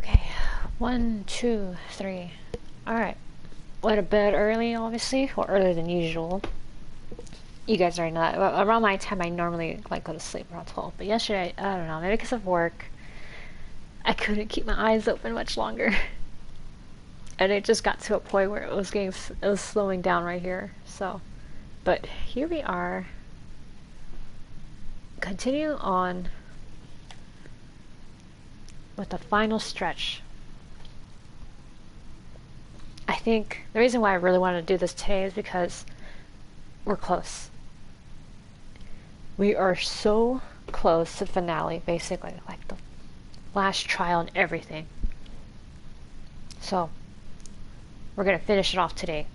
Okay, 1, 2, 3. Alright. Went to bed early, obviously, or earlier than usual. You guys already know that. Around my time, I normally go to sleep around 12. But yesterday, I don't know, maybe because of work, I couldn't keep my eyes open much longer. And it just got to a point where it was slowing down right here. So, but here we are. Continue on with the final stretch. I think the reason why I really wanted to do this today is because we're close. We are so close to finale, basically, like the last trial and everything. So, we're going to finish it off today.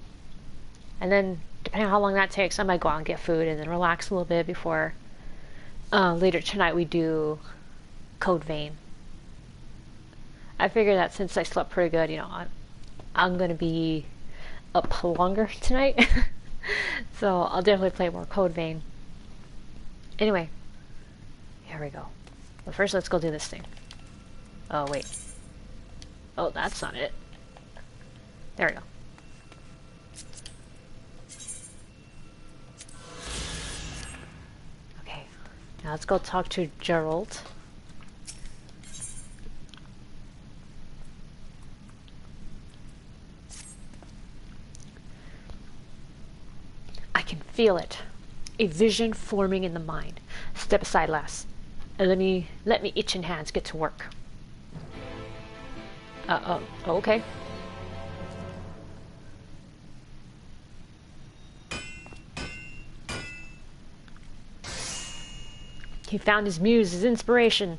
And then, depending on how long that takes, I might go out and get food and then relax a little bit before later tonight we do Code Vein. I figure that since I slept pretty good, you know, I'm going to be up longer tonight. So I'll definitely play more Code Vein. Anyway, here we go. But first let's go do this thing. Oh, wait. Oh, that's not it. There we go. Okay, now let's go talk to Gerald. I can feel it. A vision forming in the mind. Step aside, lass. And let me itching hands get to work. Okay. He found his muse, his inspiration.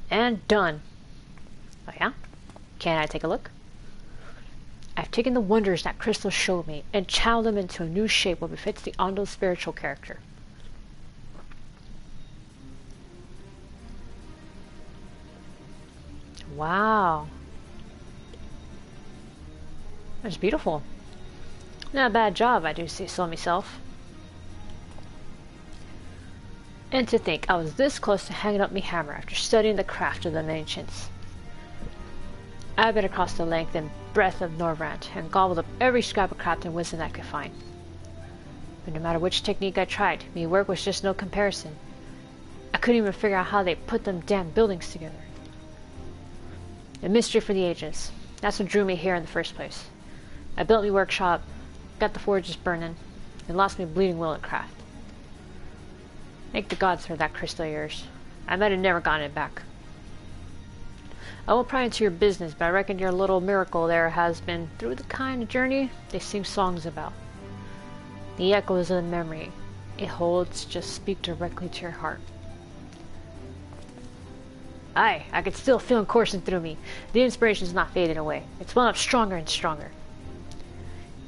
And done. Oh yeah? Can I take a look? I've taken the wonders that Crystal showed me and channeled them into a new shape that befits the Ondo's spiritual character. Wow. That's beautiful. Not a bad job, I do say so myself. And to think, I was this close to hanging up me hammer after studying the craft of the ancients. I've been across the length and breadth of Norvrant and gobbled up every scrap of craft and wisdom I could find. But no matter which technique I tried, me work was just no comparison. I couldn't even figure out how they put them damn buildings together. A mystery for the ages. That's what drew me here in the first place. I built me workshop, got the forges burning, and lost me bleeding will at craft. Thank the gods for that crystal of yours. I might have never gotten it back. I won't pry into your business, but I reckon your little miracle there has been through the kind of journey they sing songs about. The echoes of the memory it holds just speak directly to your heart. Aye, I can still feel it coursing through me. The inspiration's not fading away. It's welling up stronger and stronger.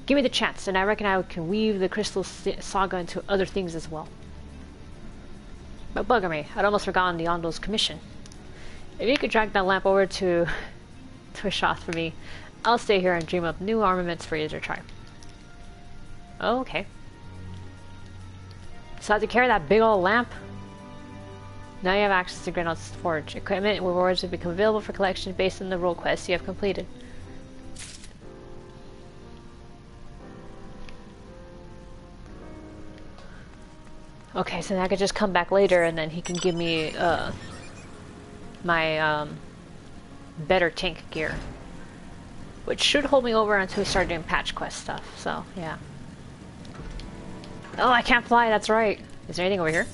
Give me the chance, and I reckon I can weave the Crystal Saga into other things as well. But bugger me, I'd almost forgotten the Ondo's commission. If you could drag that lamp over to Ascian for me, I'll stay here and dream up new armaments for you to try. Oh, okay. So I have to carry that big old lamp? Now you have access to Grenald's forge. Equipment and rewards will become available for collection based on the role quests you have completed. Okay, so then I could just come back later and then he can give me my better tank gear, which should hold me over until we start doing patch quest stuff. So yeah. Oh, I can't fly. That's right. Is there anything over here?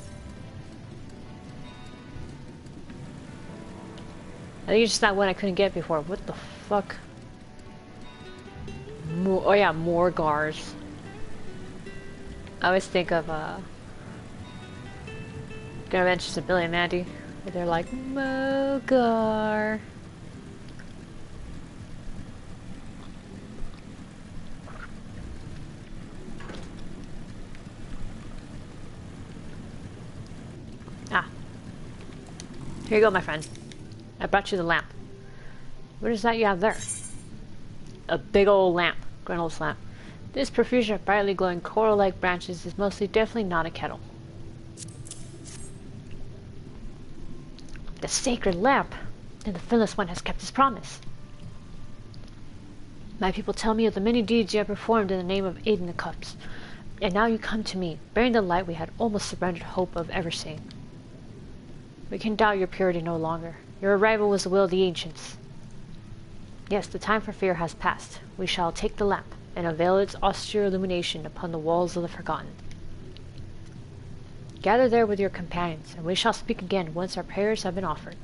I think it's just that one I couldn't get before. What the fuck? Oh yeah, more Gars. I always think of Gonna mention to Billy and Mandy. They're like, Mogar. Ah. Here you go, my friend. I brought you the lamp. What is that you have there? A big old lamp. Grenald's lamp. This profusion of brightly glowing coral-like branches is mostly definitely not a kettle. The sacred lamp! And the Finless One has kept his promise. My people tell me of the many deeds you have performed in the name of aiding the cups. And now you come to me, bearing the light we had almost surrendered hope of ever seeing. We can doubt your purity no longer. Your arrival was the will of the ancients. Yes, the time for fear has passed. We shall take the lamp, and unveil its austere illumination upon the walls of the Forgotten. Gather there with your companions, and we shall speak again once our prayers have been offered.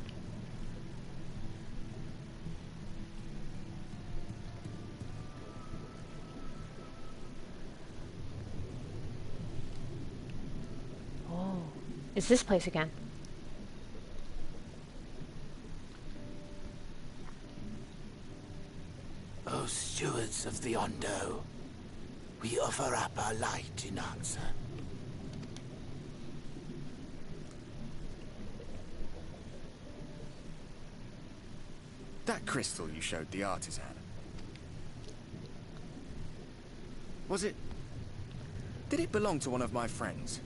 Oh, it's this place again. O stewards of the Ondo, we offer up our light in answer. That crystal you showed the artisan. Was it... Did it belong to one of my friends?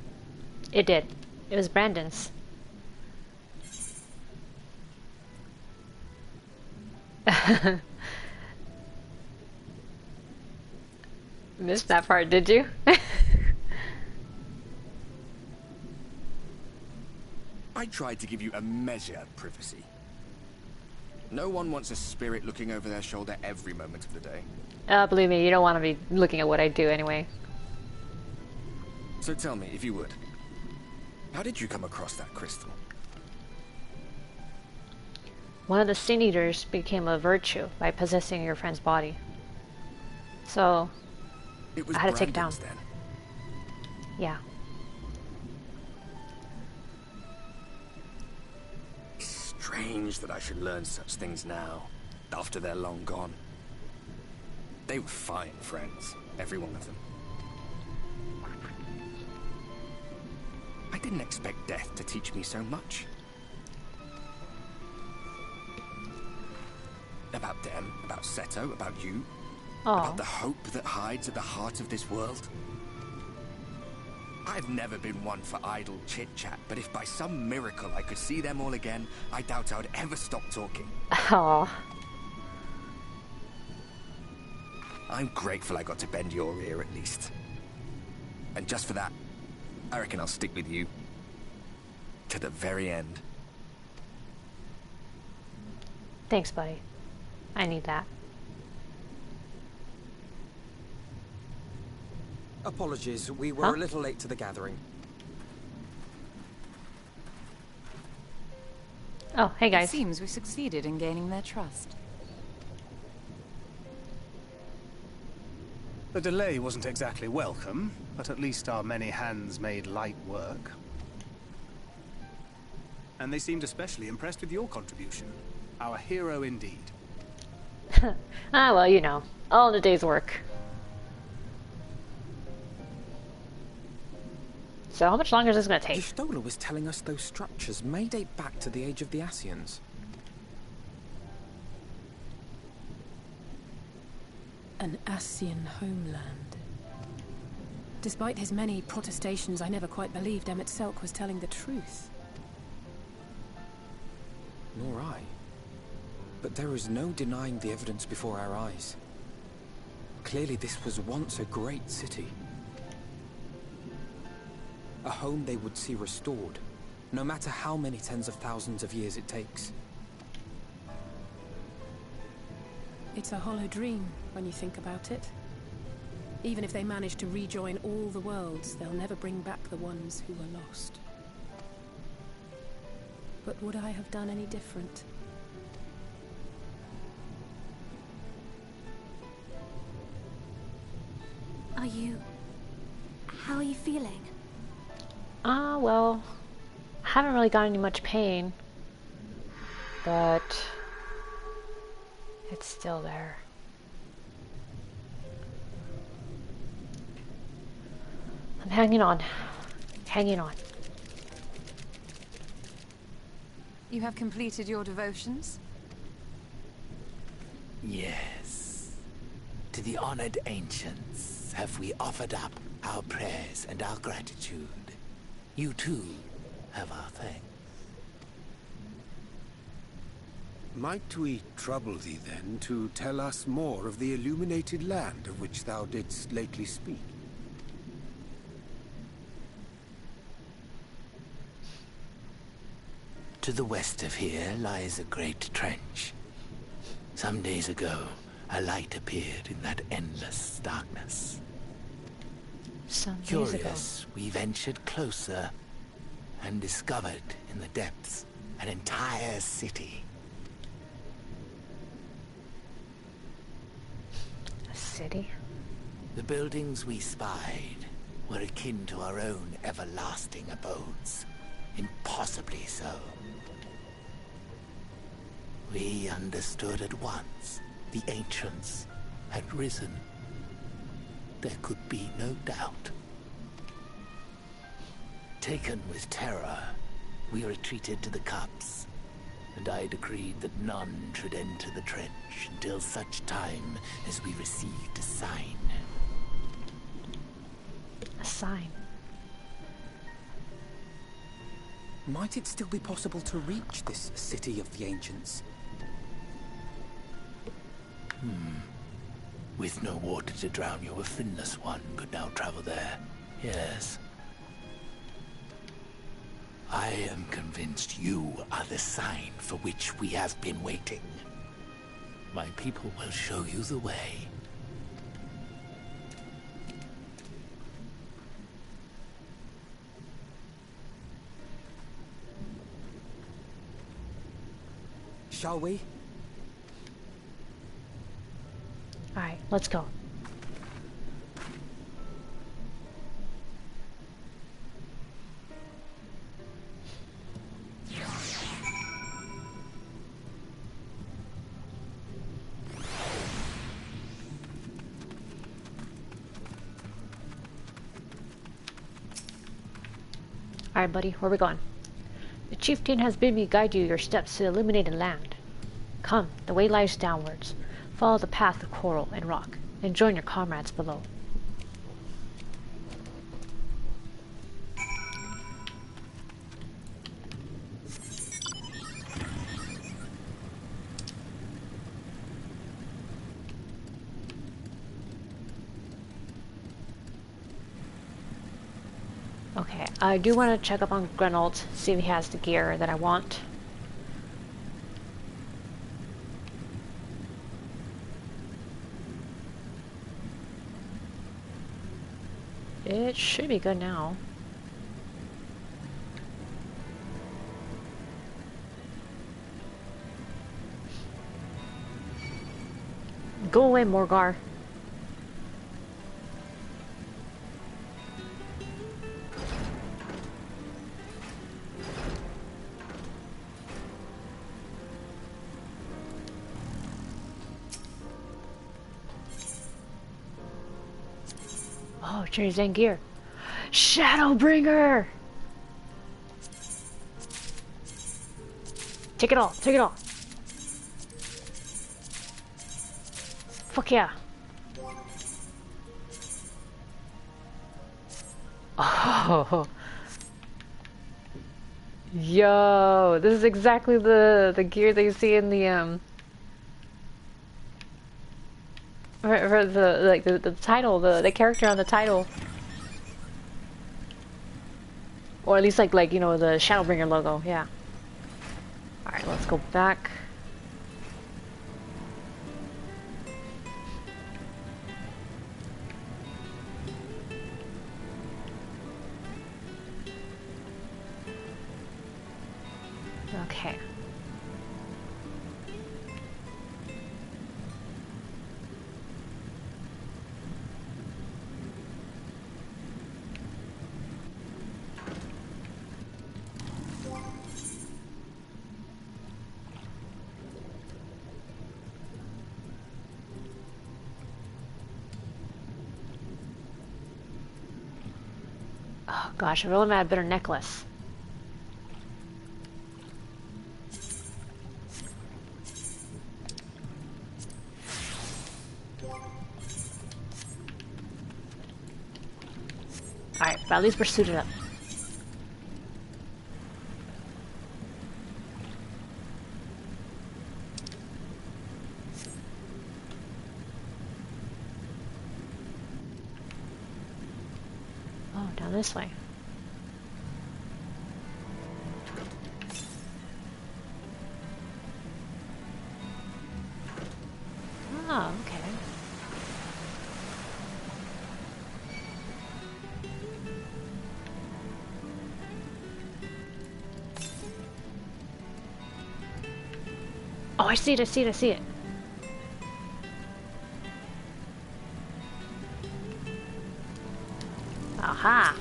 It did. It was Brandon's. Missed that part, did you? I tried to give you a measure of privacy. No one wants a spirit looking over their shoulder every moment of the day. Believe me, you don't want to be looking at what I do anyway. So tell me, if you would, how did you come across that crystal? One of the Sin Eaters became a virtue by possessing your friend's body. So, It was I had to take it down. Brandon's then. Yeah. Strange that I should learn such things now, after they're long gone. They were fine friends, every one of them. I didn't expect death to teach me so much. About them, about Seto, about you. Aw. About the hope that hides at the heart of this world. I've never been one for idle chit-chat, but if by some miracle I could see them all again, I doubt I would ever stop talking. Aww. I'm grateful I got to bend your ear at least. And just for that, I reckon I'll stick with you. To the very end. Thanks, buddy. I need that. Apologies, we were a little late to the gathering. Oh, hey It guys. seems we succeeded in gaining their trust. The delay wasn't exactly welcome, but at least our many hands made light work. And they seemed especially impressed with your contribution. Our hero indeed. Ah, well, you know. All in a day's work. So how much longer is this going to take? Y'shtola was telling us those structures may date back to the age of the Ascians. An Ascian homeland. Despite his many protestations, I never quite believed Emet-Selch was telling the truth. Nor I. But there is no denying the evidence before our eyes. Clearly this was once a great city. A home they would see restored, no matter how many tens of thousands of years it takes. It's a hollow dream when you think about it. Even if they manage to rejoin all the worlds, they'll never bring back the ones who were lost. But would I have done any different? How are you feeling? Well, I haven't really gotten any much pain, but it's still there. I'm hanging on. Hanging on. You have completed your devotions? Yes. To the honored ancients have we offered up our prayers and our gratitude. You too have our thanks. Might we trouble thee then to tell us more of the illuminated land of which thou didst lately speak? To the west of here lies a great trench. Some days ago, a light appeared in that endless darkness. Some days Curious, we ventured closer and discovered in the depths an entire city. A city? The buildings we spied were akin to our own everlasting abodes. Impossibly so. We understood at once the ancients had risen. There could be no doubt. Taken with terror, we retreated to the cups, and I decreed that none should enter the trench until such time as we received a sign. A sign? Might it still be possible to reach this city of the ancients? With no water to drown you, a finless one could now travel there. Yes. I am convinced you are the sign for which we have been waiting. My people will show you the way. Shall we? Alright, let's go. Alright, buddy, where are we going? The chieftain has bid me guide you your steps to the illuminated land. Come, the way lies downwards. Follow the path of coral and rock, and join your comrades below. Okay, I do want to check up on Grenold, see if he has the gear that I want. It should be good now. Go away, Morgar. Oh, change in gear. Shadowbringer! Take it all, take it all. Fuck yeah. Oh. Yo, this is exactly the gear that you see in the for the title, the character on the title, or at least like you know, the Shadowbringer logo. Yeah. All right, let's go back. Okay. Oh gosh, I really made a better necklace. Alright, but at least we're suited up. this way. Oh, okay. Oh, I see it, I see it, I see it. Aha!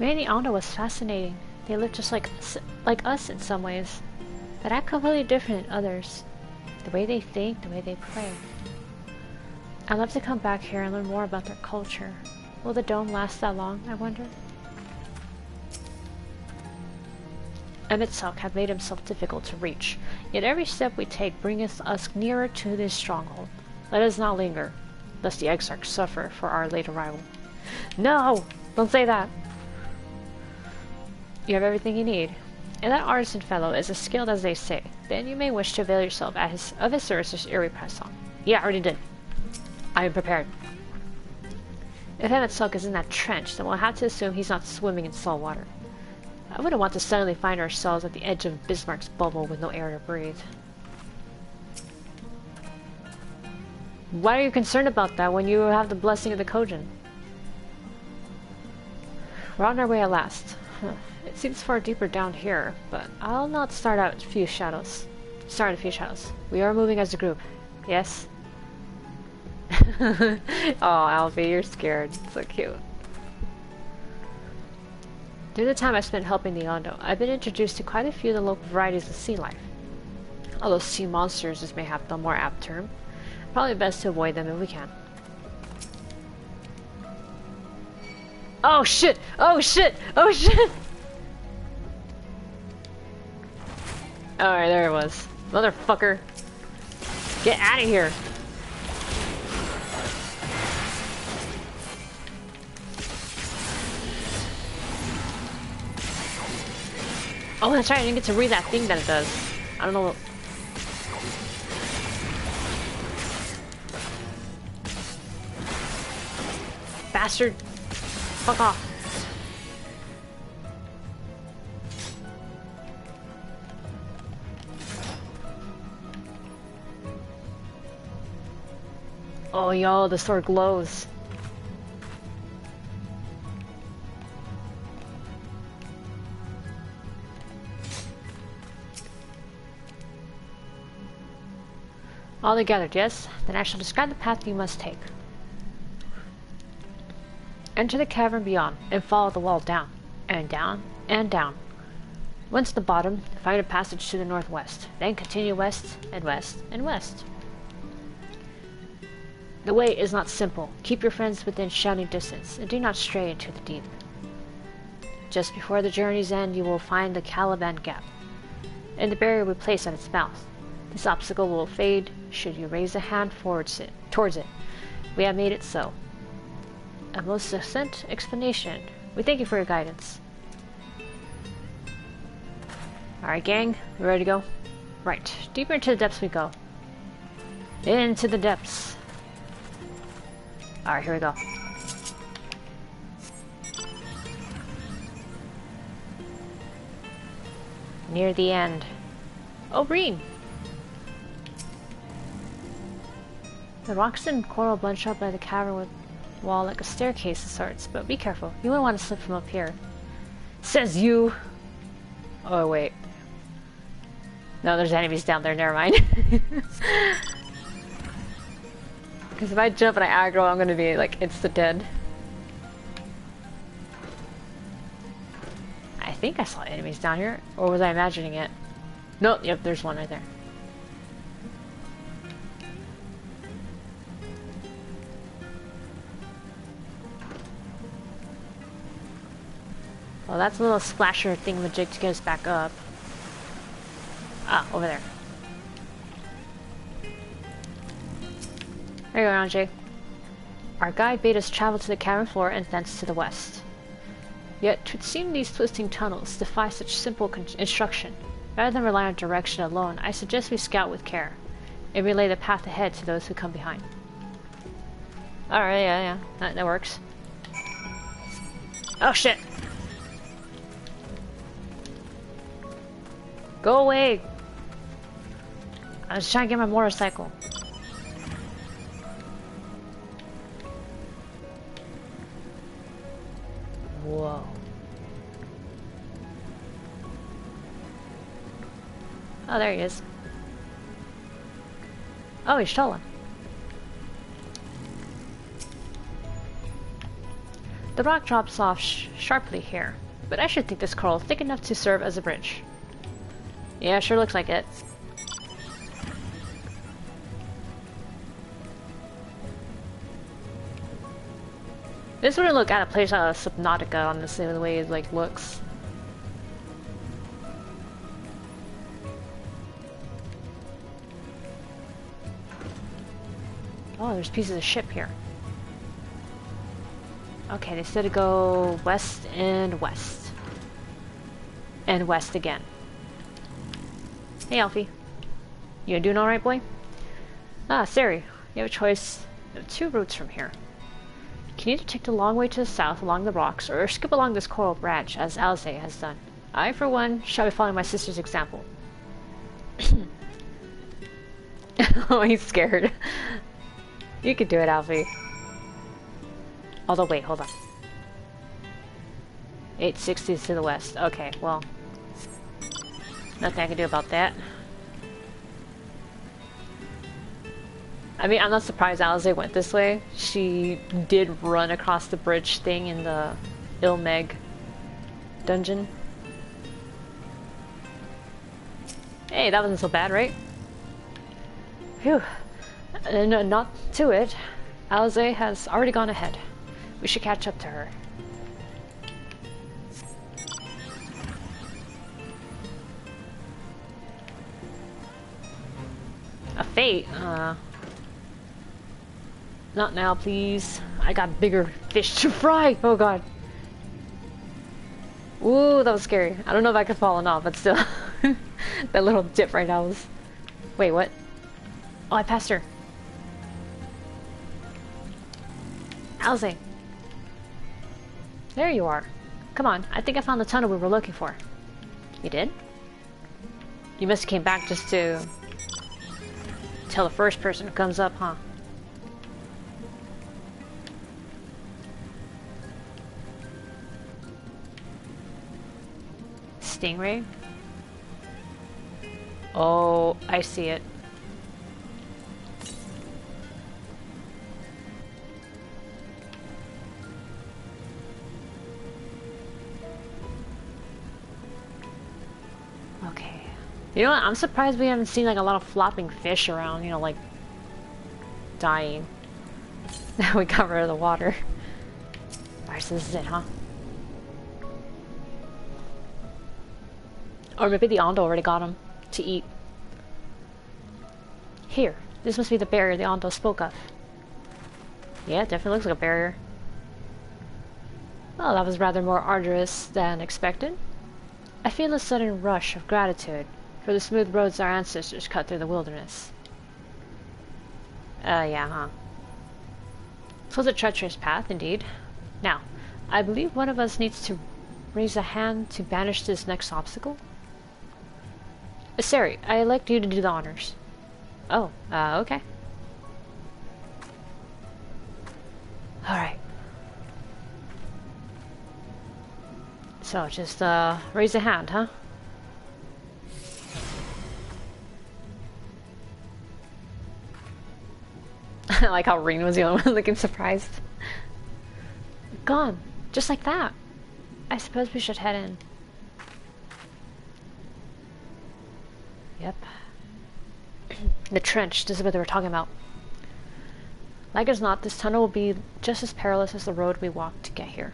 Maybe Anda was fascinating. They look just like us in some ways, but act completely different in others. The way they think, the way they pray. I'd love to come back here and learn more about their culture. Will the dome last that long, I wonder? Emet-Selch had made himself difficult to reach, yet every step we take bringeth us nearer to this stronghold. Let us not linger, lest the Exarch suffer for our late arrival. No! Don't say that! You have everything you need. And that artisan fellow is as skilled as they say. Then you may wish to avail yourself of his services ere we press on. Yeah, I already did. I am prepared. If Emet-Selch is in that trench, then we'll have to assume he's not swimming in salt water. I wouldn't want to suddenly find ourselves at the edge of Bismarck's bubble with no air to breathe. Why are you concerned about that when you have the blessing of the Kojin? We're on our way at last. It seems far deeper down here, but I'll not start a few shadows. We are moving as a group. Yes? Oh, Alfie, you're scared. So cute. Through the time I spent helping the Ondo, I've been introduced to quite a few of the local varieties of sea life. Although sea monsters is mayhap the more apt term, probably best to avoid them if we can. Oh shit! Oh shit! Oh shit! Alright, there it was. Motherfucker! Get out of here! Oh, that's right, I didn't get to read that thing that it does. I don't know what... Bastard! Fuck off! Oh, yo, the sword glows. All together, yes? Then I shall describe the path you must take. Enter the cavern beyond, and follow the wall down, and down, and down. Once at the bottom, find a passage to the northwest, then continue west, and west, and west. The way is not simple. Keep your friends within shouting distance, and do not stray into the deep. Just before the journey's end, you will find the Caliban Gap, and the barrier we place at its mouth. This obstacle will fade should you raise a hand towards it. We have made it so. A most succinct explanation. We thank you for your guidance. Alright, gang, we ready to go? Right, deeper into the depths we go. Into the depths. Alright, here we go. Near the end. Oh, Breen! The rocks and coral bunch up by the cavern wall like a staircase of sorts, but be careful. You wouldn't want to slip from up here. Says you! Oh, wait. No, there's enemies down there, never mind. Because if I jump and I aggro, I'm gonna be like insta-dead. I think I saw enemies down here, or was I imagining it? Nope, yep, there's one right there. Well, that's a little splasher thingamajig to get us back up. Ah, over there. There you go, Anjay. Our guide bade us travel to the cavern floor and thence to the west. Yet, 'twould seem these twisting tunnels defy such simple instruction. Rather than rely on direction alone, I suggest we scout with care, and relay the path ahead to those who come behind. Alright, yeah, that works. Oh shit! Go away! I was trying to get my motorcycle. Whoa. Oh, there he is. Oh, he's stolen. The rock drops off sharply here, but I should think this coral is thick enough to serve as a bridge. Yeah, sure looks like it. This wouldn't look out of place out of Subnautica, honestly, the way it like looks. Oh, there's pieces of ship here. Okay, they said to go west and west. And west again. Hey, Alfie. You doing alright, boy? Ah, Sari. You have a choice of 2 routes from here. You can either take the long way to the south along the rocks, or skip along this coral branch, as Alze has done. I, for one, shall be following my sister's example. Oh, he's scared. You could do it, Alfie. Although, wait, hold on. 860 to the west. Okay, well. Nothing I can do about that. I mean, I'm not surprised Alize went this way. She did run across the bridge thing in the Ilmeg dungeon. Hey, that wasn't so bad, right? Phew. No, not to it. Alize has already gone ahead. We should catch up to her. A fate? Not now, please. I got bigger fish to fry! Oh god. Ooh, that was scary. I don't know if I could fall or not, but still. That little dip right now was... Wait, what? Oh, I passed her. Alize. There you are. Come on, I think I found the tunnel we were looking for. You did? You must have came back just to... tell the first person who comes up, huh? Stingray? Oh, I see it. Okay. You know what? I'm surprised we haven't seen like a lot of flopping fish around, you know, like dying. We got rid of the water. Alright, so this is it, huh? Or maybe the Ondo already got him to eat. Here, this must be the barrier the Ondo spoke of. Yeah, it definitely looks like a barrier. Well, that was rather more arduous than expected. I feel a sudden rush of gratitude for the smooth roads our ancestors cut through the wilderness. Yeah, huh? It was a treacherous path, indeed. Now, I believe one of us needs to raise a hand to banish this next obstacle. Sari, I'd like you to do the honors. Oh, okay. Alright. So, just, raise a hand, huh? I like how Reen was the only one looking surprised. Gone. Just like that. I suppose we should head in. Yep. The trench, this is what they were talking about. Like as not, this tunnel will be just as perilous as the road we walked to get here.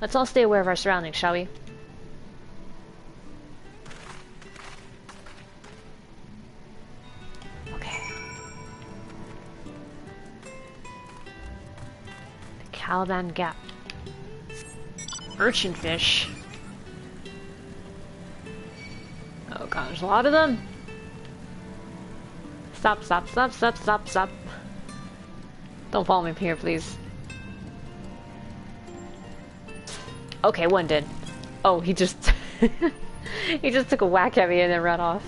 Let's all stay aware of our surroundings, shall we? Okay. Caliban Gap. Urchin fish. Oh god, there's a lot of them. Stop, stop, stop, stop, stop, stop. Don't follow me up here, please. Okay, one did. Oh, he just... he just took a whack at me and then ran off.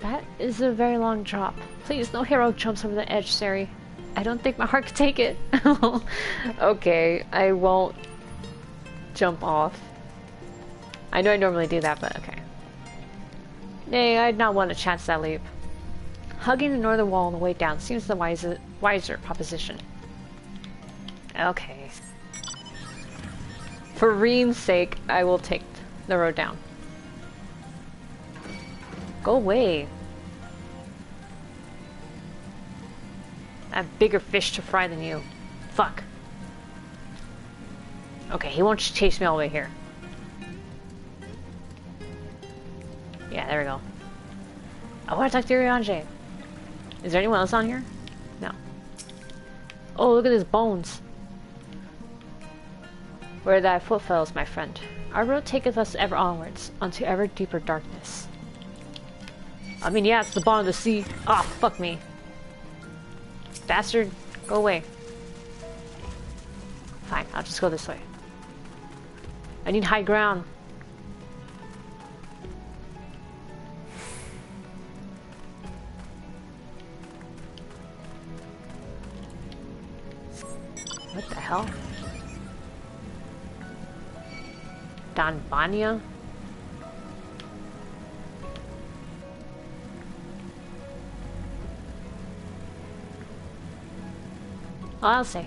That is a very long drop. Please, no hero jumps over the edge, Sari. I don't think my heart could take it. Okay, I won't jump off. I know I normally do that, but okay. Nay, I'd not want to chance that leap. Hugging the northern wall on the way down seems the wiser proposition. Okay. For Reen's sake, I will take the road down. Go away. I have bigger fish to fry than you. Fuck. Okay, he won't chase me all the way here. Yeah, there we go. I want to talk to Urianger. Is there anyone else on here? No. Oh, look at his bones. Where thy foot fails, my friend. Our road taketh us ever onwards, unto ever deeper darkness. I mean, yeah, it's the bottom of the sea. Ah, oh, fuck me. Bastard, go away. Fine, I'll just go this way. I need high ground. What the hell? Danbania? Oh, I'll say.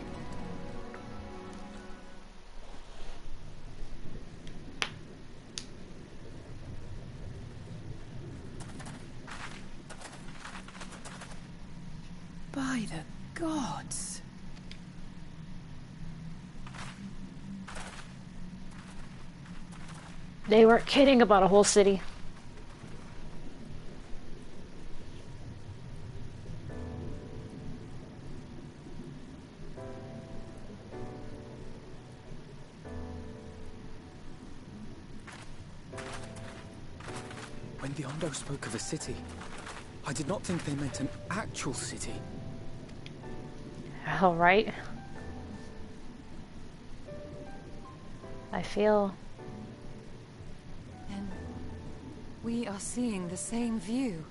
By the gods. They weren't kidding about a whole city. When the Ondo spoke of a city, I did not think they meant an actual city. All right. I feel... And we are seeing the same view.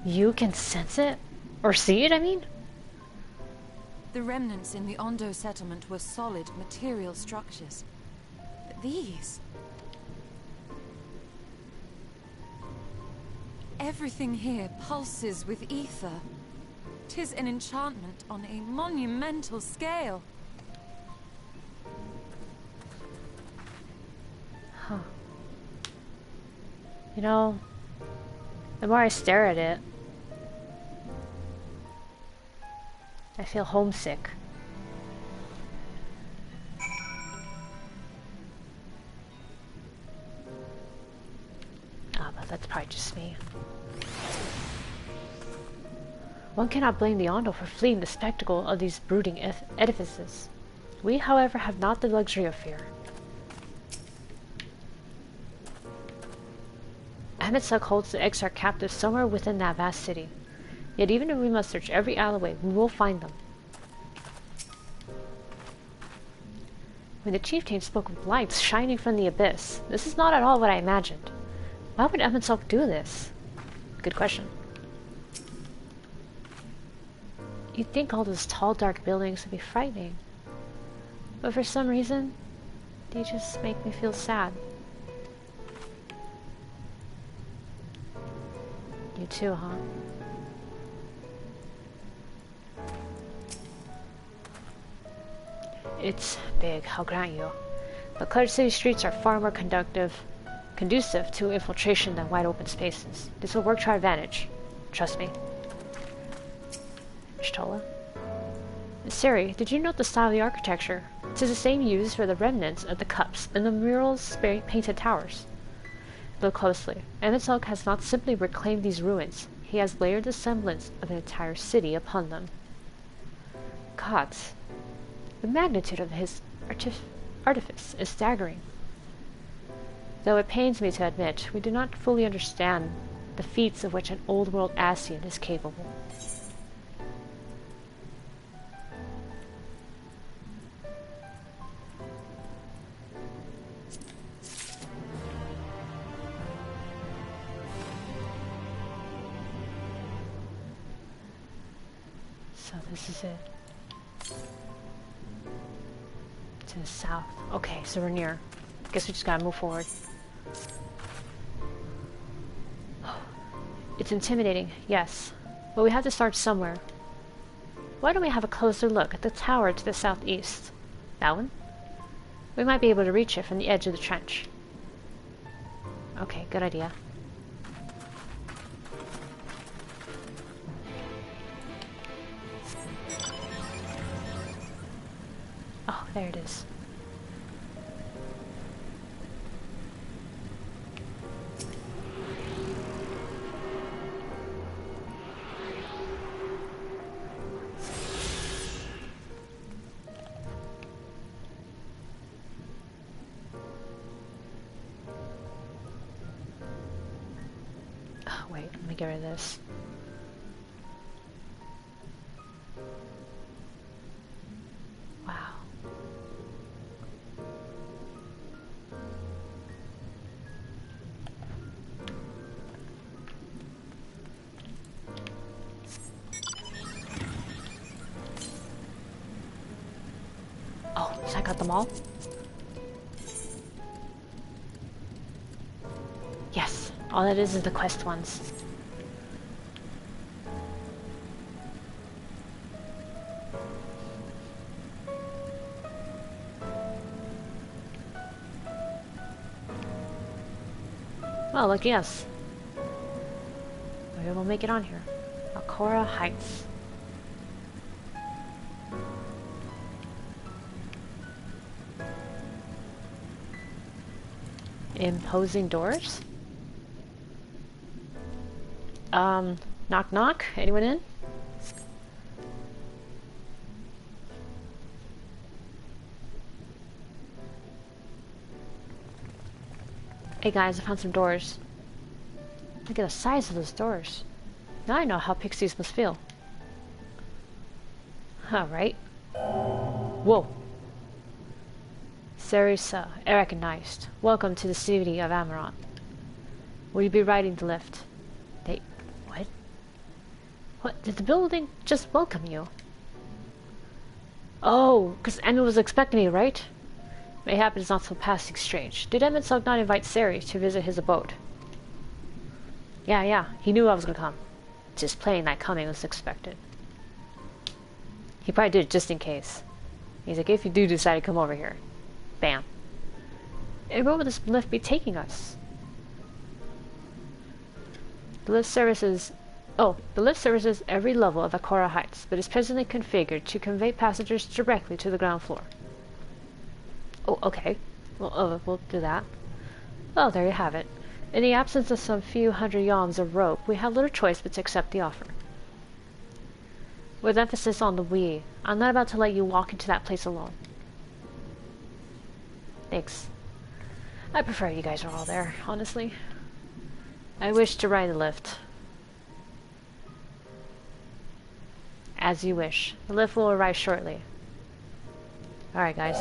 You can sense it? Or see it, I mean? The remnants in the Ondo settlement were solid material structures. But these... everything here pulses with ether. 'Tis an enchantment on a monumental scale. Huh. You know, the more I stare at it, I feel homesick. Ah, but that's probably just me. One cannot blame the Ondo for fleeing the spectacle of these brooding edifices. We, however, have not the luxury of fear. Emet-Selch holds the Exarch captive somewhere within that vast city. Yet even if we must search every alleyway, we will find them. When the chieftain spoke of lights shining from the abyss, this is not at all what I imagined. Why would Emet-Selch do this? Good question. You'd think all those tall, dark buildings would be frightening. But for some reason, they just make me feel sad. You too, huh? It's big, I'll grant you. But cluttered city streets are far more conducive to infiltration than wide open spaces. This will work to our advantage. Trust me. Shtola? Sari, did you note the style of the architecture? It is the same used for the remnants of the cups and the murals painted towers. Look closely. Emet-Selch has not simply reclaimed these ruins. he has layered the semblance of an entire city upon them. Gods, the magnitude of his artifice is staggering. Though it pains me to admit, we do not fully understand the feats of which an old-world Ascian is capable. So this is it. To the south. Okay, so we're near. Guess we just gotta move forward. It's intimidating, yes, but we have to start somewhere. Why don't we have a closer look at the tower to the southeast? That one? We might be able to reach it from the edge of the trench. Okay, good idea. Oh, there it is. Wait, let me get rid of this. Wow. Oh, so I got them all? Yes, all that is the quest ones. Well, lucky us. Maybe we'll make it on here. Amaurot Heights. Imposing doors? Knock knock? Anyone in? Hey guys, I found some doors. Look at the size of those doors. Now I know how pixies must feel. Alright. Whoa. Sarisa, recognized. Welcome to the city of Amaurot. Will you be riding the lift? What? What? Did the building just welcome you? Oh, because Emet was expecting me, right? Mayhap it is not so passing strange. Did Emet-Selch not invite Sari to visit his abode? Yeah, he knew I was gonna come. Just plain that coming was expected. He probably did it just in case. He's like, if you do decide to come over here. Bam. And where will this lift be taking us? The lift services every level of Amaurot Heights, but is presently configured to convey passengers directly to the ground floor. Oh, okay. Well, we'll do that. Well, there you have it. In the absence of some few hundred yawns of rope, we have little choice but to accept the offer. With emphasis on the we, I'm not about to let you walk into that place alone. Thanks. I prefer you guys are all there, honestly. I wish to ride the lift. As you wish. The lift will arrive shortly. Alright, guys.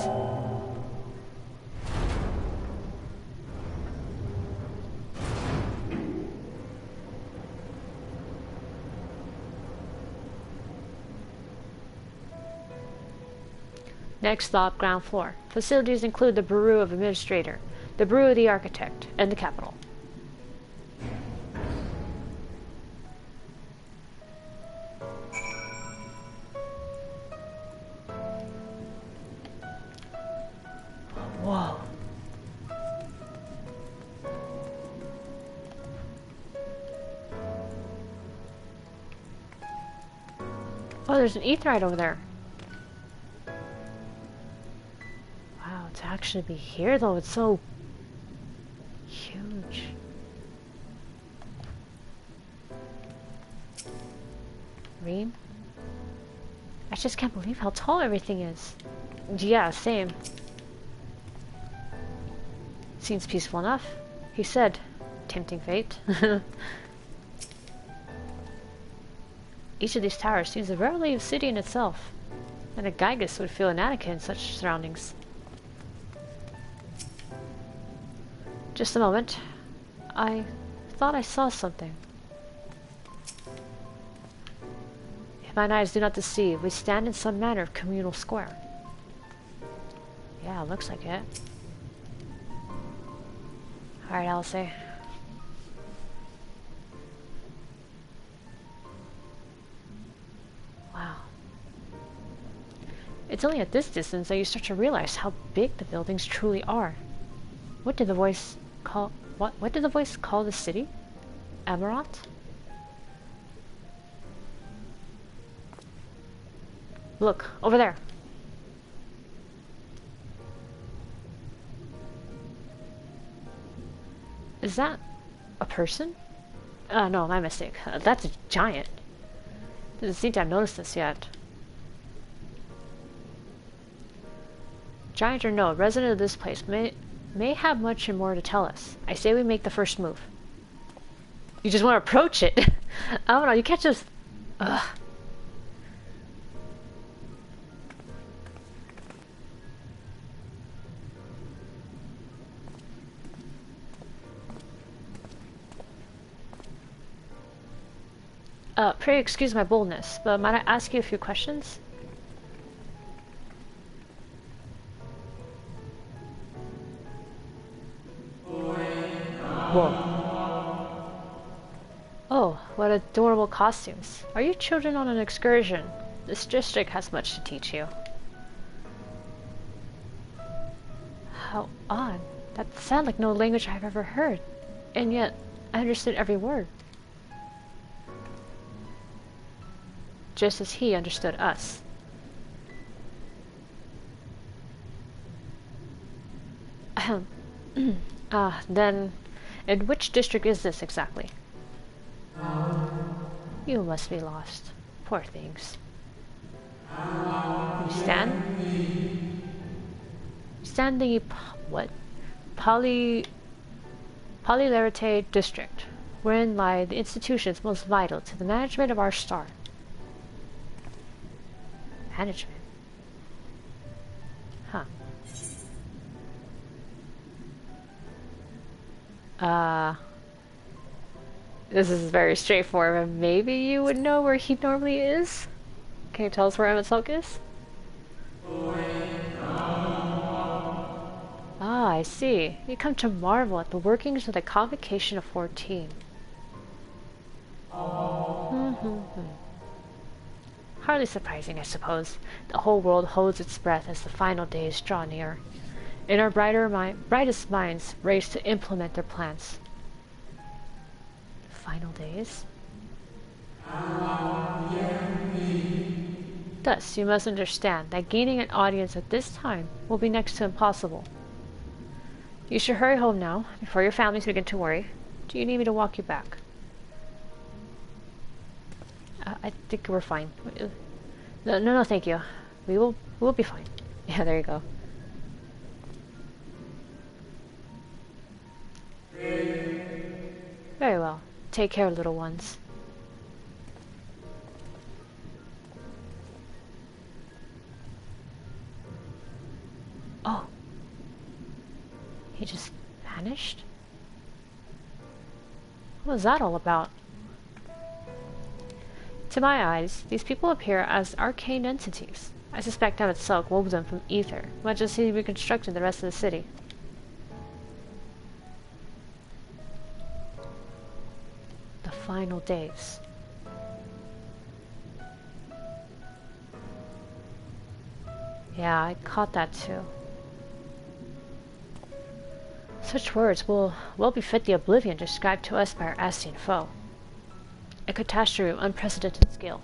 Next stop, ground floor. Facilities include the Bureau of Administrator, the Bureau of the Architect, and the Capital. Whoa. Oh, there's an aetheryte over there. Wow, to actually be here though, it's so huge. Reem? I just can't believe how tall everything is. Yeah, same. Seems peaceful enough, he said. Tempting fate. Each of these towers seems a relative city in itself, and a Gygus would feel inadequate in such surroundings. Just a moment. I thought I saw something. If mine eyes do not deceive, we stand in some manner of communal square. Yeah, looks like it. Alright, I'll say. Wow. It's only at this distance that you start to realize how big the buildings truly are. What did the voice call... What did the voice call the city? Amaurot? Look, over there. Is that a person? No, my mistake. That's a giant. Doesn't seem to have noticed this yet. Giant or no, a resident of this place may have much and more to tell us. I say we make the first move. You just want to approach it. I don't know, you can't just... Ugh. Pray excuse my boldness, but might I ask you a few questions? Whoa. Oh, what adorable costumes. Are you children on an excursion? This district has much to teach you. How odd. That sounds like no language I've ever heard. And yet, I understood every word. Just as he understood us. Then, in which district is this exactly? You must be lost. Poor things. You stand the what? Polylarite district, wherein lie the institutions most vital to the management of our star. Management? Huh. This is very straightforward. Maybe you would know where he normally is? Can you tell us where Emet-Selch is? Ah, I see. You come to marvel at the workings of the Convocation of 14. Hardly surprising, I suppose. The whole world holds its breath as the final days draw near. And our brightest minds race to implement their plans. Final days? Thus, you must understand that gaining an audience at this time will be next to impossible. You should hurry home now, before your families begin to worry. Do you need me to walk you back? I think we're fine. No, thank you. We'll be fine. Yeah, there you go. Very well. Take care, little ones. Oh. He just vanished? What was that all about? To my eyes, these people appear as arcane entities. I suspect Emet-Selch wove them from ether, much as he reconstructed the rest of the city. The final days. Yeah, I caught that too. Such words will well befit the oblivion described to us by our Ascian foe. A catastrophe of unprecedented scale,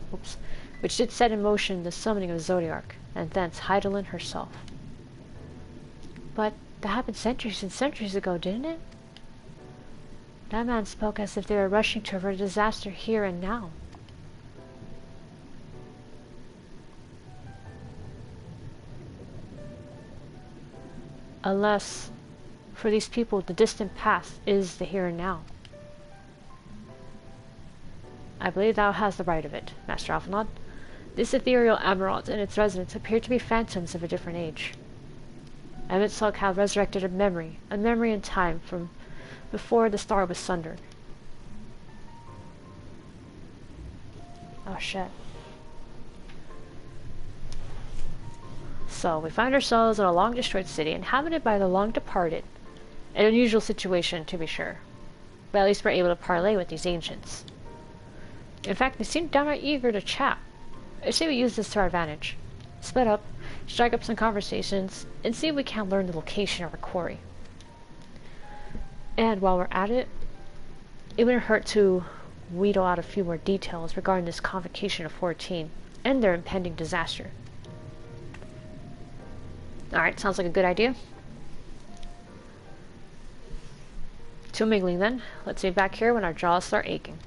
which did set in motion the summoning of Zodiark, and thence Heidelin herself. But that happened centuries and centuries ago, didn't it? That man spoke as if they were rushing to avert a disaster here and now. Unless, for these people, the distant past is the here and now. I believe thou hast the right of it, Master Alphinaud. This ethereal Amaurot and its residents appear to be phantoms of a different age. Emet-Selch had resurrected a memory in time from before the star was sundered. Oh shit. So, we find ourselves in a long-destroyed city, inhabited by the long-departed. An unusual situation, to be sure. But at least we're able to parley with these ancients. In fact, they seem downright eager to chat. I say we use this to our advantage. Split up, strike up some conversations, and see if we can't learn the location of our quarry. And while we're at it, it wouldn't hurt to wheedle out a few more details regarding this convocation of 14 and their impending disaster. Alright, sounds like a good idea. To mingling then. Let's be back here when our jaws start aching.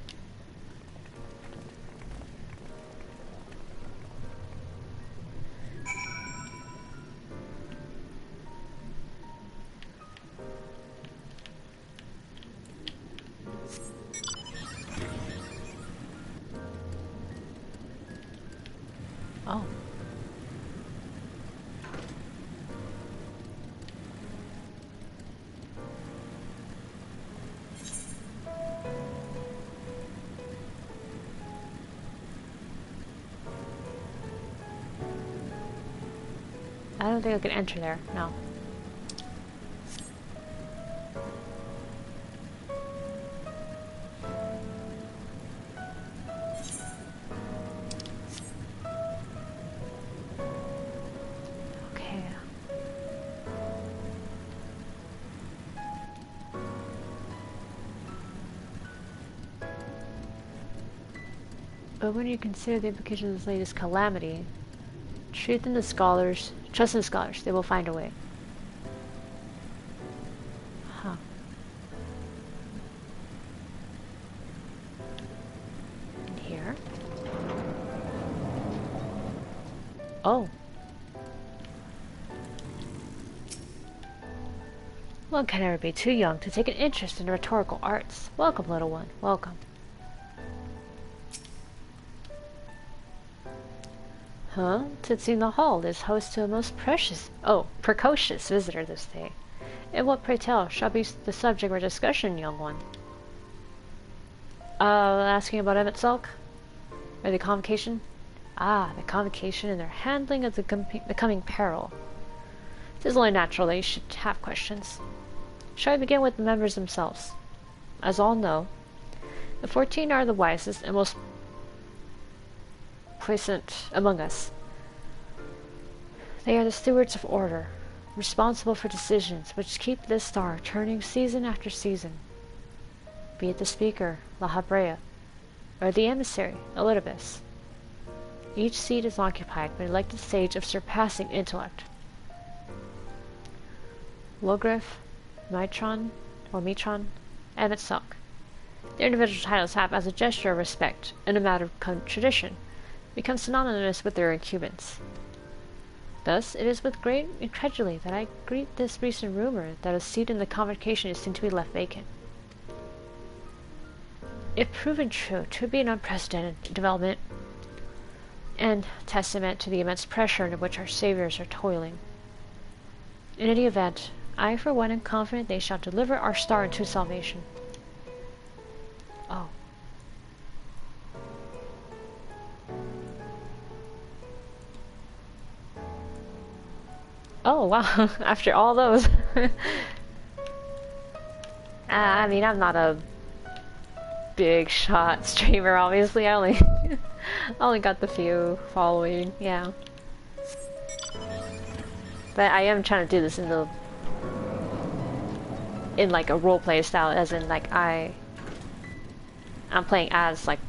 Oh. I don't think I can enter there, no. Okay. But when you consider the implications of this latest calamity, trust in the scholars, they will find a way. Huh. And here? Oh. One can never be too young to take an interest in rhetorical arts. Welcome, little one. Welcome. Huh? Titsy the Hall is host to a most precocious visitor this day. And what, pray tell, shall be the subject of our discussion, young one? Asking about Emet-Selch? Or the convocation? Ah, the convocation and their handling of the coming peril. It is only natural that you should have questions. Shall I begin with the members themselves? As all know, the 14 are the wisest and most puissant among us. They are the stewards of order, responsible for decisions which keep this star turning season after season. Be it the speaker, La Habrea, or the emissary, Elidibus. Each seat is occupied by an elected sage of surpassing intellect. Logrif, Mitron, Emet-Selch. Their individual titles have, as a gesture of respect and a matter of tradition, become synonymous with their incumbents. Thus, it is with great incredulity that I greet this recent rumor that a seat in the convocation is soon to be left vacant. If proven true, it would be an unprecedented development and testament to the immense pressure under which our saviors are toiling. In any event, I for one am confident they shall deliver our star into salvation. Oh. Oh, wow. After all those. I mean, I'm not a big shot streamer, obviously. I only got the few following, yeah. But I am trying to do this in like a roleplay style, as in like I'm playing as like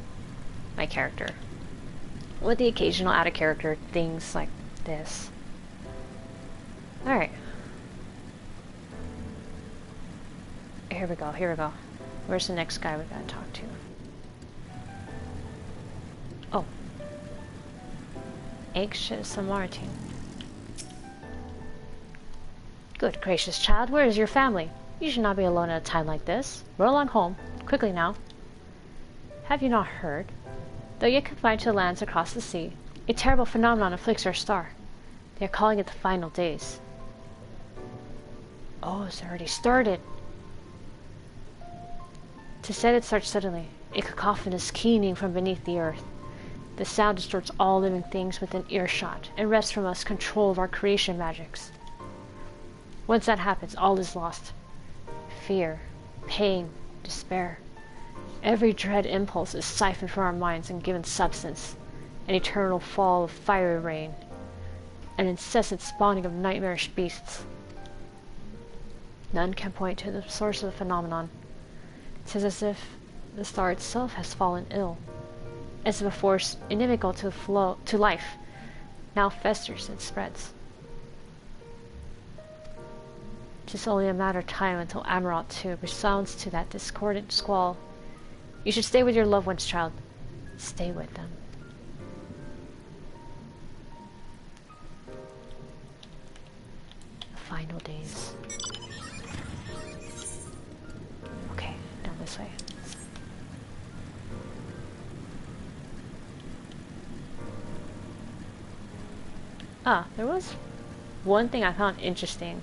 my character, with the occasional out of character things like this. Alright. Here we go, here we go. Where's the next guy we gotta talk to? Oh. Anxious Samaritan. Good gracious, child, where is your family? You should not be alone at a time like this. Run along home. Quickly now. Have you not heard? Though yet confined to the lands across the sea, a terrible phenomenon afflicts our star. They are calling it the final days. Oh, it's already started. To set it starts suddenly, a cacophonous keening from beneath the earth. The sound distorts all living things within earshot, and wrests from us control of our creation magics. Once that happens, all is lost. Fear, pain, despair. Every dread impulse is siphoned from our minds and given substance. An eternal fall of fiery rain. An incessant spawning of nightmarish beasts. None can point to the source of the phenomenon. It is as if the star itself has fallen ill. As if a force inimical to life now festers and spreads. It is only a matter of time until Amaurot too resounds to that discordant squall. You should stay with your loved ones, child. Stay with them. The final days. Okay, down this way. Ah, there was one thing I found interesting.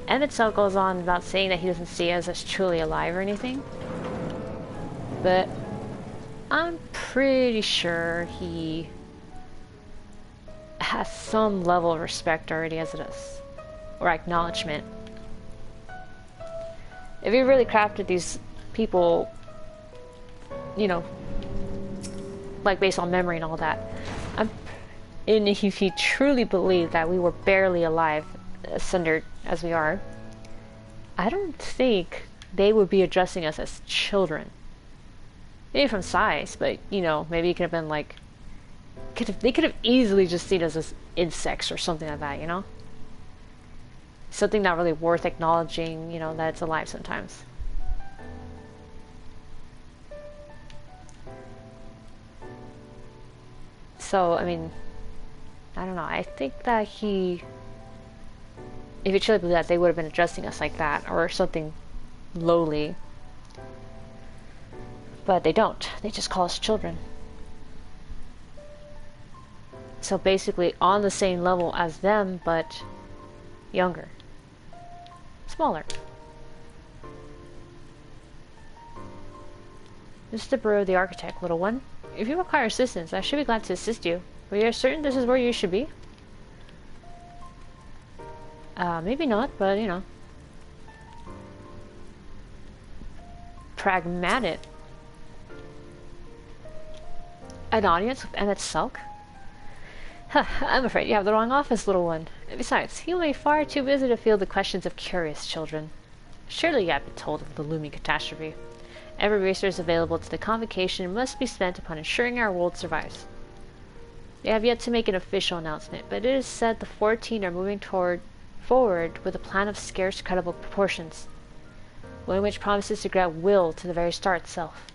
Emet-Selch goes on about saying that he doesn't see us as truly alive or anything. But I'm pretty sure he has some level of respect already as it is. Or acknowledgement. If he really crafted these people, you know, like based on memory and all that, and if he truly believed that we were barely alive, sundered as we are, I don't think they would be addressing us as children. Maybe from size, but you know, maybe it could have been like, they could have easily just seen us as insects or something like that, you know? Something not really worth acknowledging, you know, that it's alive sometimes. So, I mean, I don't know, I think that if he truly believed that, they would have been addressing us like that, or something lowly. But they don't. They just call us children. So basically on the same level as them, but younger. Smaller. This is the Bureau of the Architect, little one. If you require assistance, I should be glad to assist you. But you're certain this is where you should be? Maybe not, but you know. Pragmatic. An audience with Emet-Selch? Huh, I'm afraid you have the wrong office, little one. Besides, you may be far too busy to field the questions of curious children. Surely you have been told of the looming catastrophe. Every resource available to the convocation must be spent upon ensuring our world survives. They have yet to make an official announcement, but it is said the 14 are moving forward with a plan of scarce, credible proportions, one which promises to grant will to the very star itself.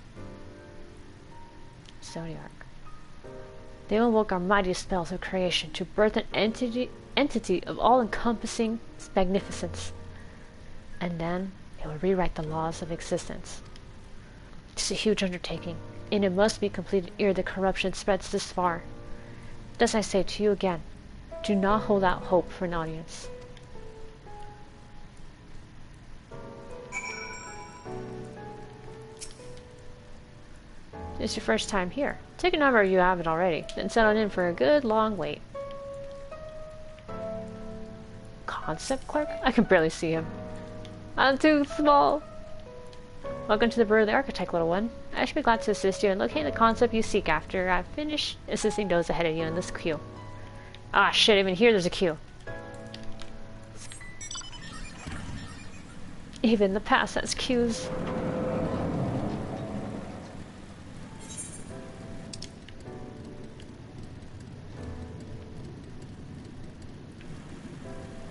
Zodiac. They will invoke our mightiest spells of creation to birth an entity of all-encompassing magnificence, and then it will rewrite the laws of existence. It is a huge undertaking, and it must be completed ere the corruption spreads this far. Thus I say to you again, do not hold out hope for an audience. It's your first time here. Take a number if you haven't already, then settle in for a good long wait. Concept clerk? I can barely see him. I'm too small. Welcome to the Bureau of the Architect, little one. I should be glad to assist you in locating the concept you seek after I've finished assisting those ahead of you in this queue. Ah, shit, even here there's a queue. Even the past has queues.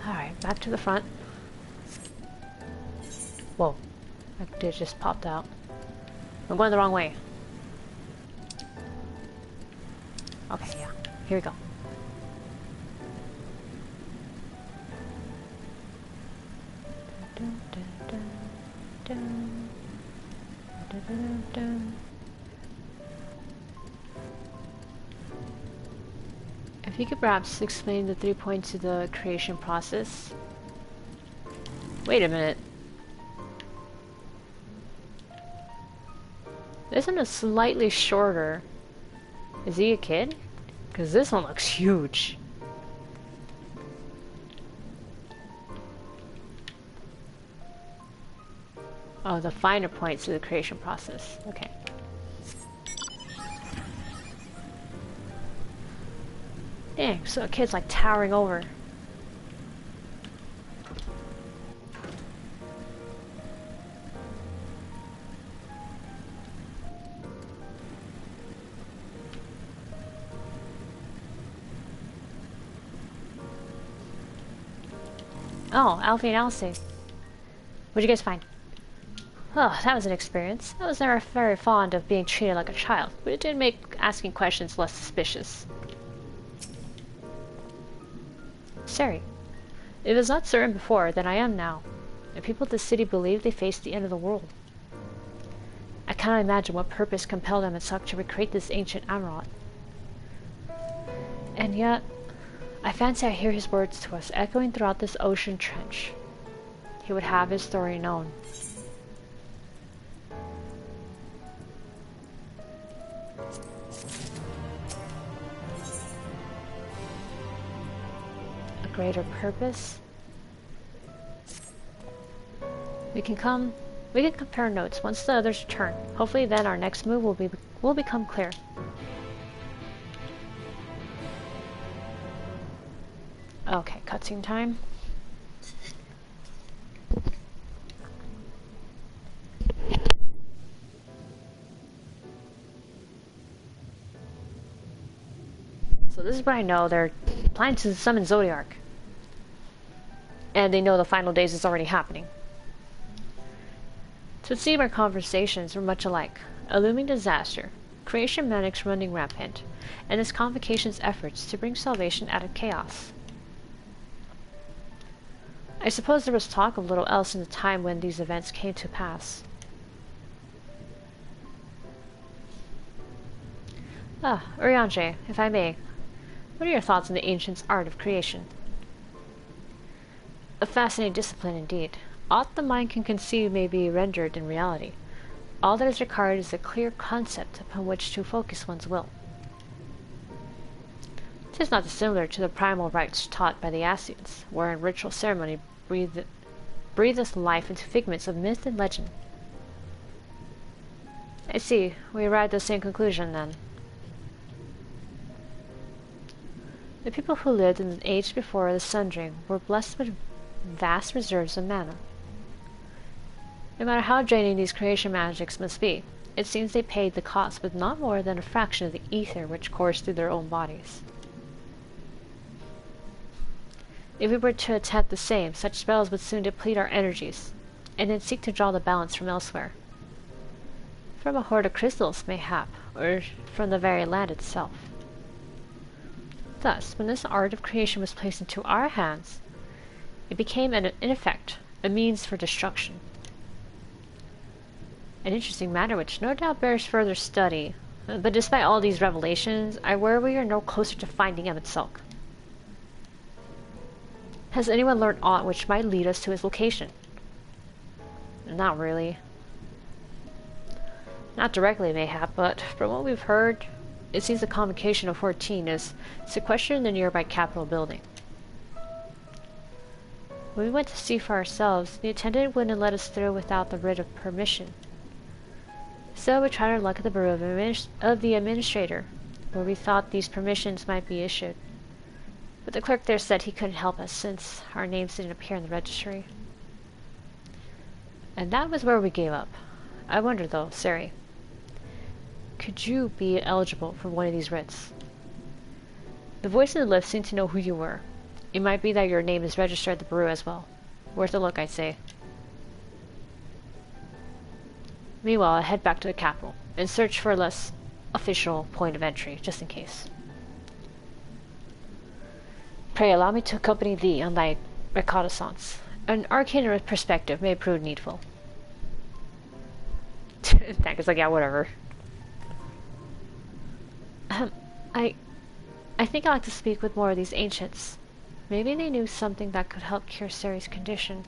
Alright, back to the front. Whoa, that dude just popped out. I'm going the wrong way. Okay, yeah, here we go. dun. Dun, dun, dun. If you could perhaps explain the 3 points of the creation process. Wait a minute. This one is slightly shorter. Is he a kid? Because this one looks huge. Oh, the finer points of the creation process. Okay. Dang, so a kid's like towering over. Oh, Alfie and Elsie. What'd you guys find? Oh, that was an experience. I was never very fond of being treated like a child, but it did make asking questions less suspicious. Sari, it was not certain before than I am now. The people of the city believe they face the end of the world. I cannot imagine what purpose compelled Emet-Selch to recreate this ancient Amaurot. And yet, I fancy I hear his words to us echoing throughout this ocean trench. He would have his story known. A greater purpose? We can compare notes once the others return. Hopefully then our next move will become clear. Okay, cutscene time. So this is what I know. They're planning to summon Zodiark. And they know the final days is already happening. So it seemed our conversations were much alike. A looming disaster, creation manics running rampant, and this convocation's efforts to bring salvation out of chaos. I suppose there was talk of little else in the time when these events came to pass. Urianger, if I may, what are your thoughts on the ancient's art of creation? A fascinating discipline indeed. Aught the mind can conceive may be rendered in reality. All that is required is a clear concept upon which to focus one's will. It is not dissimilar to the primal rites taught by the Ascians, wherein ritual ceremony breathes life into figments of myth and legend. I see. We arrived at the same conclusion, then. The people who lived in the age before the Sundering were blessed with vast reserves of mana. No matter how draining these creation magics must be, it seems they paid the cost with not more than a fraction of the ether which coursed through their own bodies. If we were to attempt the same, such spells would soon deplete our energies, and then seek to draw the balance from elsewhere. From a hoard of crystals, mayhap, or from the very land itself. Thus, when this art of creation was placed into our hands, it became, in effect, a means for destruction. An interesting matter which no doubt bears further study, but despite all these revelations, I worry we are no closer to finding Emet-Selch. Has anyone learned aught which might lead us to his location? Not really. Not directly, mayhap, but from what we've heard, it seems the convocation of 14 is sequestered in the nearby Capitol building. When we went to see for ourselves, the attendant wouldn't let us through without the writ of permission. So we tried our luck at the Bureau of the Administrator, where we thought these permissions might be issued. But the clerk there said he couldn't help us since our names didn't appear in the registry. And that was where we gave up. I wonder though, Sari, could you be eligible for one of these writs? The voice of the lift seemed to know who you were. It might be that your name is registered at the Bureau as well. Worth a look, I'd say. Meanwhile, I head back to the capital and search for a less official point of entry, just in case. Pray allow me to accompany thee on thy reconnaissance. An arcane perspective may prove needful. Tank is like, yeah, whatever. I think I'd like to speak with more of these ancients. Maybe they knew something that could help cure Ceri's condition.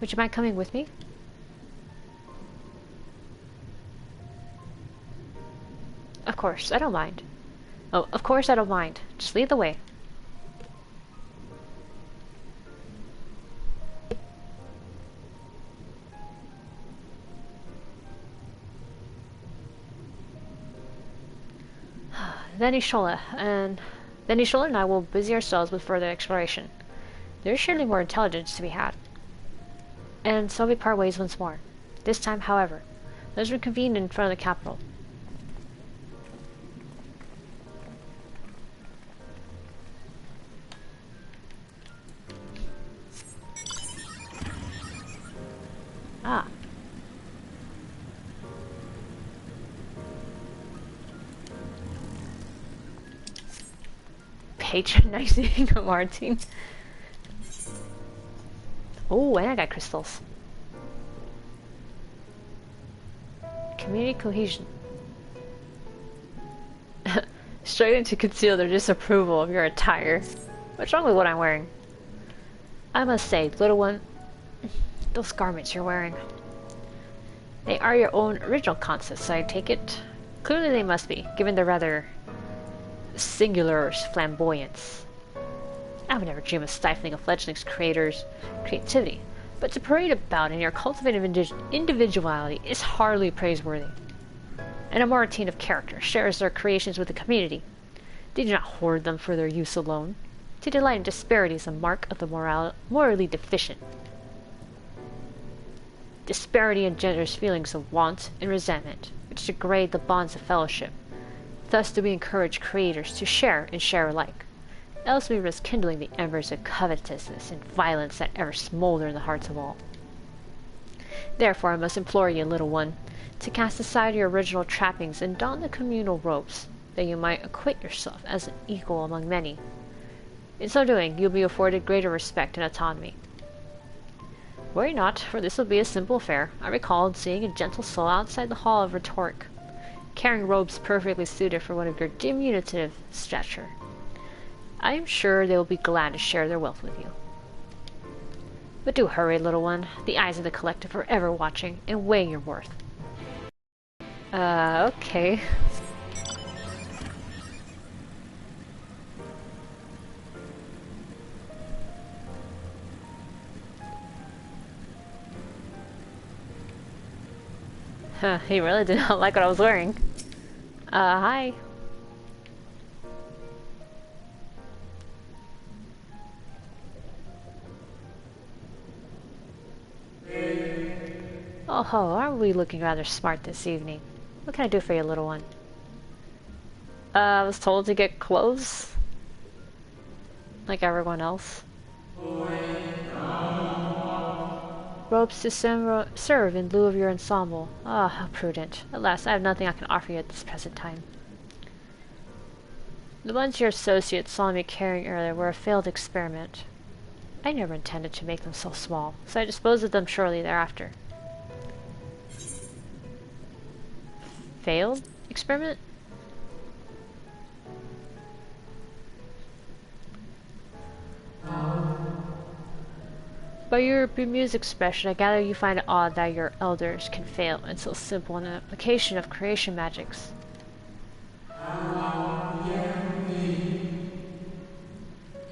Would you mind coming with me? Of course, I don't mind. Oh, of course I don't mind. Just lead the way. Then Ishola and I will busy ourselves with further exploration. There is surely more intelligence to be had. And so we part ways once more. This time, however, let's reconvene in front of the capital. Ah. Patronizing Martin. Oh, and I got crystals. Community cohesion. Struggling to conceal their disapproval of your attire. What's wrong with what I'm wearing? I must say, little one, those garments you're wearing. They are your own original concepts, I take it. Clearly they must be, given their rather singular flamboyance. I would never dream of stifling a fledgling's creator's creativity, but to parade about in your cultivated individuality is hardly praiseworthy. An Amaurot of character shares their creations with the community. They do not hoard them for their use alone. To delight in disparity is a mark of the morally deficient. Disparity engenders feelings of want and resentment, which degrade the bonds of fellowship. Thus do we encourage creators to share and share alike. Else we risk kindling the embers of covetousness and violence that ever smolder in the hearts of all. Therefore I must implore you, little one, to cast aside your original trappings and don the communal robes, that you might acquit yourself as an equal among many. In so doing, you'll be afforded greater respect and autonomy. Worry not, for this will be a simple affair. I recalled seeing a gentle soul outside the hall of rhetoric, carrying robes perfectly suited for one of your diminutive stature. I am sure they will be glad to share their wealth with you. But do hurry, little one. The eyes of the collective are ever watching and weighing your worth. Okay. Huh, he really did not like what I was wearing. Hi. Oh ho, aren't we looking rather smart this evening? What can I do for you, little one? I was told to get clothes. Like everyone else. Robes to serve in lieu of your ensemble. Ah, how prudent. Alas, I have nothing I can offer you at this present time. The ones your associates saw me carrying earlier were a failed experiment. I never intended to make them so small, so I disposed of them shortly thereafter. Failed experiment? By your bemused expression, I gather you find it odd that your elders can fail in so simple an application of creation magics.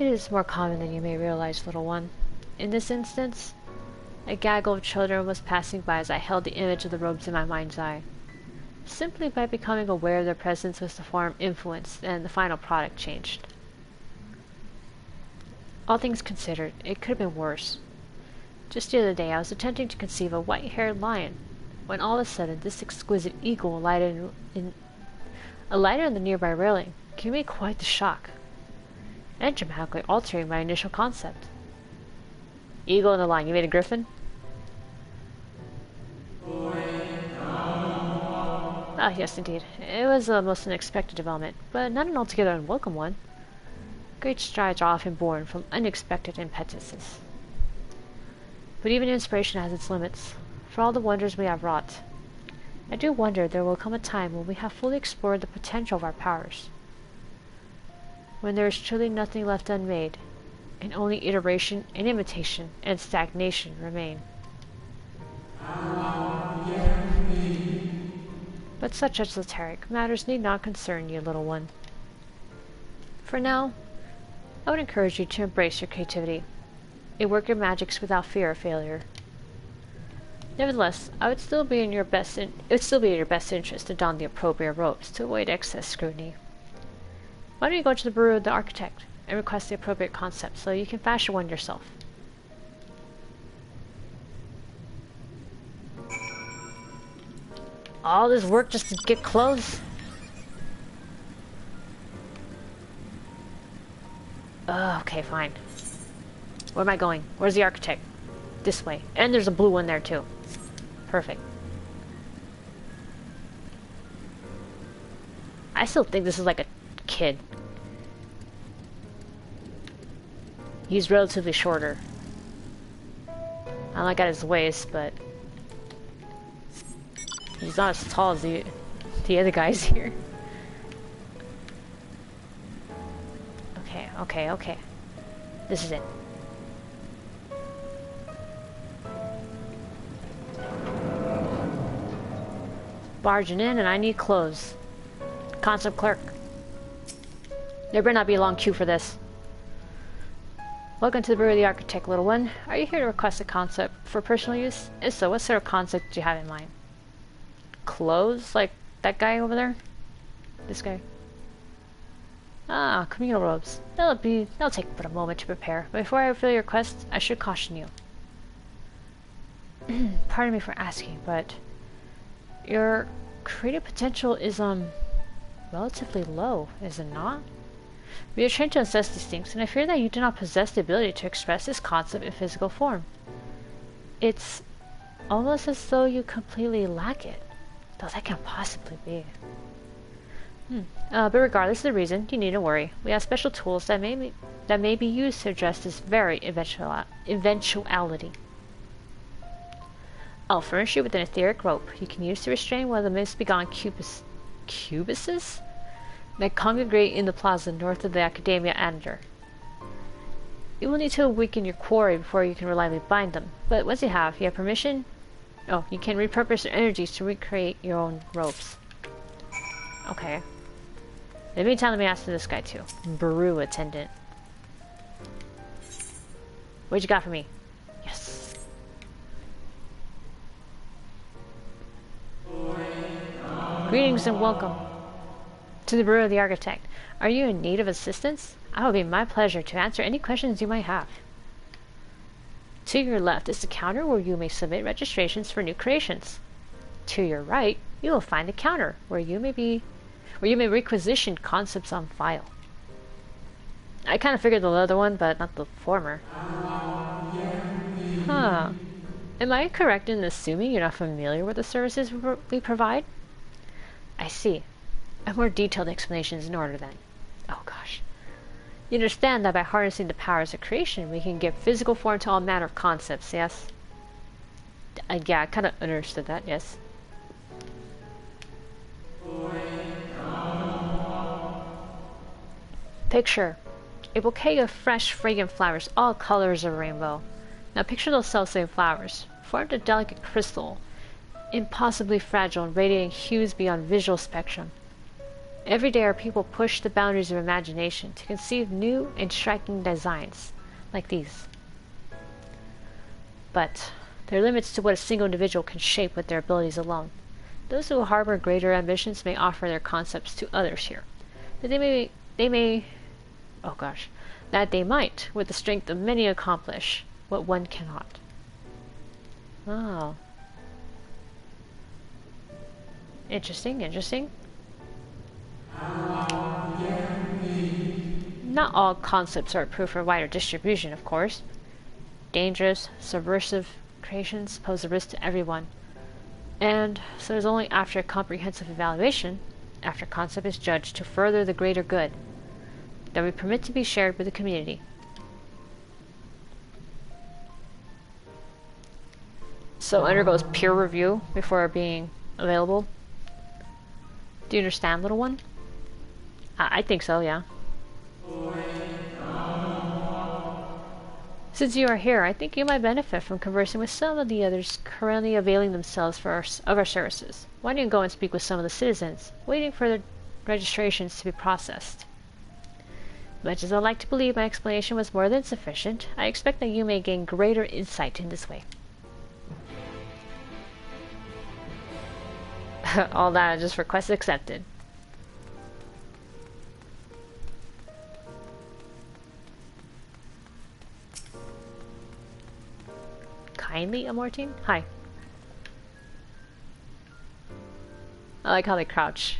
It is more common than you may realize, little one. In this instance, a gaggle of children was passing by as I held the image of the robes in my mind's eye. Simply by becoming aware of their presence was the form influenced, and the final product changed. All things considered, it could have been worse. Just the other day, I was attempting to conceive a white-haired lion, when all of a sudden this exquisite eagle alighted on the nearby railing, giving me quite the shock, and dramatically altering my initial concept. Eagle and the lion, you made a griffin? Ah, yes, indeed. It was a most unexpected development, but not an altogether unwelcome one. Great strides are often born from unexpected impetuses. But even inspiration has its limits. For all the wonders we have wrought, I do wonder there will come a time when we have fully explored the potential of our powers. When there is truly nothing left unmade, and only iteration and imitation and stagnation remain. But such esoteric matters need not concern you, little one. For now, I would encourage you to embrace your creativity and work your magics without fear of failure. Nevertheless, it would still be in your best interest to don the appropriate robes to avoid excess scrutiny. Why don't you go to the Bureau of the Architect and request the appropriate concept so you can fashion one yourself? All this work just to get clothes? Okay, fine. Where am I going? Where's the architect? This way. And there's a blue one there too. Perfect. I still think this is like a kid. He's relatively shorter. I like at his waist, but he's not as tall as the other guys here. Okay. This is it. Barging in, and I need clothes. Concept clerk. There better not be a long queue for this. Welcome to the Bureau of the Architect, little one. Are you here to request a concept for personal use? If so, what sort of concept do you have in mind? Clothes? Like that guy over there? This guy? Ah, communal robes. That'll take but a moment to prepare. But before I fulfill your request, I should caution you. Pardon me for asking, but your creative potential is relatively low, is it not? We are trained to assess these things, and I fear that you do not possess the ability to express this concept in physical form. It's almost as though you completely lack it. Though that can't possibly be. But regardless of the reason, you needn't worry. We have special tools that may be used to address this very eventuality. I'll furnish you with an etheric rope you can use to restrain one of the misbegotten cubuses that congregate in the plaza north of the Academia Anator. You will need to awaken your quarry before you can reliably bind them, but once you have permission, you can repurpose your energies to recreate your own robes. Okay. In the meantime, let me ask this guy too. Brew attendant. What you got for me? Yes. Greetings and welcome to the Bureau of the Architect. Are you in need of assistance? It will be my pleasure to answer any questions you might have. To your left is the counter where you may submit registrations for new creations. To your right, you will find the counter where you may requisition concepts on file. I kind of figured the other one, but not the former. Huh. Am I correct in assuming you're not familiar with the services we provide? I see. A more detailed explanation is in order then. Oh gosh. You understand that by harnessing the powers of creation, we can give physical form to all manner of concepts, yes? Yeah, I kind of understood that, yes. Picture a bouquet of fresh, fragrant flowers, all colors of rainbow. Now picture those self-same flowers, formed of delicate crystal, impossibly fragile and radiating hues beyond visual spectrum. Every day our people push the boundaries of imagination to conceive new and striking designs, like these. But there are limits to what a single individual can shape with their abilities alone. Those who harbor greater ambitions may offer their concepts to others here, but that they might, with the strength of many, accomplish what one cannot. Oh. Interesting. Not all concepts are approved for wider distribution, of course. Dangerous, subversive creations pose a risk to everyone. And so it is only after a comprehensive evaluation, after a concept is judged to further the greater good, that we permit to be shared with the community. So it undergoes peer review before being available. Do you understand, little one? I think so, yeah. Since you are here, I think you might benefit from conversing with some of the others currently availing themselves of our services. Why don't you go and speak with some of the citizens, waiting for their registrations to be processed? Much as I'd like to believe my explanation was more than sufficient, I expect that you may gain greater insight in this way. All that just request accepted. Kindly, Amaurot? Hi. I like how they crouch.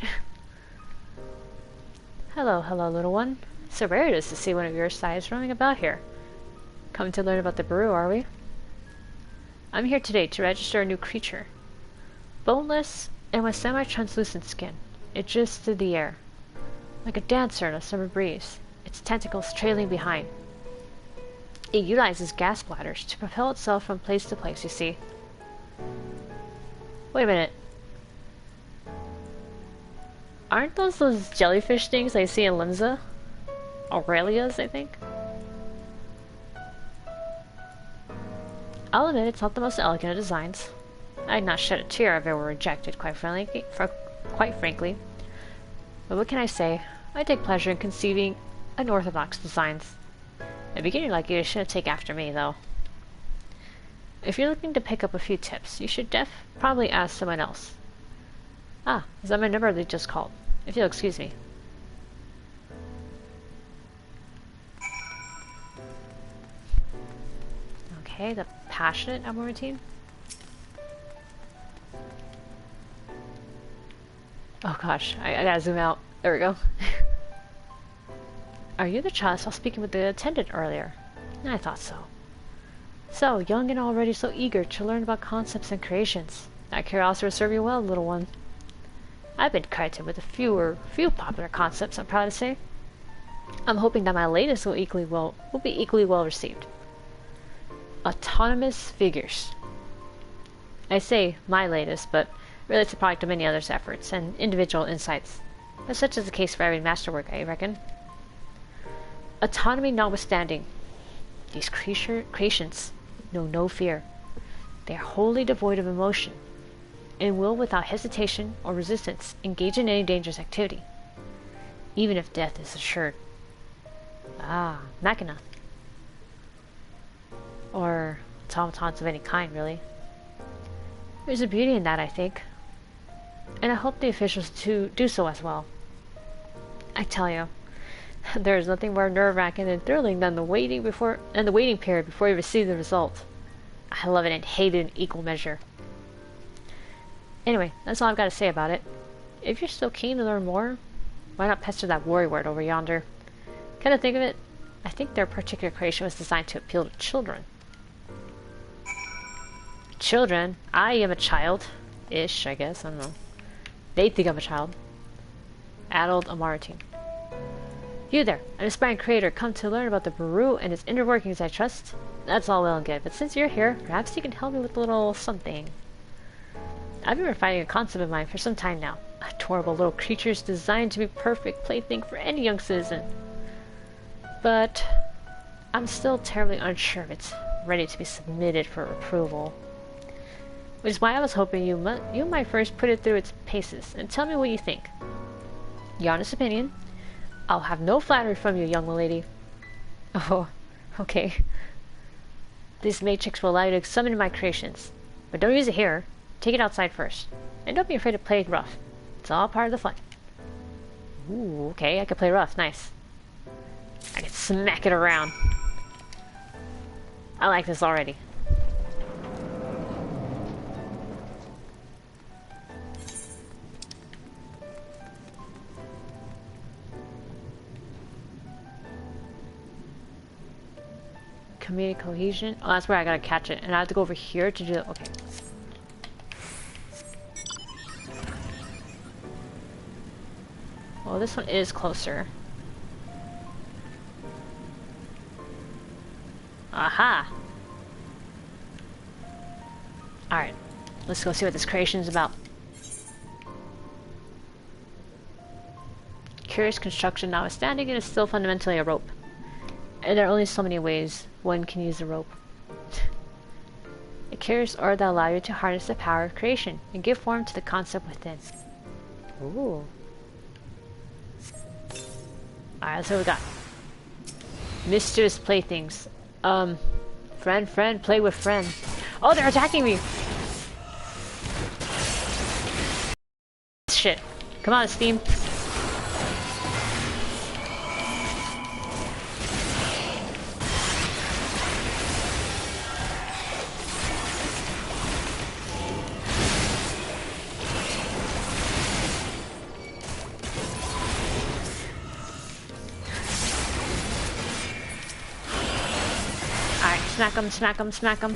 Hello, little one. So rare it is to see one of your size roaming about here. Coming to learn about the brew, are we? I'm here today to register a new creature. Boneless and with semi-translucent skin. It drifts through the air, like a dancer in a summer breeze, its tentacles trailing behind. It utilizes gas bladders to propel itself from place to place, you see. Wait a minute. Aren't those jellyfish things I see in Limsa? Aurelia's, I think? I'll admit it's not the most elegant of designs. I'd not shed a tear if it were rejected, quite frankly. But what can I say? I take pleasure in conceiving unorthodox designs. A beginner like you shouldn't take after me, though. If you're looking to pick up a few tips, you should probably ask someone else. Ah, is that my number they just called? If you'll excuse me. Okay, the passionate Amaurot. Oh gosh, I gotta zoom out. There we go. Are you the child I saw speaking with the attendant earlier? I thought so. So, young and already so eager to learn about concepts and creations. That curiosity will serve you well, little one. I've been credited with a few popular concepts, I'm proud to say. I'm hoping that my latest will be equally well received. Autonomous figures. I say my latest, but really it's a product of many others' efforts and individual insights. But such is the case for every masterwork, I reckon. Autonomy notwithstanding, these creations know no fear. They are wholly devoid of emotion, and will without hesitation or resistance engage in any dangerous activity, even if death is assured. Ah, machina. Or automatons of any kind, really. There's a beauty in that, I think. And I hope the officials do so as well. I tell you, there is nothing more nerve-wracking and thrilling than the waiting period before you receive the result. I love it and hate it in equal measure. Anyway, that's all I've got to say about it. If you're still keen to learn more, why not pester that worry word over yonder? Kind of think of it, I think their particular creation was designed to appeal to children. Children? I am a child-ish, I guess, I don't know. They think I'm a child. Adult Amaurot. You there, an aspiring creator come to learn about the brew and its inner workings, I trust? That's all well and good, but since you're here, perhaps you can help me with a little something. I've been refining a concept of mine for some time now. Adorable little creatures designed to be perfect plaything for any young citizen. But I'm still terribly unsure if it's ready to be submitted for approval. Which is why I was hoping you might first put it through its paces and tell me what you think. Your honest opinion. I'll have no flattery from you, young lady. Oh, okay. This matrix will allow you to summon my creations. But don't use it here. Take it outside first. And don't be afraid to play it rough. It's all part of the fun. Ooh, okay, I can play rough. Nice. I can smack it around. I like this already. Community cohesion. Oh, that's where I gotta catch it. And I have to go over here to do it. Okay. Well, this one is closer. Aha! Alright. Let's go see what this creation is about. Curious construction notwithstanding, it is still fundamentally a rope. And there are only so many ways one can use a rope. A curious ore that allows you to harness the power of creation and give form to the concept within. Ooh. Alright, so we got mischievous playthings. Friend, play with friend. Oh, they're attacking me! Shit. Come on, Steam. Smack 'em.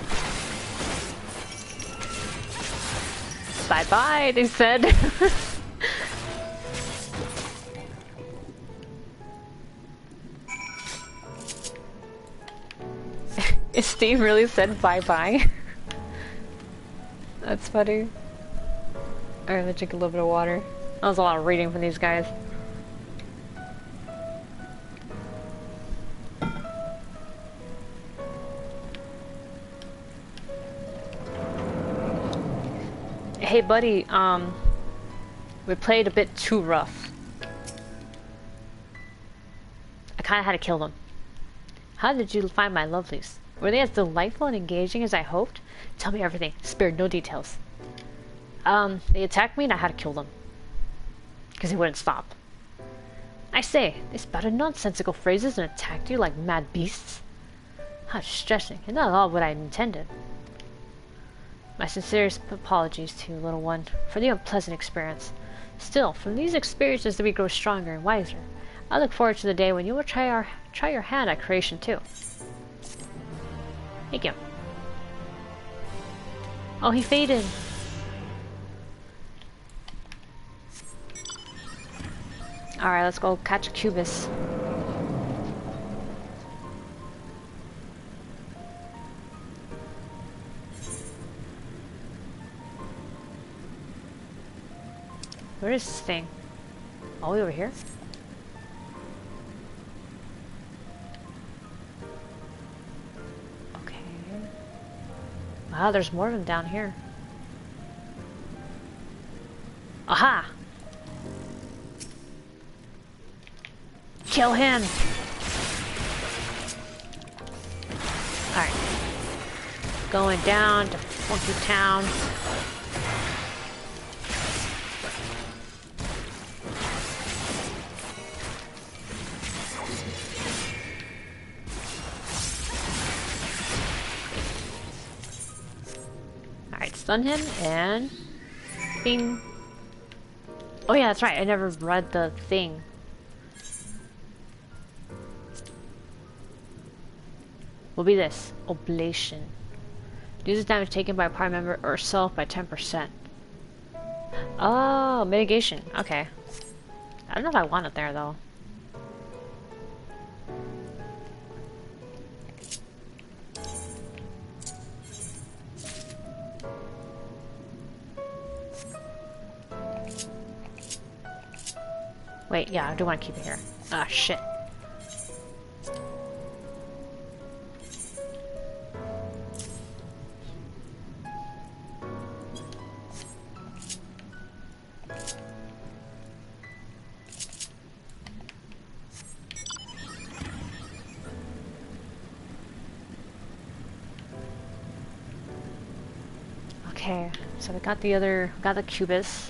Bye-bye, they said. Is Steve really said bye-bye? That's funny. Alright, let's drink a little bit of water. That was a lot of reading from these guys. Hey buddy, we played a bit too rough. I kinda had to kill them. How did you find my lovelies? Were they as delightful and engaging as I hoped? Tell me everything, spared no details. They attacked me and I had to kill them. Because they wouldn't stop. I say, they spouted nonsensical phrases and attacked you like mad beasts. How distressing, and not at all what I intended. My sincerest apologies to you, little one, for the unpleasant experience. Still, from these experiences do we grow stronger and wiser. I look forward to the day when you will try your hand at creation too. Thank you. Oh, he faded. Alright, let's go catch a Cubus. Where is this thing? All the way over here? Okay. Wow, there's more of them down here. Aha! Kill him! Alright. Going down to Funky Town. Stun him and bing. Oh yeah, that's right. I never read the thing. Will be this oblation. Reduces damage taken by a party member or self by 10%. Oh, mitigation. Okay. I don't know if I want it there though. Wait, yeah, I do want to keep it here. Ah, shit. Okay, so we got the Cubus.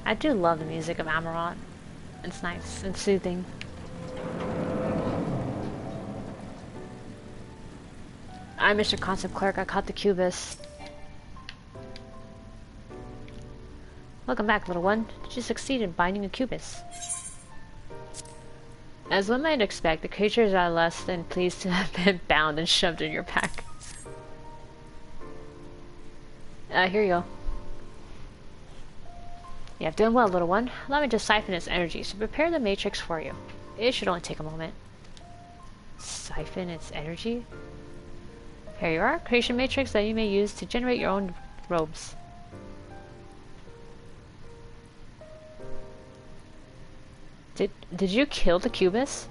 I do love the music of Amaurot. It's nice and soothing. I'm Mr. Concept Clerk. I caught the Cubus. Welcome back, little one. Did you succeed in binding a Cubus? As one might expect, the creatures are less than pleased to have been bound and shoved in your pack. Here you go. Yeah, doing well, little one. Allow me to siphon its energy, so prepare the matrix for you. It should only take a moment. Siphon its energy. Here you are, creation matrix that you may use to generate your own robes. Did you kill the Cubus?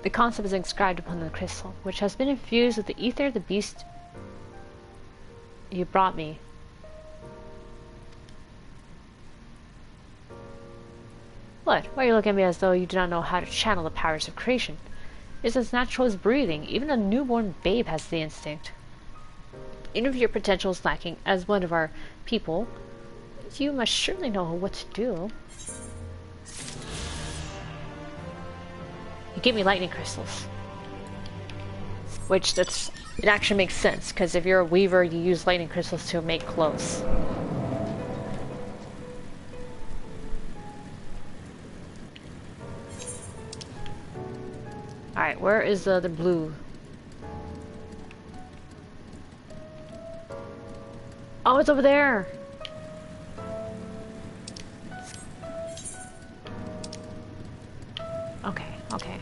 The concept is inscribed upon the crystal, which has been infused with the ether of the beast you brought me. What? Why are you looking at me as though you do not know how to channel the powers of creation? It's as natural as breathing. Even a newborn babe has the instinct. Even if your potential is lacking as one of our people, you must surely know what to do. You give me lightning crystals. Which, it actually makes sense, because if you're a weaver, you use lightning crystals to make clothes. Alright, where is the blue? Oh, it's over there! Okay, okay.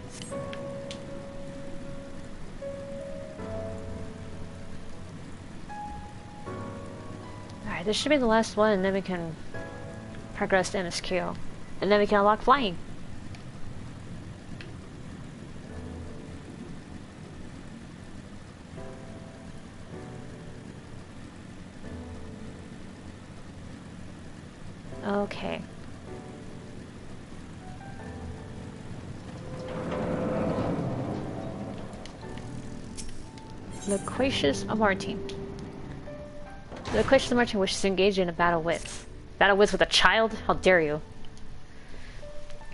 Alright, this should be the last one, and then we can progress to MSQ. And then we can unlock flying. Okay. Loquacious Amartine. The Loquacious Amartine wishes to engage in a battle wits. Battle wits with a child? How dare you?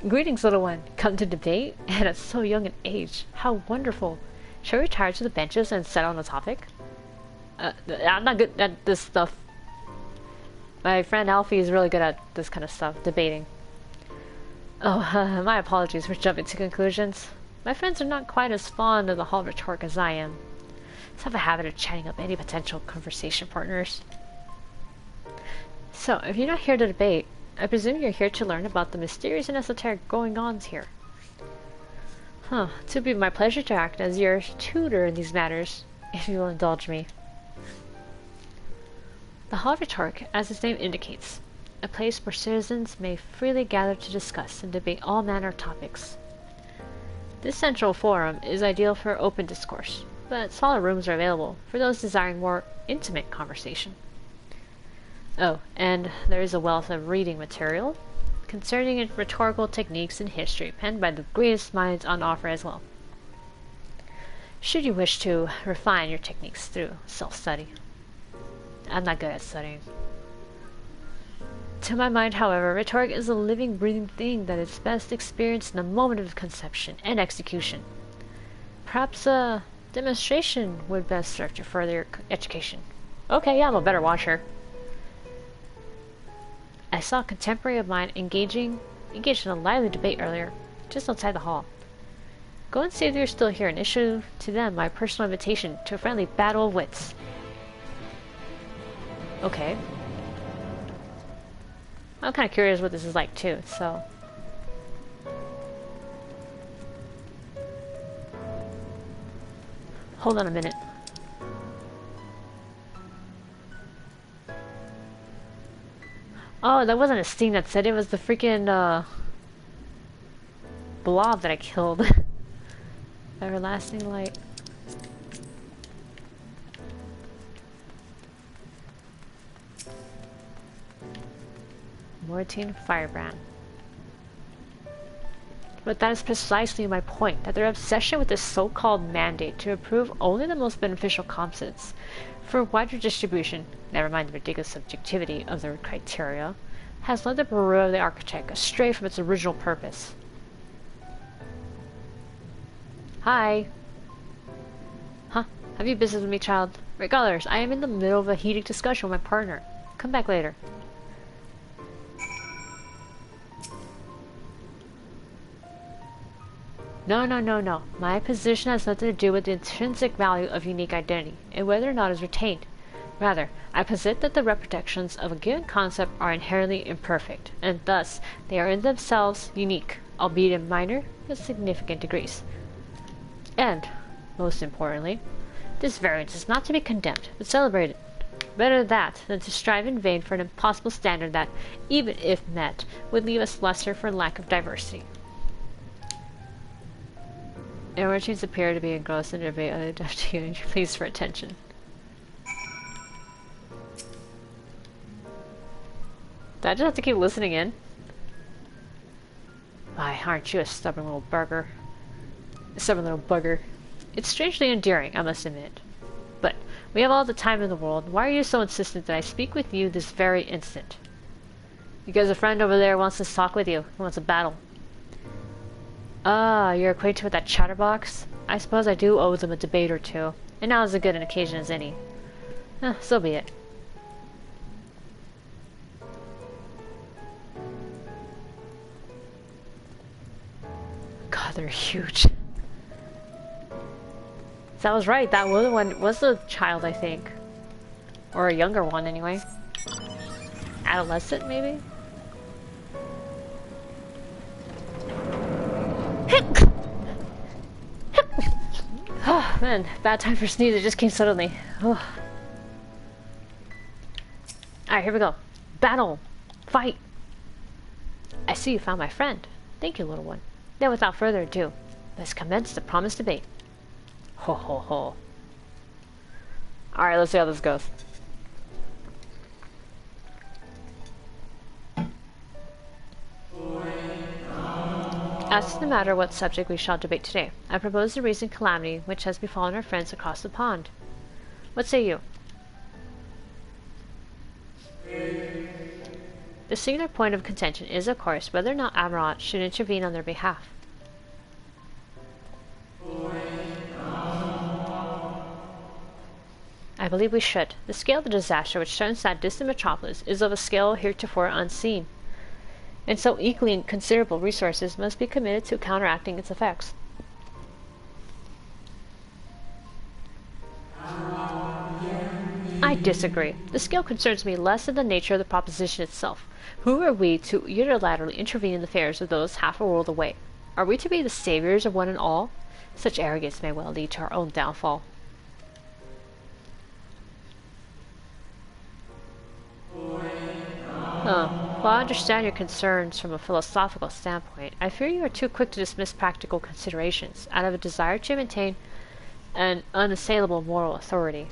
Greetings, little one. Come to debate? And at so young an age. How wonderful. Shall we retire to the benches and settle on the topic? I'm not good at this stuff. My friend Alfie is really good at this kind of stuff, debating. Oh, my apologies for jumping to conclusions. My friends are not quite as fond of the Hall of Rhetoric as I am. Let's have a habit of chatting up any potential conversation partners. So, if you're not here to debate, I presume you're here to learn about the mysterious and esoteric going-ons here. Huh, it would be my pleasure to act as your tutor in these matters, if you will indulge me. The Hall of Rhetoric, as its name indicates, a place where citizens may freely gather to discuss and debate all manner of topics. This central forum is ideal for open discourse, but smaller rooms are available for those desiring more intimate conversation. Oh, and there is a wealth of reading material concerning rhetorical techniques and history penned by the greatest minds on offer as well, should you wish to refine your techniques through self-study. I'm not good at studying. To my mind, however, rhetoric is a living, breathing thing that is best experienced in the moment of conception and execution. Perhaps a demonstration would best serve to further your education. Okay, yeah, I'm a better watcher. I saw a contemporary of mine engaged in a lively debate earlier, just outside the hall. Go and see if they're still here and issue to them my personal invitation to a friendly battle of wits. Okay. I'm kind of curious what this is like too, so... Hold on a minute. Oh, that wasn't a sting that said it, was the freaking, blob that I killed. Everlasting light. Mortine Firebrand. But that is precisely my point, that their obsession with this so-called mandate to approve only the most beneficial composites for wider distribution, never mind the ridiculous subjectivity of their criteria, has led the Bureau of the Architect astray from its original purpose. Hi. Huh? Have you business with me, child? Regardless, I am in the middle of a heated discussion with my partner. Come back later. No. My position has nothing to do with the intrinsic value of unique identity, and whether or not it is retained. Rather, I posit that the reproductions of a given concept are inherently imperfect, and thus they are in themselves unique. albeit in minor but significant degrees. And, most importantly, this variance is not to be condemned, but celebrated. Better that than to strive in vain for an impossible standard that, even if met, would leave us lesser for lack of diversity. Emotions appear to be engrossed in debate on the pleas for attention. Did I just have to keep listening in? Why, aren't you a stubborn little bugger? It's strangely endearing, I must admit. But we have all the time in the world. Why are you so insistent that I speak with you this very instant? Because a friend over there wants to talk with you. He wants a battle. Ah, you're acquainted with that chatterbox? I suppose I do owe them a debate or two, and now is as good an occasion as any. So be it. God, they're huge. That was right, that other one was a child, I think. Or a younger one, anyway. Adolescent, maybe? Oh, man, bad time for sneeze, it just came suddenly. Oh. Alright, here we go. Battle! Fight! I see you found my friend. Thank you, little one. Then without further ado, let's commence the promised debate. Ho ho ho. Alright, let's see how this goes. As to the matter what subject we shall debate today, I propose the recent calamity which has befallen our friends across the pond. What say you? The singular point of contention is, of course, whether or not Amaurot should intervene on their behalf. I believe we should. The scale of the disaster which threatens that distant metropolis is of a scale heretofore unseen, and so equally considerable resources must be committed to counteracting its effects. I disagree. The scale concerns me less than the nature of the proposition itself. Who are we to unilaterally intervene in the affairs of those half a world away? Are we to be the saviors of one and all? Such arrogance may well lead to our own downfall. While I understand your concerns from a philosophical standpoint, I fear you are too quick to dismiss practical considerations out of a desire to maintain an unassailable moral authority.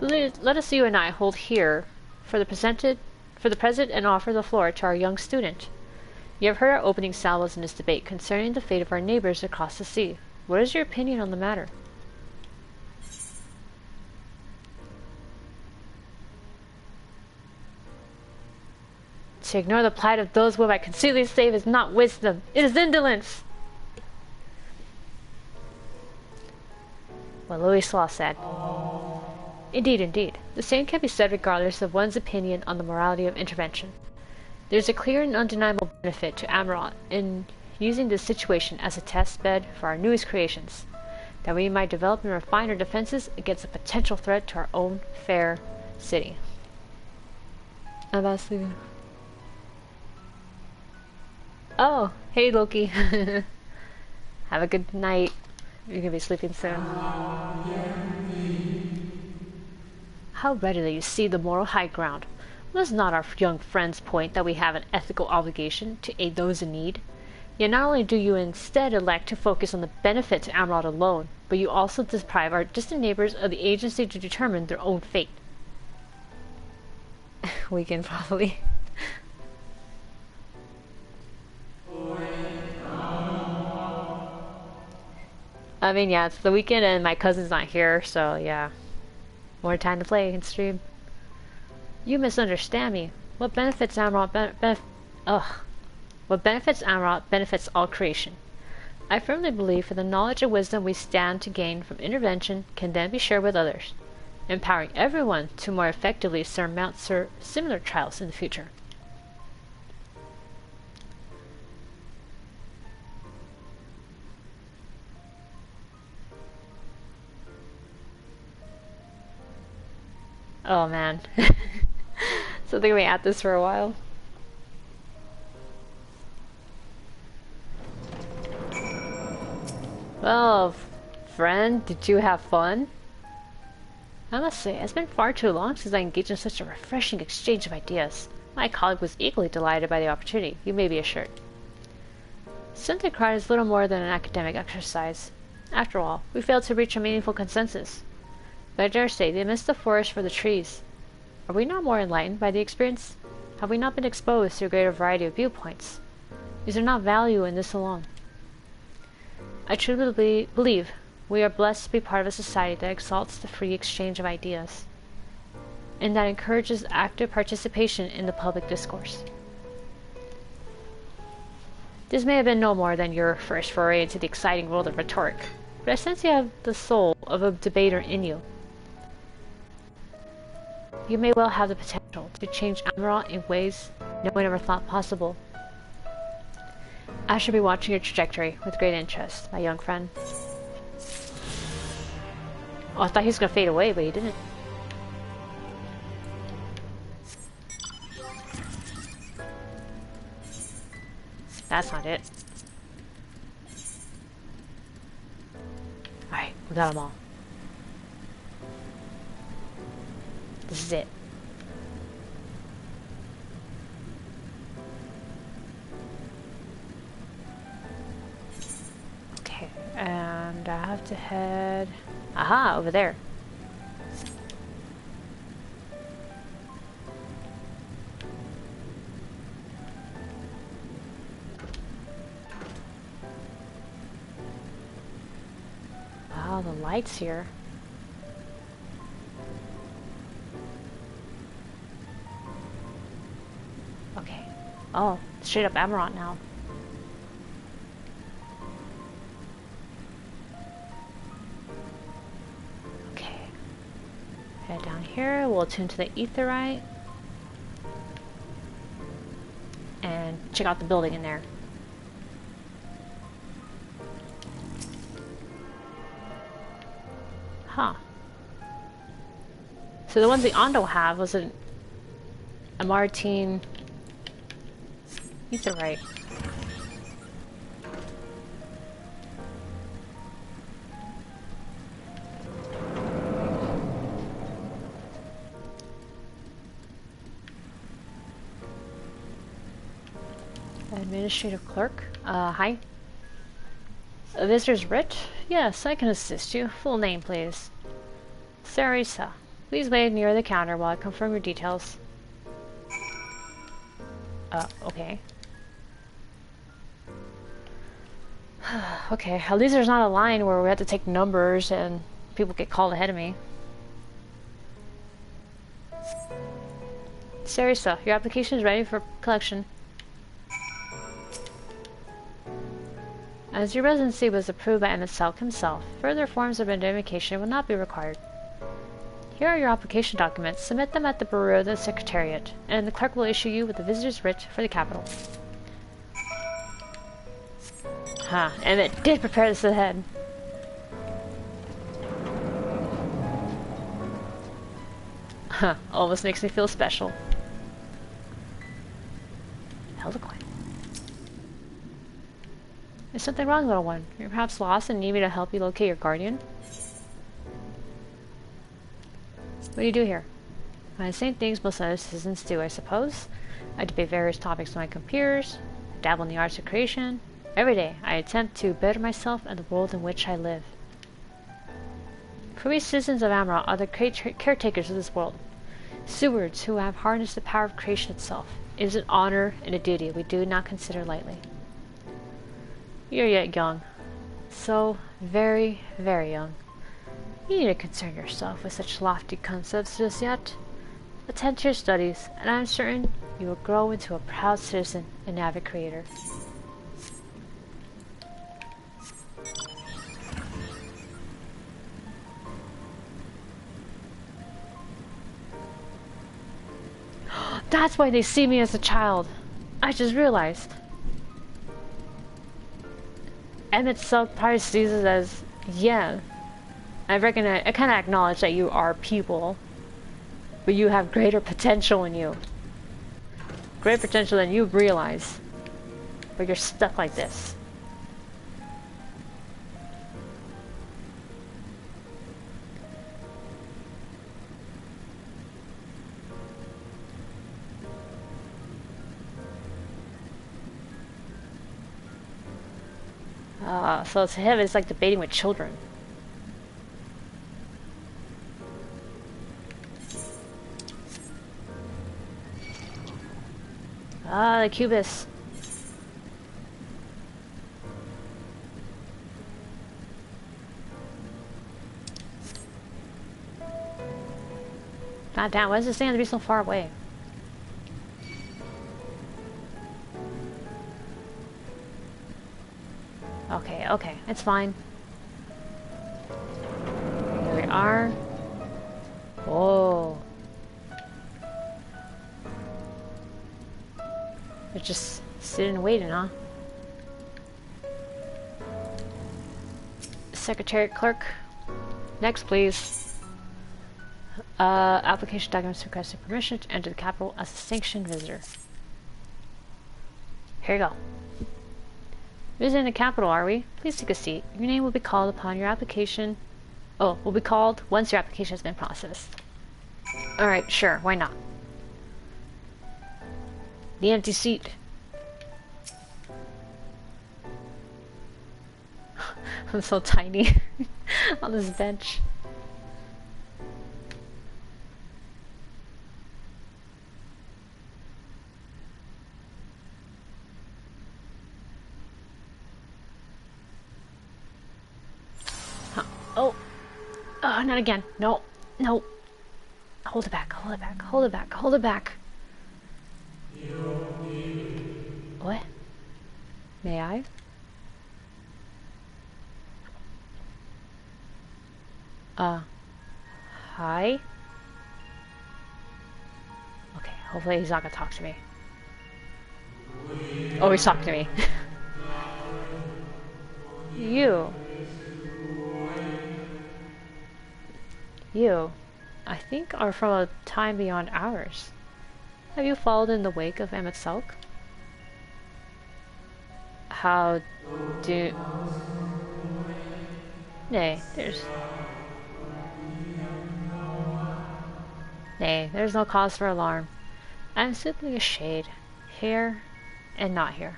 Let us, you and I, hold here for the present and offer the floor to our young student. You have heard our opening salvos in this debate concerning the fate of our neighbors across the sea. What is your opinion on the matter? To ignore the plight of those whom I conceitedly save is not wisdom. It is indolence. What Louis Law said. Indeed, indeed. The same can be said regardless of one's opinion on the morality of intervention. There is a clear and undeniable benefit to Amaurot in using this situation as a test bed for our newest creations, that we might develop and refine our defenses against a potential threat to our own fair city. I'm about sleeping. Oh, hey Loki. Have a good night. You're gonna be sleeping soon. How readily you see the moral high ground. Was not our young friend's point that we have an ethical obligation to aid those in need? Yet not only do you instead elect to focus on the benefit to Amaurot alone, but you also deprive our distant neighbors of the agency to determine their own fate. Weekend, probably. I mean, yeah, it's the weekend and my cousin's not here, so yeah. More time to play and stream. You misunderstand me. What benefits Amaurot benefits all creation. I firmly believe for the knowledge and wisdom we stand to gain from intervention can then be shared with others, empowering everyone to more effectively surmount similar trials in the future. Oh man. So they're gonna be at this for a while. Well, friend, did you have fun? I must say, it's been far too long since I engaged in such a refreshing exchange of ideas. My colleague was equally delighted by the opportunity, you may be assured. Syndicate is little more than an academic exercise. After all, we failed to reach a meaningful consensus. But I dare say they missed the forest for the trees. Are we not more enlightened by the experience? Have we not been exposed to a greater variety of viewpoints? Is there not value in this alone? I truly believe we are blessed to be part of a society that exalts the free exchange of ideas, and that encourages active participation in the public discourse. This may have been no more than your first foray into the exciting world of rhetoric, but I sense you have the soul of a debater in you. You may well have the potential to change Amaurot in ways no one ever thought possible. I shall be watching your trajectory with great interest, my young friend. Oh, I thought he was gonna fade away, but he didn't. That's not it. Alright, we got them all. This is it. Okay, and I have to head... Aha, over there. Wow, the lights here. Okay. Oh, straight up Amaurot now. Okay. Head down here, we'll attune to the aetheryte. And check out the building in there. Huh. So the ones the Ondo have was a Martine aetheryte. Administrative clerk. Hi. A visitor's writ? Yes, I can assist you. Full name, please. Sarisa. Please wait near the counter while I confirm your details. Okay. Okay, at least there's not a line where we have to take numbers and people get called ahead of me. Sarisa, your application is ready for collection. As your residency was approved by Emet-Selch himself, further forms of identification will not be required. Here are your application documents. Submit them at the Bureau of the Secretariat, and the clerk will issue you with the visitor's writ for the capital. Huh, Emmett did prepare this ahead. Huh, almost makes me feel special. Eloquent. Is something wrong, little one? You're perhaps lost and need me to help you locate your guardian? What do you do here? The same things most other citizens do, I suppose. I debate various topics with my compeers, dabble in the arts of creation. Every day, I attempt to better myself and the world in which I live. For we citizens of Amaurot are the caretakers of this world, stewards who have harnessed the power of creation itself. It is an honor and a duty we do not consider lightly. You're yet young. So very, very young. You need to concern yourself with such lofty concepts just yet. Attend to your studies, and I am certain you will grow into a proud citizen and avid creator. That's why they see me as a child. I just realized. Emet-Selch probably sees it as, yeah. I kind of acknowledge that you are people, but you have greater potential in you. great potential than you realize. But you're stuck like this. So to him, it's like debating with children. Ah, the Cubis. God damn, why does this thing have to be so far away? Okay, okay, it's fine. Here we are. Whoa. They're just sitting and waiting, huh? Secretary clerk. Next, please. Application documents requesting permission to enter the capital as a sanctioned visitor. Here you go. Visiting the capital, are we? Please take a seat. Your name will be called upon your application. Oh, will be called once your application has been processed. Alright, sure, why not? The empty seat. I'm so tiny on this bench. Oh. Oh, not again. No. No. Hold it back. Hold it back. Hold it back. Hold it back. What? May I? Hi? Okay, hopefully he's not gonna talk to me. Oh, he's talking to me. You, I think, are from a time beyond ours. Have you followed in the wake of Emet-Selch? How do... Nay, there's no cause for alarm. I'm simply a shade, here and not here.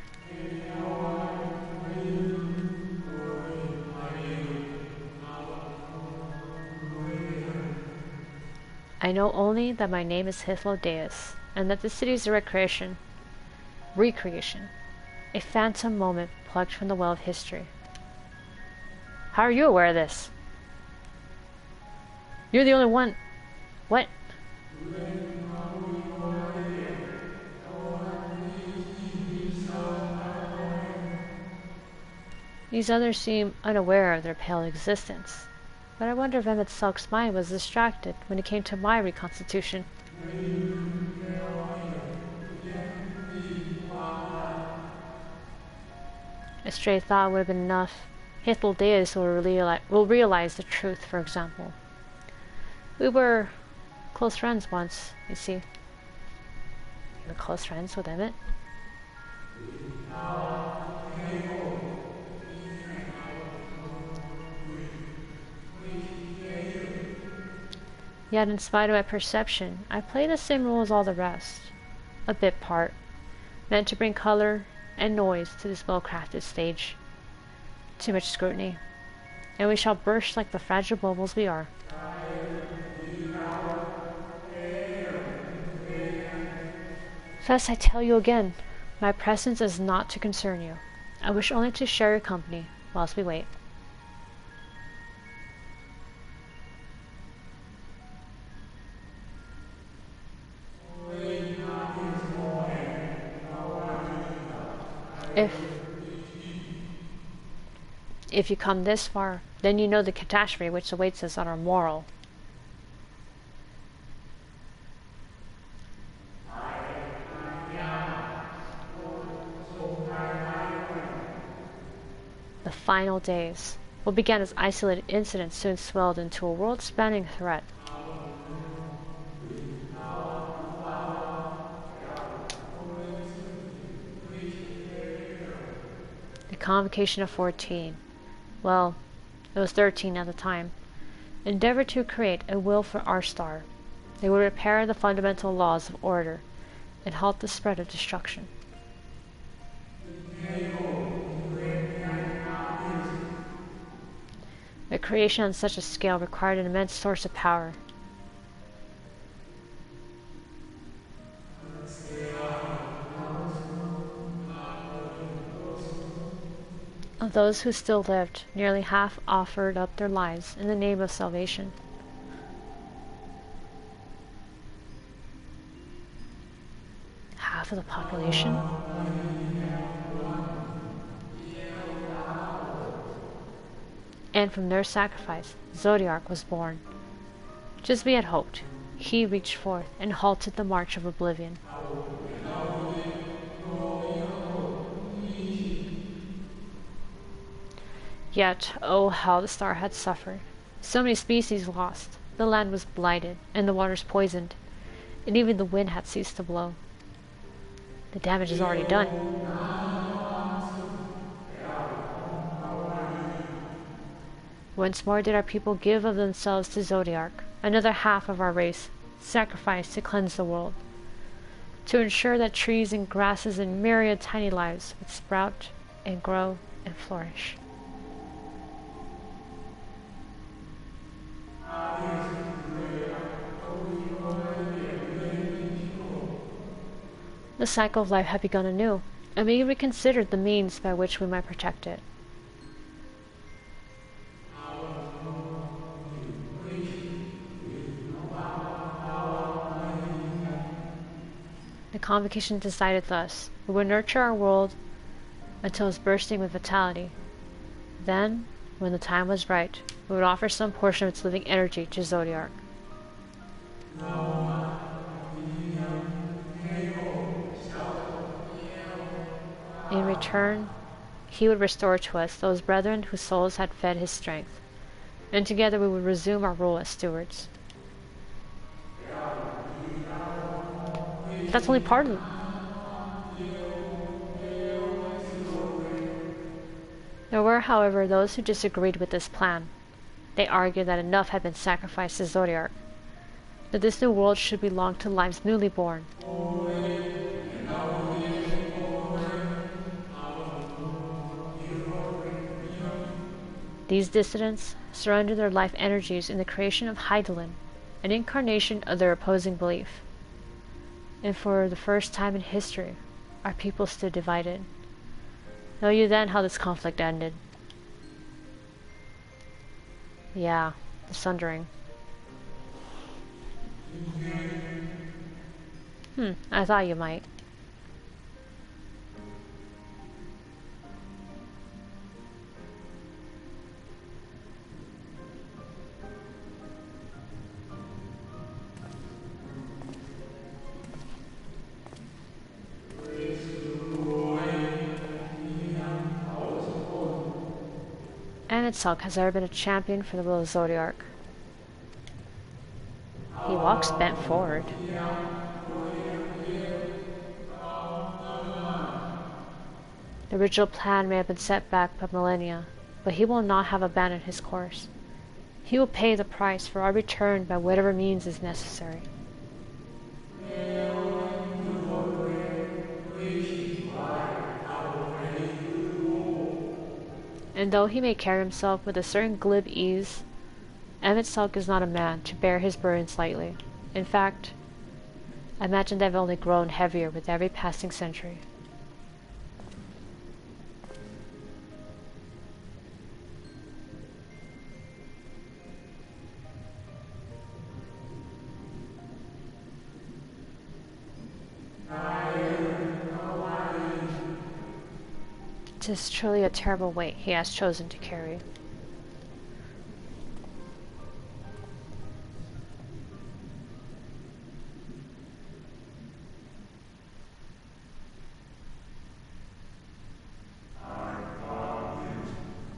I know only that my name is Deus, and that the city is a recreation, a phantom moment plucked from the well of history. How are you aware of this? You're the only one. What? These others seem unaware of their pale existence, but I wonder if Emet-Selch's mind was distracted when it came to my reconstitution. A stray thought would have been enough. Deus will realize the truth, for example. We were close friends once, you see. You were close friends with Emmett? Yet in spite of my perception, I play the same role as all the rest. A bit part, meant to bring color and noise to this well-crafted stage. Too much scrutiny, and we shall burst like the fragile bubbles we are. Thus I tell you again, my presence is not to concern you. I wish only to share your company whilst we wait. If you come this far, then you know the catastrophe which awaits us on our moral. The final days. What began as isolated incidents soon swelled into a world-spanning threat. The convocation of 14, well, it was 13 at the time, endeavored to create a will for our star. They would repair the fundamental laws of order and halt the spread of destruction. A creation on such a scale required an immense source of power. Of those who still lived, nearly half offered up their lives in the name of salvation. Half of the population? And from their sacrifice, Zodiark was born. Just as we had hoped, he reached forth and halted the march of oblivion. Yet, oh how the star had suffered. So many species lost, the land was blighted, and the waters poisoned, and even the wind had ceased to blow. The damage is already done. Once more did our people give of themselves to Zodiark, another half of our race, sacrificed to cleanse the world, to ensure that trees and grasses and myriad tiny lives would sprout and grow and flourish. The cycle of life had begun anew, and we reconsidered the means by which we might protect it. The convocation decided thus: we would nurture our world until it was bursting with vitality. Then, when the time was right, we would offer some portion of its living energy to Zodiark. In return, he would restore to us those brethren whose souls had fed his strength, and together we would resume our role as stewards. That's only part of it. There were, however, those who disagreed with this plan. They argued that enough had been sacrificed to Zodiark, that this new world should belong to lives newly born. These dissidents surrendered their life energies in the creation of Hydaelyn, an incarnation of their opposing belief. And for the first time in history, our people stood divided. Know you then how this conflict ended? Yeah, the sundering. I thought you might. Emet-Selch has ever been a champion for the will of Zodiark. He walks bent forward. The original plan may have been set back by millennia, but he will not have abandoned his course. He will pay the price for our return by whatever means is necessary. And though he may carry himself with a certain glib ease, Emet-Selch is not a man to bear his burdens lightly. In fact, I imagine they've only grown heavier with every passing century. It is truly a terrible weight he has chosen to carry.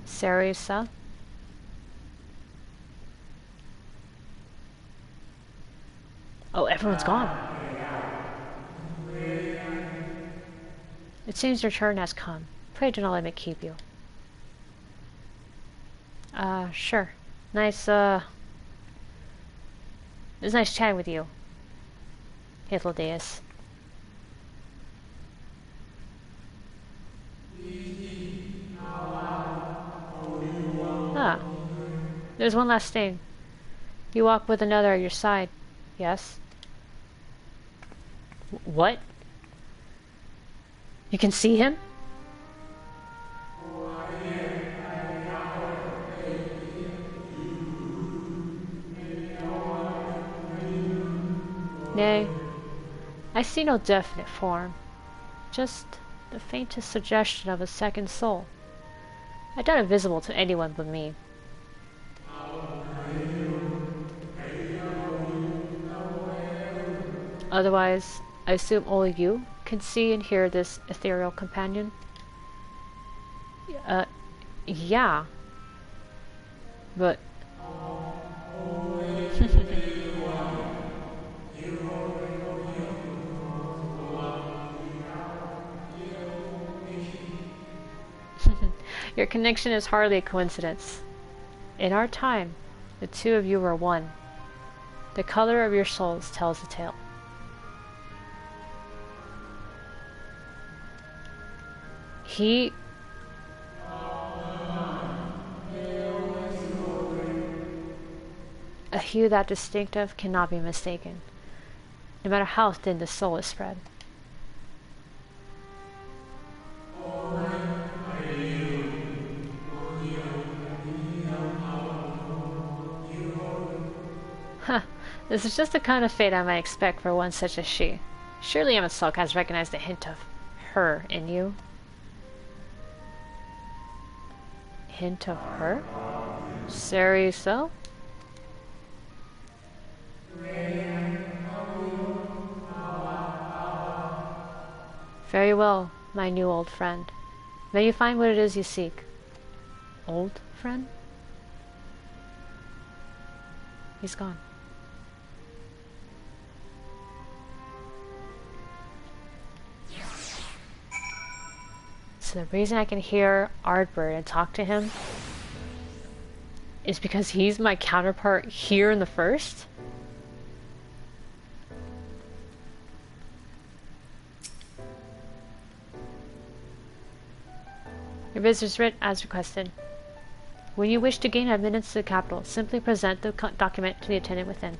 Seriously? Oh, everyone's gone. It seems your turn has come. pray do not let me keep you. Sure. Nice, it was nice chatting with you, Hythlodaeus. Ah, there's one last thing. You walk with another at your side, yes? What? You can see him? Nay, I see no definite form, just the faintest suggestion of a second soul. I doubt it visible to anyone but me. Otherwise, I assume only you can see and hear this ethereal companion? Yeah. But... Your connection is hardly a coincidence. In our time, the two of you were one. The color of your souls tells the tale. A hue that distinctive cannot be mistaken, no matter how thin the soul is spread. Huh, this is just the kind of fate I might expect for one such as she. Surely Emet-Selch has recognized a hint of her in you. Hint of her? Seri so? Very well, my new old friend. May you find what it is you seek. Old friend? He's gone. So the reason I can hear Ardbert and talk to him is because he's my counterpart here in the first? Your visitor's writ as requested. When you wish to gain admittance to the capital, simply present the document to the attendant within.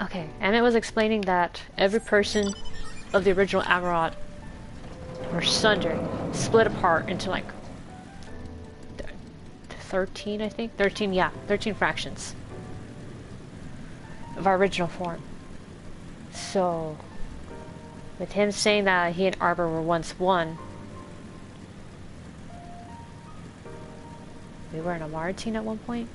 Okay, Emmett was explaining that every person of the original Amaurot were sundered, split apart into like 13, I think? 13, yeah, 13 fractions of our original form. So, with him saying that he and Ardbert were once one, we were an Amaurot team at one point?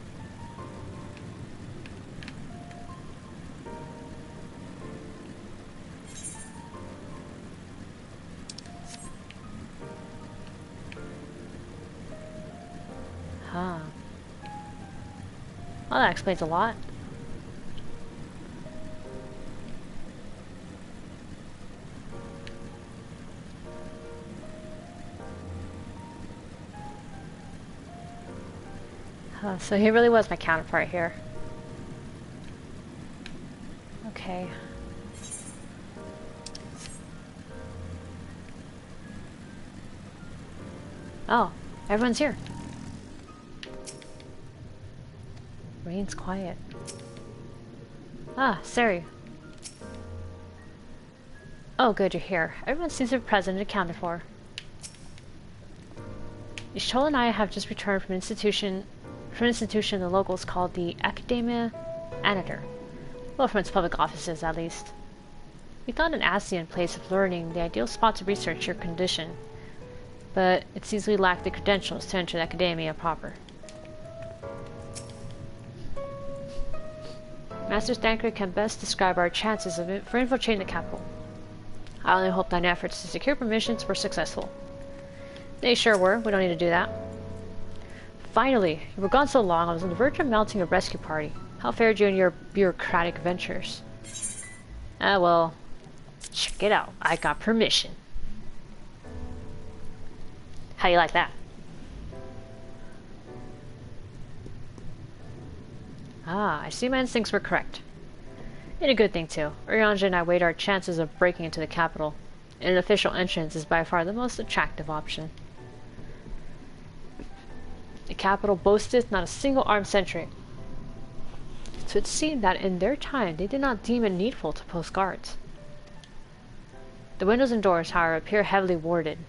Huh. Well, that explains a lot. So he really was my counterpart here. Okay. Oh, everyone's here. Rain's quiet. Ah, Seri. Oh, good, you're here. Everyone seems to be present and accounted for. Ishol and I have just returned from an institution the locals called the Academia Anator. Well, from its public offices, at least. We thought an Ascian place of learning the ideal spot to research your condition, but it seems we lack the credentials to enter the Academia proper. Master Stanker can best describe our chances for infiltrating the capital. I only hope thine efforts to secure permissions were successful. They sure were. We don't need to do that. Finally, you were gone so long, I was on the verge of mounting a rescue party. How fared you in your bureaucratic ventures? Ah, well, check it out. I got permission. How you like that? Ah, I see my instincts were correct. And a good thing too. Urianger and I weighed our chances of breaking into the capital. And an official entrance is by far the most attractive option. The capital boasteth not a single armed sentry. So it seemed that in their time they did not deem it needful to post guards. The windows and doors, however, appear heavily warded,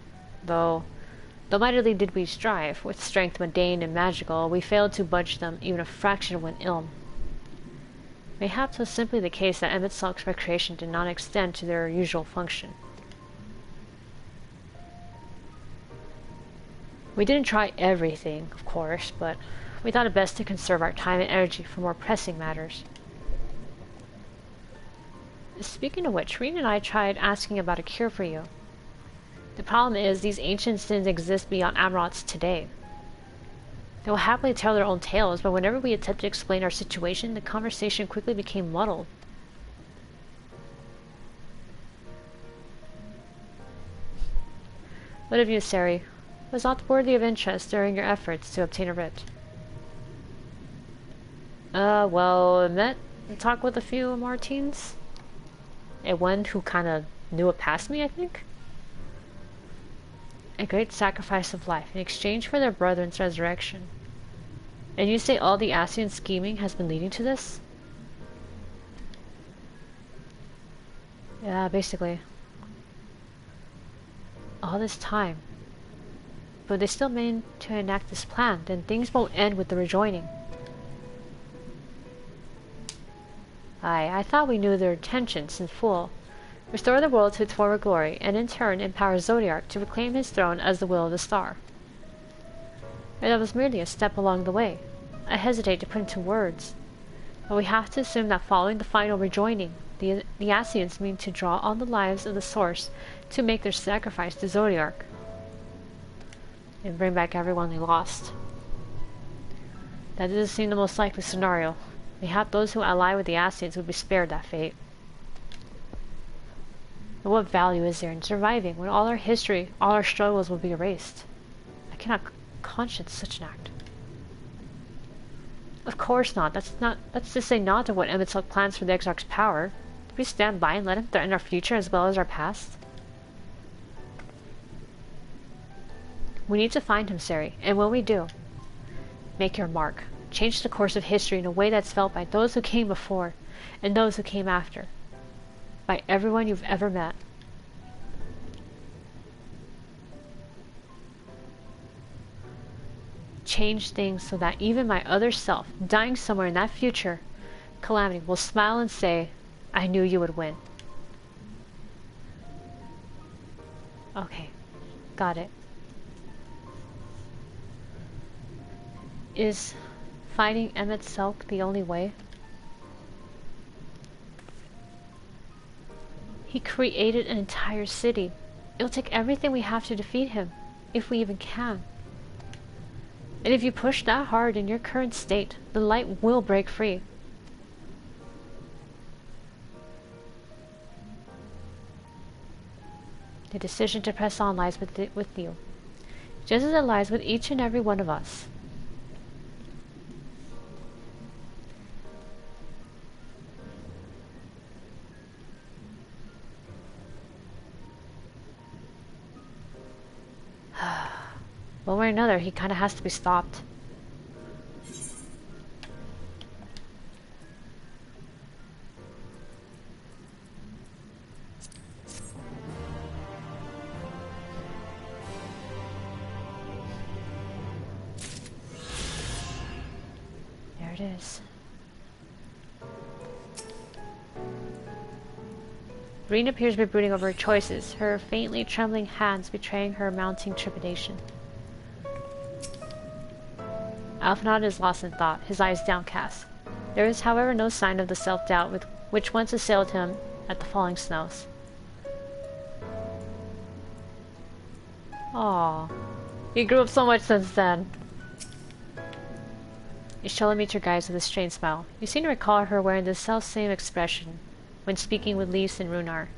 though mightily did we strive, with strength mundane and magical, we failed to budge them even a fraction when ill. Mayhaps it was simply the case that Emet-Selch's recreation did not extend to their usual function. We didn't try everything, of course, but we thought it best to conserve our time and energy for more pressing matters. Speaking of which, Reen and I tried asking about a cure for you. The problem is, these ancient sins exist beyond Amaurot's today. They will happily tell their own tales, but whenever we attempted to explain our situation, the conversation quickly became muddled. What of you, Sari? Was aught worthy of interest during your efforts to obtain a writ? Well, I met and talked with a few Martins. And one who kind of knew it past me, I think. A great sacrifice of life in exchange for their brethren's resurrection. And you say all the Ascian scheming has been leading to this? Yeah, basically. All this time. But they still mean to enact this plan, then things won't end with the rejoining. I thought we knew their intentions in full. Restore the world to its former glory, and in turn empower Zodiark to reclaim his throne as the will of the star. And that was merely a step along the way. I hesitate to put into words, but we have to assume that following the final rejoining, the Ascians mean to draw on the lives of the source to make their sacrifice to Zodiark, and bring back everyone they lost. That doesn't seem the most likely scenario. Mayhap those who ally with the Ascians would be spared that fate. But what value is there in surviving when all our history, all our struggles will be erased? I cannot conscience such an act. Of course not. That's to say not of what Emet-Selch plans for the Exarch's power. Do we stand by and let him threaten our future as well as our past? We need to find him, Sari, and when we do, make your mark. Change the course of history in a way that's felt by those who came before and those who came after. By everyone you've ever met. Change things so that even my other self, dying somewhere in that future calamity, will smile and say, I knew you would win. Okay, got it. Is fighting Emet-Selch the only way? He created an entire city. It'll take everything we have to defeat him, if we even can. And if you push that hard in your current state, the light will break free. The decision to press on lies with you, just as it lies with each and every one of us. One way or another, he kind of has to be stopped. There it is. Breen appears to be brooding over her choices, her faintly trembling hands betraying her mounting trepidation. Alphanod is lost in thought, his eyes downcast. There is, however, no sign of the self-doubt which once assailed him at the falling snows. Aww. He grew up so much since then. Ishella meets her guides with a strained smile. You seem to recall her wearing the self-same expression when speaking with Lys and Runar.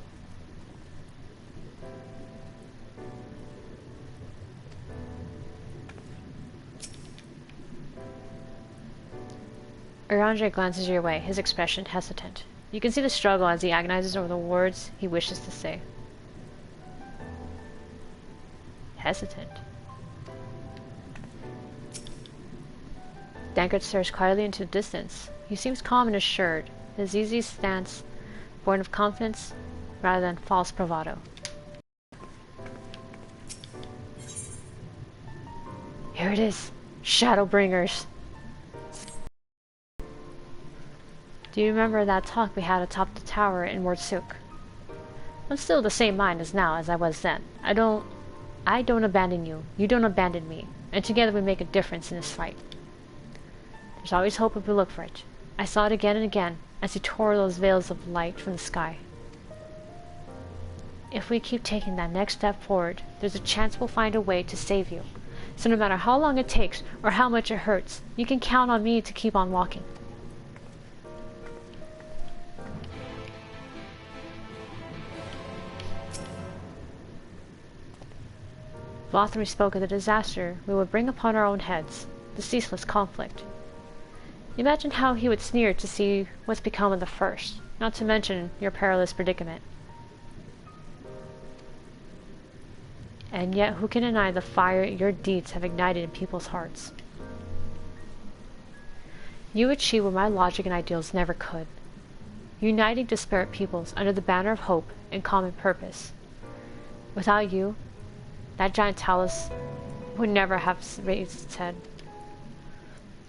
Aranje glances your way, his expression hesitant. You can see the struggle as he agonizes over the words he wishes to say. Hesitant. Dankert stares quietly into the distance. He seems calm and assured, his easy stance born of confidence rather than false bravado. Here it is. Shadowbringers. Do you remember that talk we had atop the tower in Emet-Selch? I'm still the same mind as now as I was then. I don't abandon you. You don't abandon me. And together we make a difference in this fight. There's always hope if we look for it. I saw it again and again as he tore those veils of light from the sky. If we keep taking that next step forward, there's a chance we'll find a way to save you. So no matter how long it takes or how much it hurts, you can count on me to keep on walking. Lothar spoke of the disaster we would bring upon our own heads, the ceaseless conflict. Imagine how he would sneer to see what's become of the first, not to mention your perilous predicament. And yet who can deny the fire your deeds have ignited in people's hearts? You achieve what my logic and ideals never could, uniting disparate peoples under the banner of hope and common purpose. Without you, that giant talus would never have raised its head.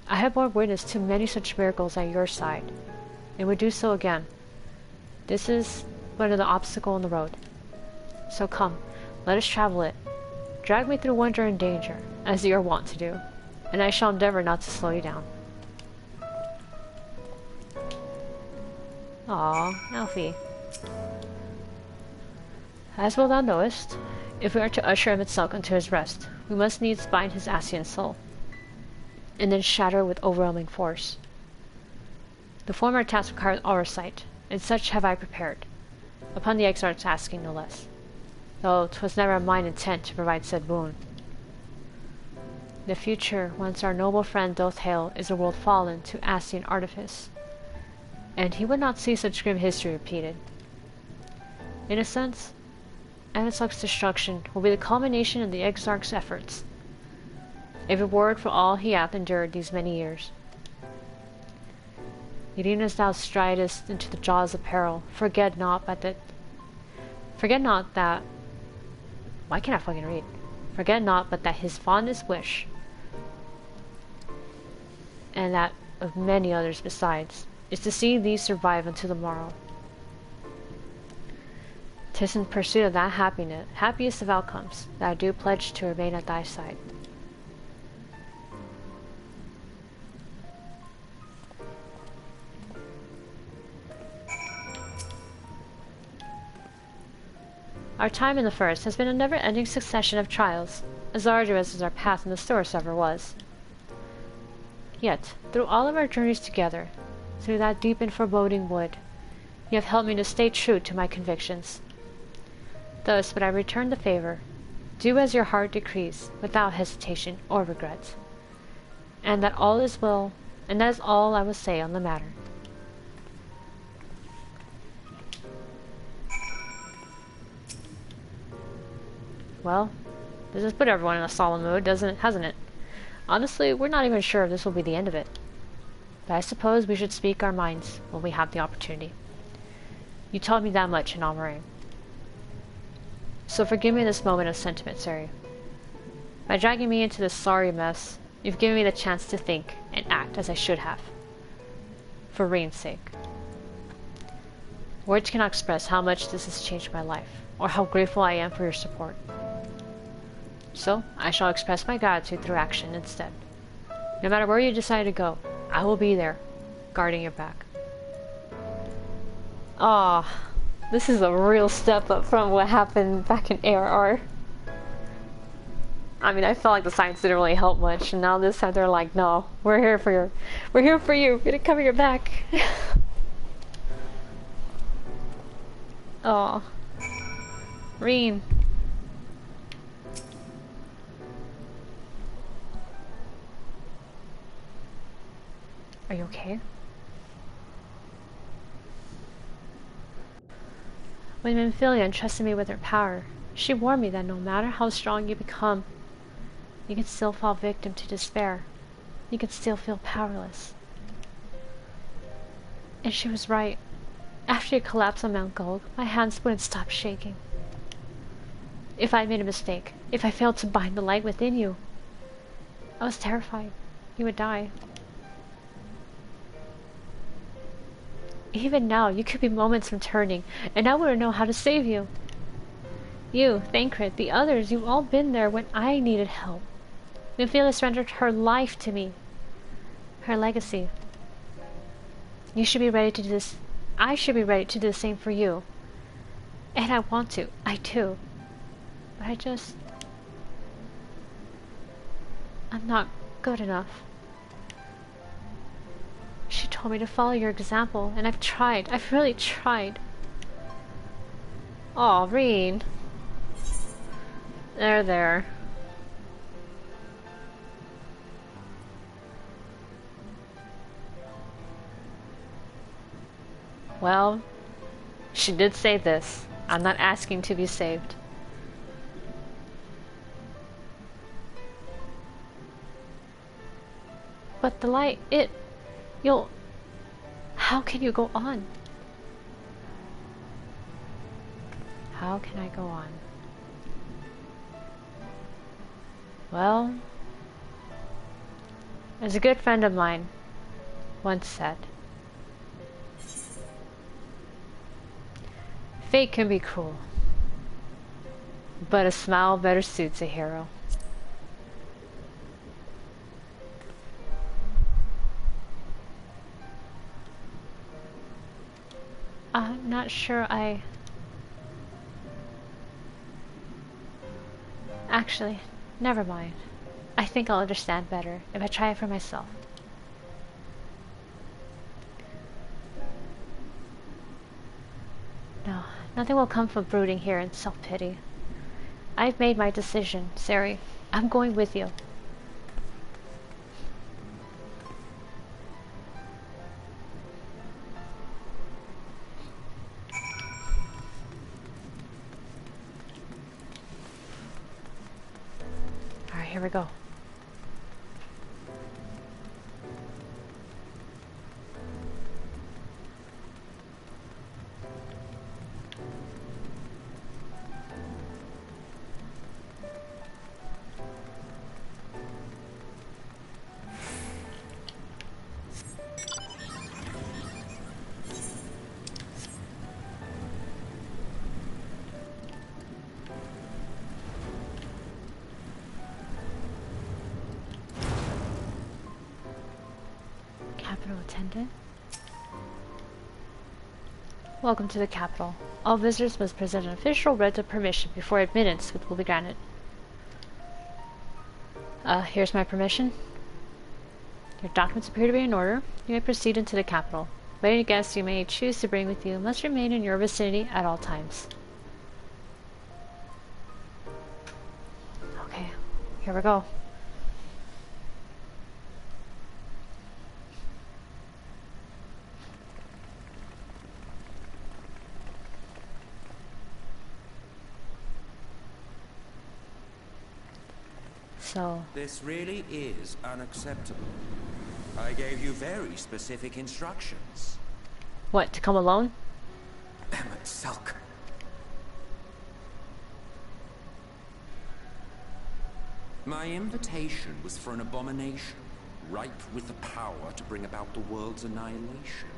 I have borne witness to many such miracles at your side, and would do so again. This is but another obstacle in the road. So come, let us travel it. Drag me through wonder and danger, as you are wont to do, and I shall endeavor not to slow you down. Aw, Alfie. As well thou knowest, if we are to usher Emet-Selch into his rest, we must needs bind his Ascian soul, and then shatter it with overwhelming force. The former task requires oversight, and such have I prepared, upon the Exarch's asking no less, though 'twas never mine intent to provide said boon. The future, whence our noble friend doth hail, is a world fallen to Ascian artifice, and he would not see such grim history repeated. In a sense, Emet-Selch's destruction will be the culmination of the Exarch's efforts, a reward for all he hath endured these many years. Yet even as thou stridest into the jaws of peril, forget not that why can't I fucking read? Forget not but that his fondest wish, and that of many others besides, is to see thee survive unto the morrow. 'Tis in pursuit of that happiest of outcomes, that I do pledge to remain at thy side. Our time in the First has been a never-ending succession of trials, as arduous as our path in the Source ever was. Yet, through all of our journeys together, through that deep and foreboding wood, you have helped me to stay true to my convictions. Thus would I return the favor, do as your heart decrees, without hesitation or regret. And that all is well, and that is all I will say on the matter. Well, this has put everyone in a solemn mood, hasn't it? Honestly, we're not even sure if this will be the end of it. But I suppose we should speak our minds when we have the opportunity. You taught me that much in Amaurot. So forgive me this moment of sentiment, Sari. By dragging me into this sorry mess, you've given me the chance to think and act as I should have. For Rein's sake. Words cannot express how much this has changed my life, or how grateful I am for your support. So, I shall express my gratitude through action instead. No matter where you decide to go, I will be there, guarding your back. Ah, this is a real step up from what happened back in ARR. I mean, I felt like the science didn't really help much, and now this time they're like, no, we're here for you. We're here for you. We're gonna cover your back. Oh, Rein. Are you okay? When Minfilia entrusted me with her power, she warned me that no matter how strong you become, you can still fall victim to despair. You can still feel powerless. And she was right. After you collapsed on Mount Gulg, my hands wouldn't stop shaking. If I made a mistake, if I failed to bind the light within you, I was terrified you would die. Even now, you could be moments from turning, and I wouldn't know how to save you. You, Thancred, the others, you've all been there when I needed help. Minfilia surrendered her life to me. Her legacy. You should be ready to do this. I should be ready to do the same for you. And I want to. I do. But I'm not good enough. She told me to follow your example, and I've tried. I've really tried. Aw, Reen. There. Well, she did say this. I'm not asking to be saved. But the light, how can you go on? How can I go on? Well, as a good friend of mine once said, fate can be cruel, but a smile better suits a hero. I'm not sure Actually, never mind. I think I'll understand better if I try it for myself. No, nothing will come from brooding here in self-pity. I've made my decision, Sari. I'm going with you. Alright, here we go. Attendant. Welcome to the capital. All visitors must present an official writ of permission before admittance will be granted. Here's my permission. Your documents appear to be in order. You may proceed into the capital. But any guests you may choose to bring with you must remain in your vicinity at all times. Okay, here we go. So this really is unacceptable. I gave you very specific instructions. What, to come alone? Emet-Selch. My invitation was for an abomination, ripe with the power to bring about the world's annihilation.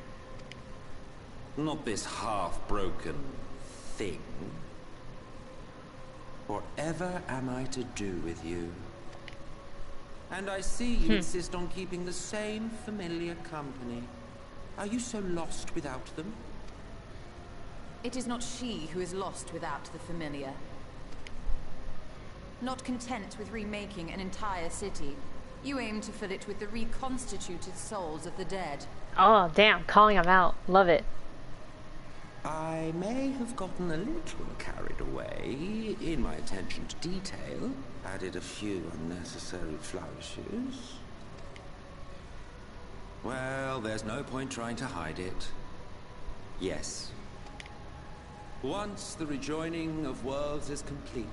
Not this half-broken thing. Whatever am I to do with you? And I see you insist on keeping the same familiar company. Are you so lost without them? It is not she who is lost without the familiar. Not content with remaking an entire city, you aim to fill it with the reconstituted souls of the dead. Oh, damn, calling him out. Love it. I may have gotten a little carried away in my attention to detail, added a few unnecessary flourishes. Well, there's no point trying to hide it. Yes. Once the rejoining of worlds is complete,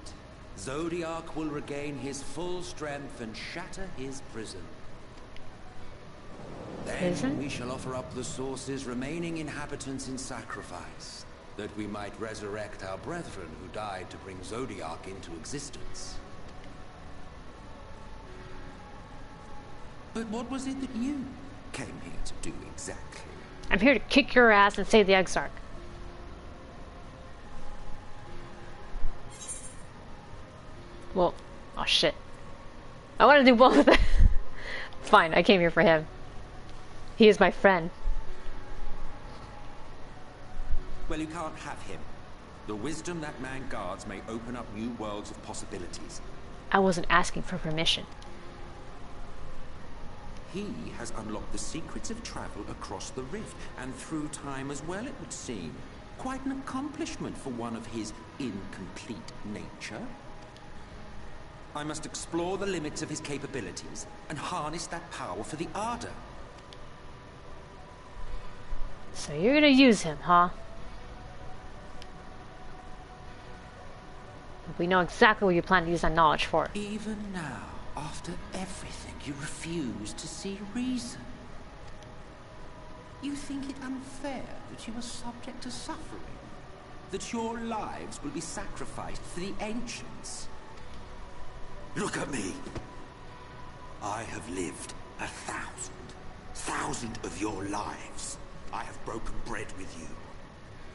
Zodiac will regain his full strength and shatter his prison. Then we shall offer up the Source's remaining inhabitants in sacrifice, that we might resurrect our brethren who died to bring Zodiac into existence. But what was it that you came here to do exactly? I'm here to kick your ass and save the Exarch. Well, oh shit. I want to do both of them. Fine, I came here for him. He is my friend. Well, you can't have him. The wisdom that man guards may open up new worlds of possibilities. I wasn't asking for permission. He has unlocked the secrets of travel across the rift, and through time as well, it would seem. Quite an accomplishment for one of his incomplete nature. I must explore the limits of his capabilities, and harness that power for the Ardor. So you're gonna use him, huh? We know exactly what you plan to use that knowledge for. Even now, after everything, you refuse to see reason. You think it unfair that you are subject to suffering? That your lives will be sacrificed for the Ancients? Look at me! I have lived 1,000 of your lives. I have broken bread with you,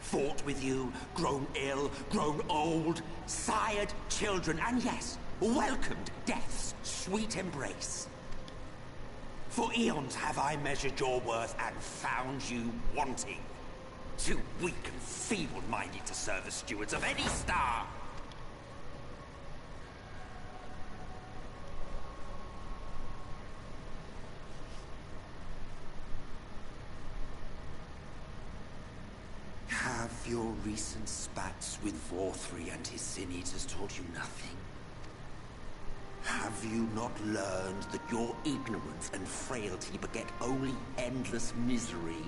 fought with you, grown ill, grown old, sired children, and yes, welcomed death's sweet embrace. For eons have I measured your worth and found you wanting. Too weak and feeble-minded to serve as stewards of any star. Have your recent spats with Vorthri and his Sin Eaters taught you nothing? Have you not learned that your ignorance and frailty beget only endless misery?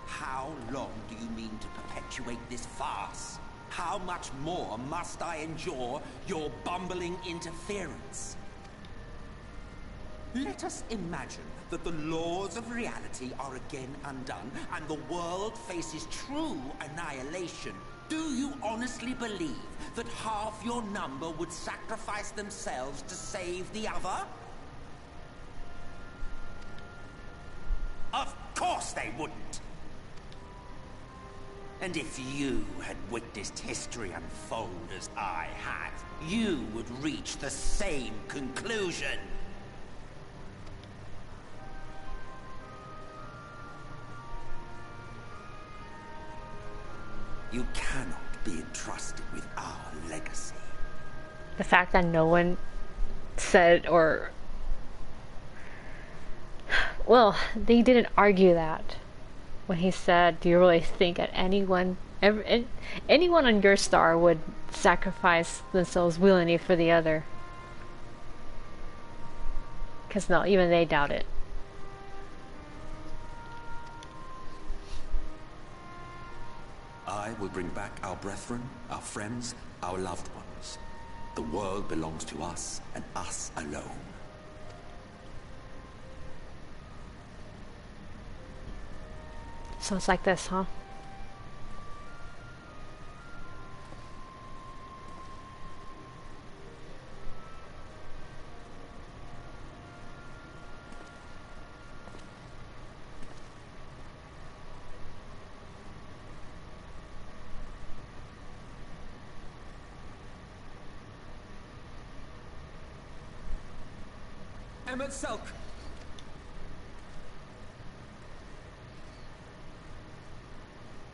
How long do you mean to perpetuate this farce? How much more must I endure your bumbling interference? Let us imagine that the laws of reality are again undone, and the world faces true annihilation. Do you honestly believe that half your number would sacrifice themselves to save the other? Of course they wouldn't! And if you had witnessed history unfold as I had, you would reach the same conclusion. You cannot be entrusted with our legacy. The fact that no one said or... Well, they didn't argue that. When he said, do you really think that anyone on your star would sacrifice themselves willingly for the other? Because no, even they doubt it. I will bring back our brethren, our friends, our loved ones. The world belongs to us, and us alone. So it's like this, huh? Emet-Selch!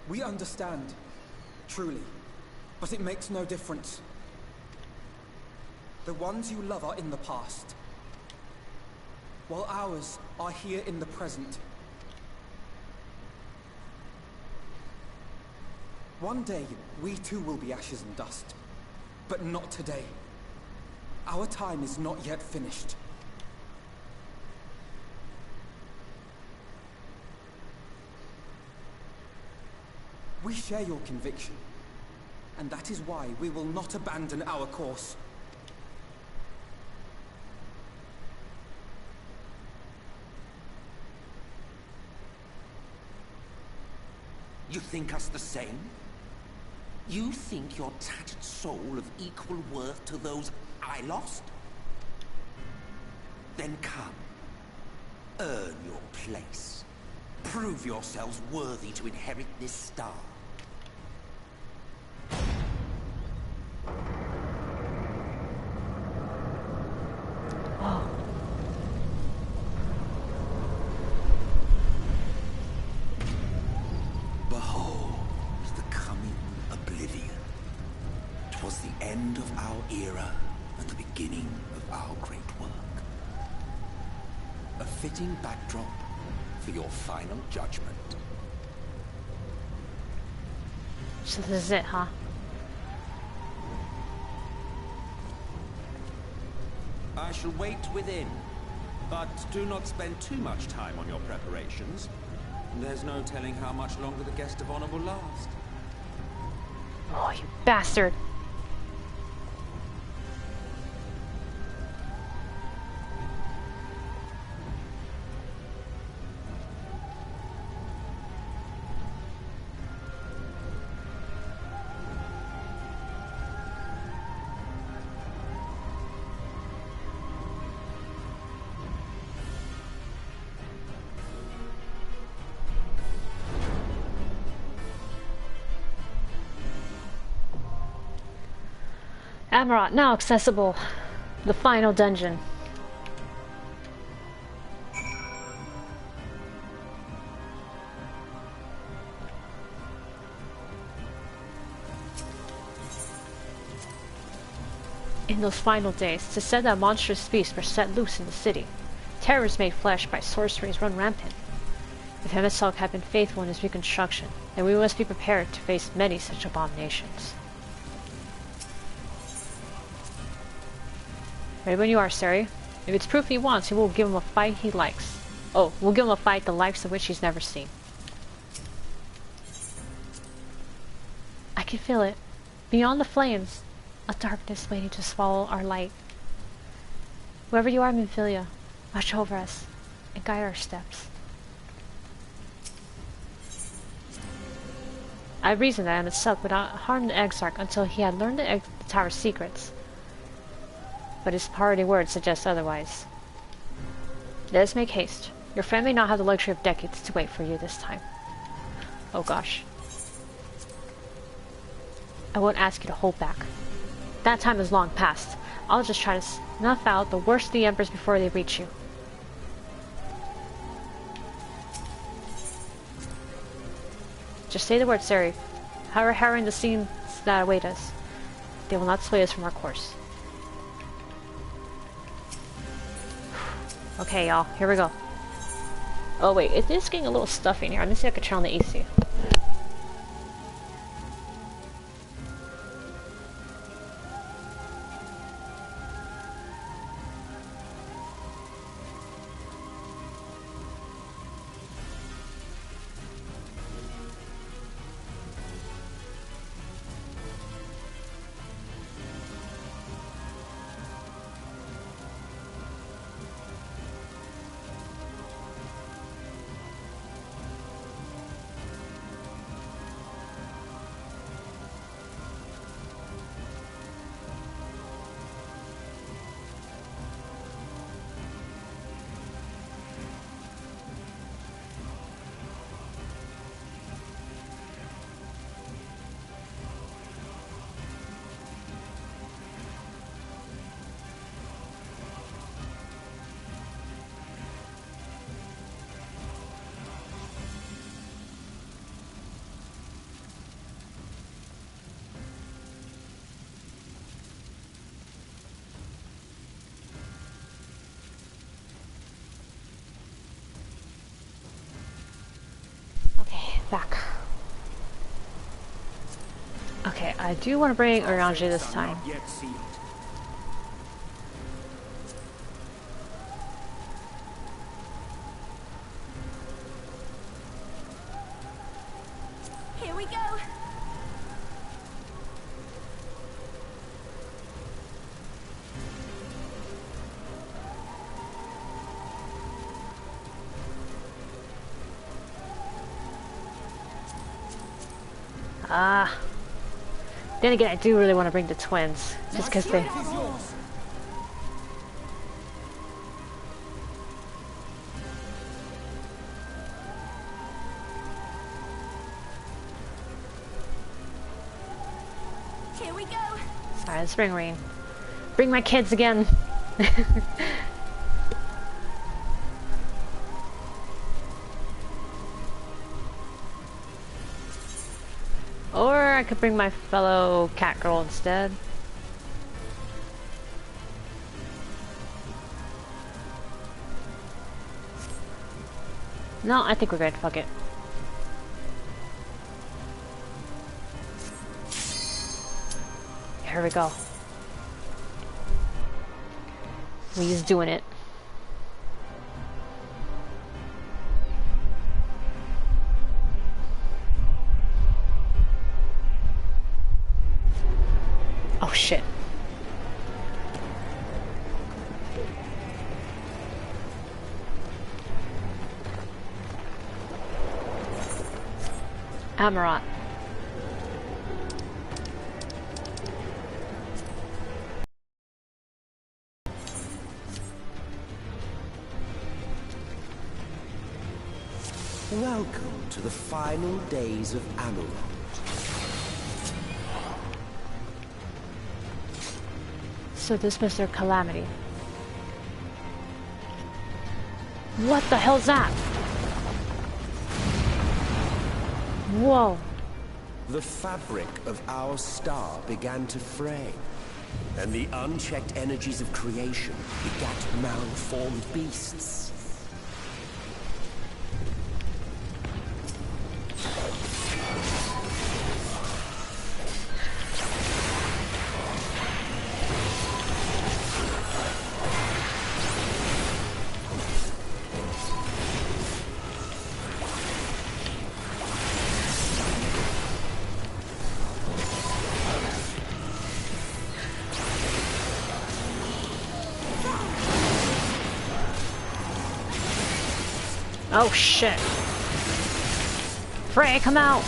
We understand, truly, but it makes no difference. The ones you love are in the past, while ours are here in the present. One day, we too will be ashes and dust, but not today. Our time is not yet finished. We share your conviction, and that is why we will not abandon our course. You think us the same? You think your tattered soul of equal worth to those I lost? Then come. Earn your place. Prove yourselves worthy to inherit this star. Oh. Behold the coming oblivion. 'Twas the end of our era and the beginning of our great work. A fitting backdrop for your final judgment. So this is it, huh? I shall wait within, but do not spend too much time on your preparations. There's no telling how much longer the guest of honor will last. Oh, you bastard! Amaurot, now accessible. The final dungeon. In those final days, it is said that monstrous beasts were set loose in the city. Terrors made flesh by sorceries run rampant. If Emet-Selch had been faithful in his reconstruction, then we must be prepared to face many such abominations. Ready when you are, Sari. If it's proof he wants, we will give him a fight he likes. Oh, we'll give him a fight the likes of which he's never seen. I can feel it. Beyond the flames, a darkness waiting to swallow our light. Wherever you are, Minfilia, watch over us and guide our steps. I reasoned that Emet-Selch would not harm the Exarch until he had learned the tower's secrets. But his parting words suggest otherwise. Let us make haste. Your friend may not have the luxury of decades to wait for you this time. Oh gosh. I won't ask you to hold back. That time is long past. I'll just try to snuff out the worst of the Embers before they reach you. Just say the word, Sari. However harrowing the scenes that await us, they will not sway us from our course. Okay, y'all, here we go. Oh wait, it is getting a little stuffy in here. Let me see if I can turn on the AC. Back. Okay, I do want to bring Orange this time. Then again, I do really want to bring the twins, just because they... Here we go. Alright, let's bring Rain. Bring my kids again. Or I could bring my fellow cat girl instead. No, I think we're good. Fuck it. Here we go. Lee's doing it. Oh shit. Amaurot. Welcome to the final days of Amaurot. So this was their calamity. What the hell's that? Whoa. The fabric of our star began to fray, and the unchecked energies of creation begat malformed beasts. Oh shit. Frey, come out!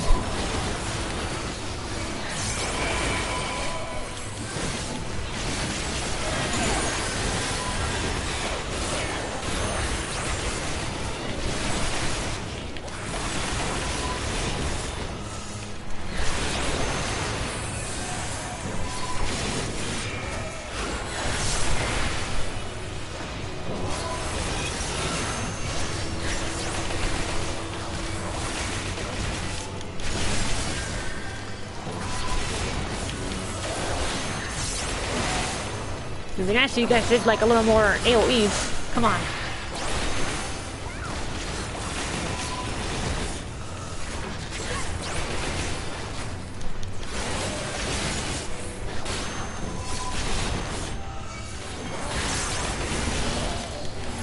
It'd be nice if you guys did like a little more AoEs. Come on.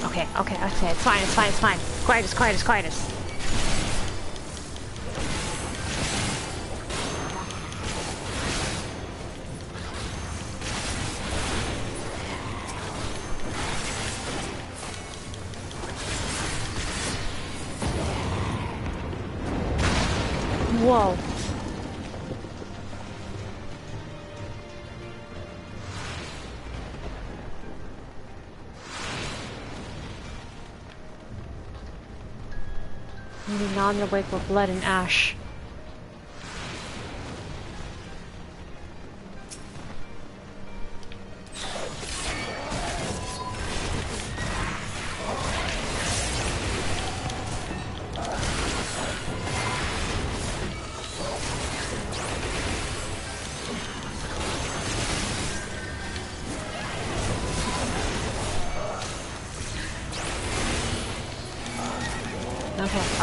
Okay, it's fine. Quietest. Whoa. Maybe now I'm gonna wake with blood and ash.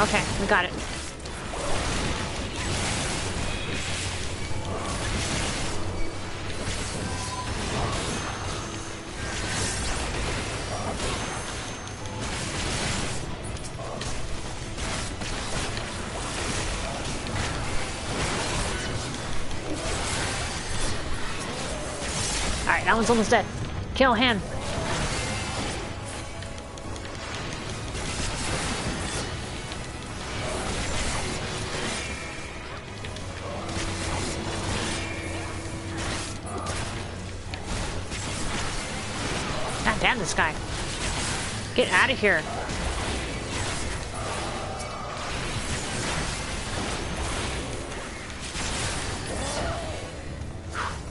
Okay, we got it. Alright, that one's almost dead. Kill him. this guy. Get out of here.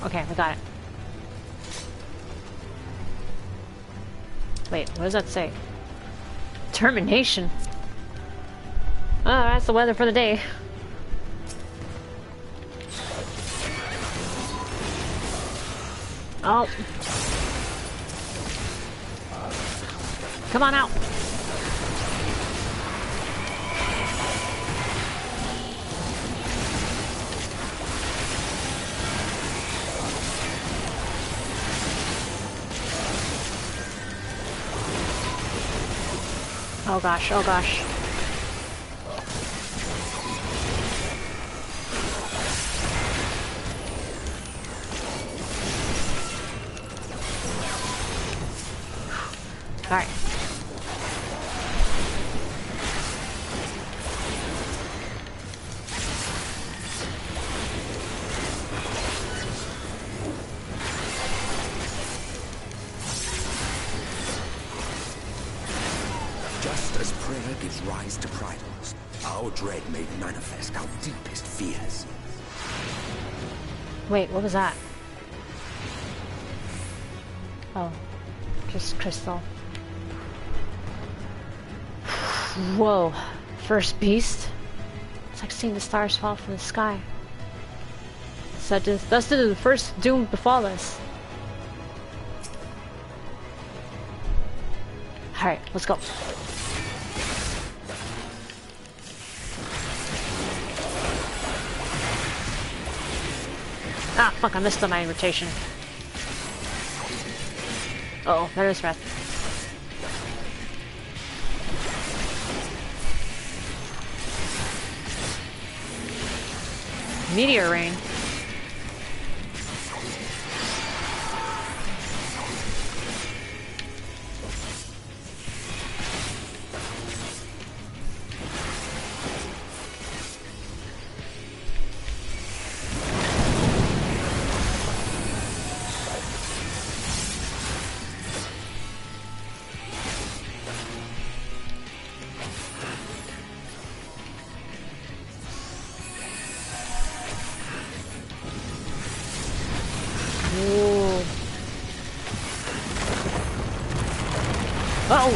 Okay, we got it. Wait, what does that say? Termination? Oh, that's the weather for the day. Oh. Come on out. Oh gosh, oh gosh. Alright. Just as prayer gives rise to bridals, our dread made manifest our deepest fears. Wait, what was that? Oh, just crystal. Whoa, first beast? It's like seeing the stars fall from the sky. So thus did the first doom befall us. Alright, let's go. Ah, fuck, I missed my rotation. Uh-oh, there is Wrath. Meteor rain.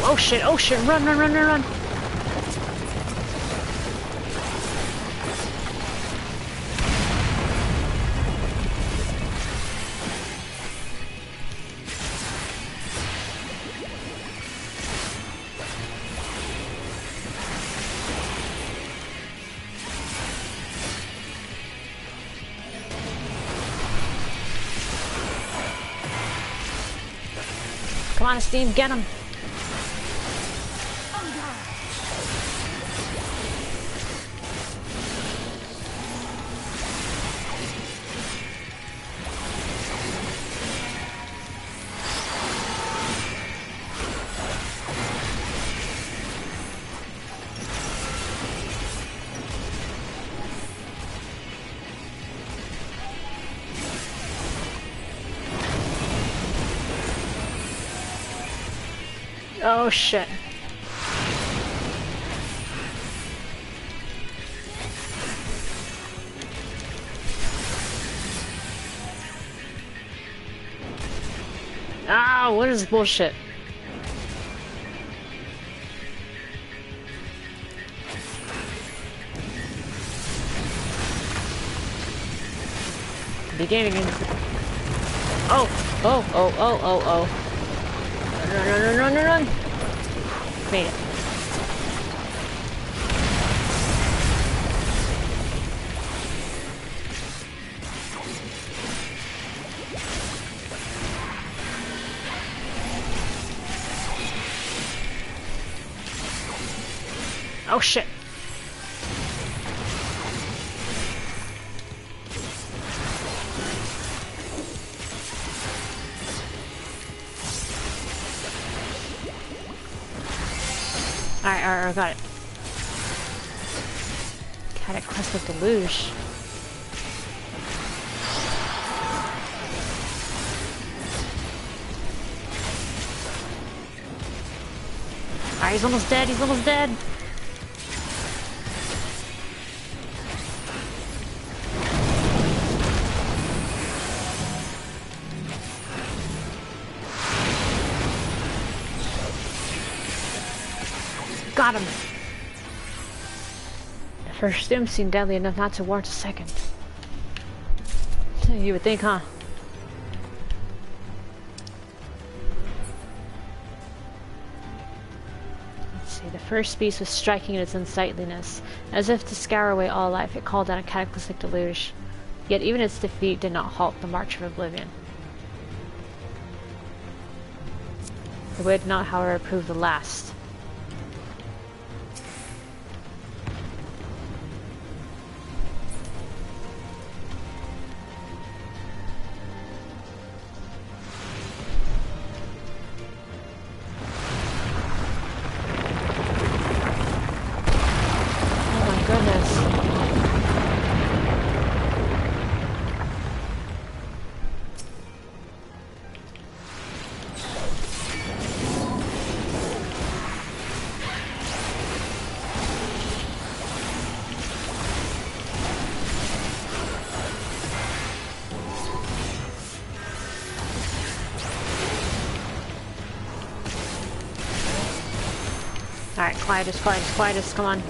Oh shit, oh shit, run, run, run, run, run. Come on, Steam, get him. Oh shit. Ah, what is bullshit? Beginning. Oh, oh, oh, oh, oh, oh. Run, run, run, run, run, run. Made it. Oh shit. Alright, I got it. Cataclysmic deluge. Alright, he's almost dead, he's almost dead! Got him! The first stim seemed deadly enough not to warrant a second. You would think, huh? Let's see, the first beast was striking in its unsightliness. As if to scour away all life, it called down a cataclysmic deluge. Yet even its defeat did not halt the march of oblivion. It would not, however, prove the last. Alright, Quietus, Quietus, Quietus, come on.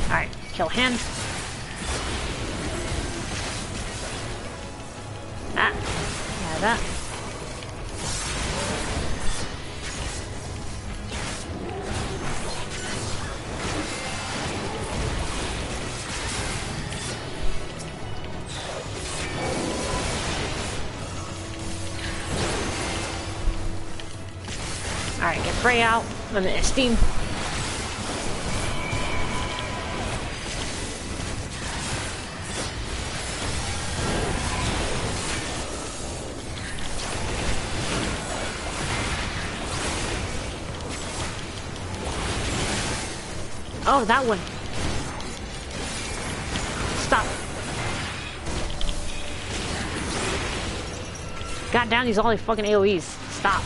Alright, kill him. Ah, yeah, that. Alright, get Frey out. I'm in Steam. Oh, that one. Stop. God damn, these all these fucking AoEs. Stop.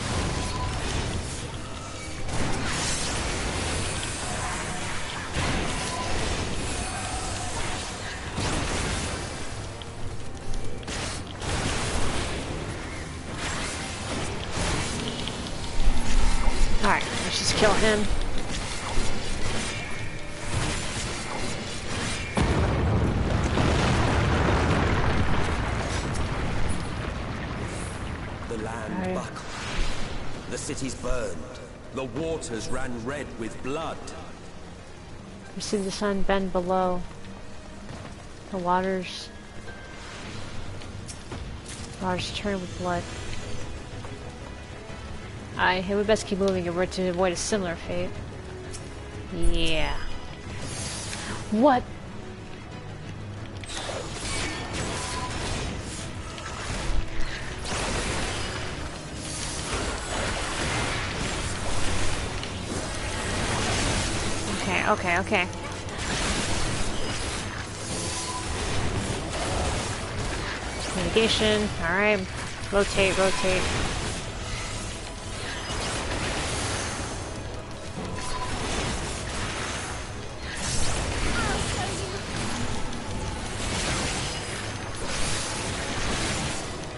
Alright, let's just kill him. The land buckled. The cities burned. The waters ran red with blood. We see the sun bend below. The waters turn with blood. It would best keep moving if we're to avoid a similar fate. Yeah. What? Okay. Mitigation. Alright. Rotate.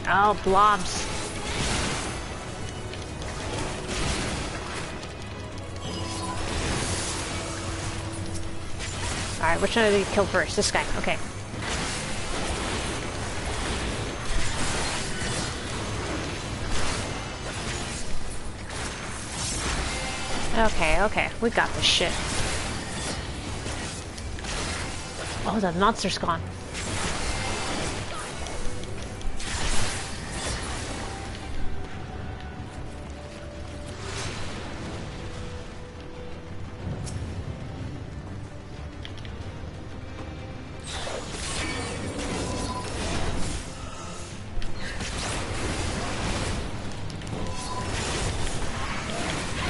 Oh, blobs. Alright, which one do we kill first? This guy, okay. Okay, we got this shit. Oh, the monster's gone.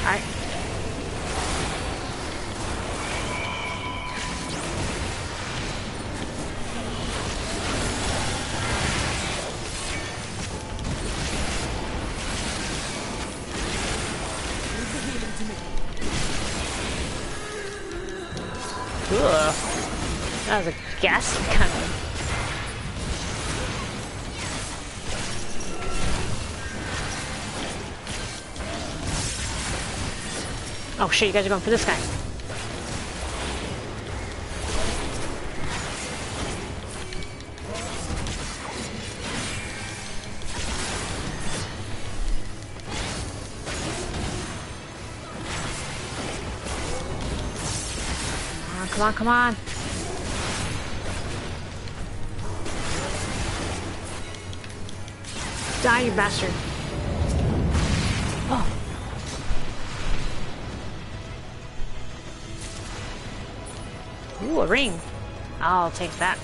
Alright. That was a gas cannon. Oh shit, you guys are going for this guy. Come on, come on. Die, you bastard. Oh. Ooh, a ring. I'll take that.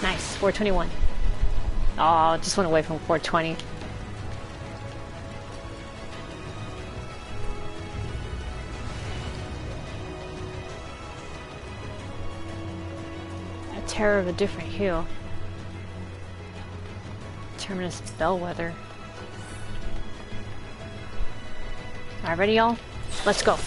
Nice, 421. Oh, just went away from 420. Terror of a different hue. Terminus Bellwether. Alright, ready y'all? Let's go.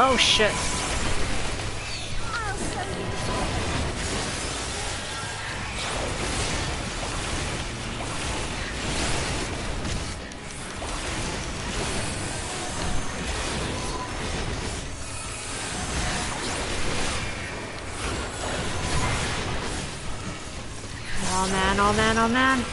Oh shit. Oh man, oh man, oh man.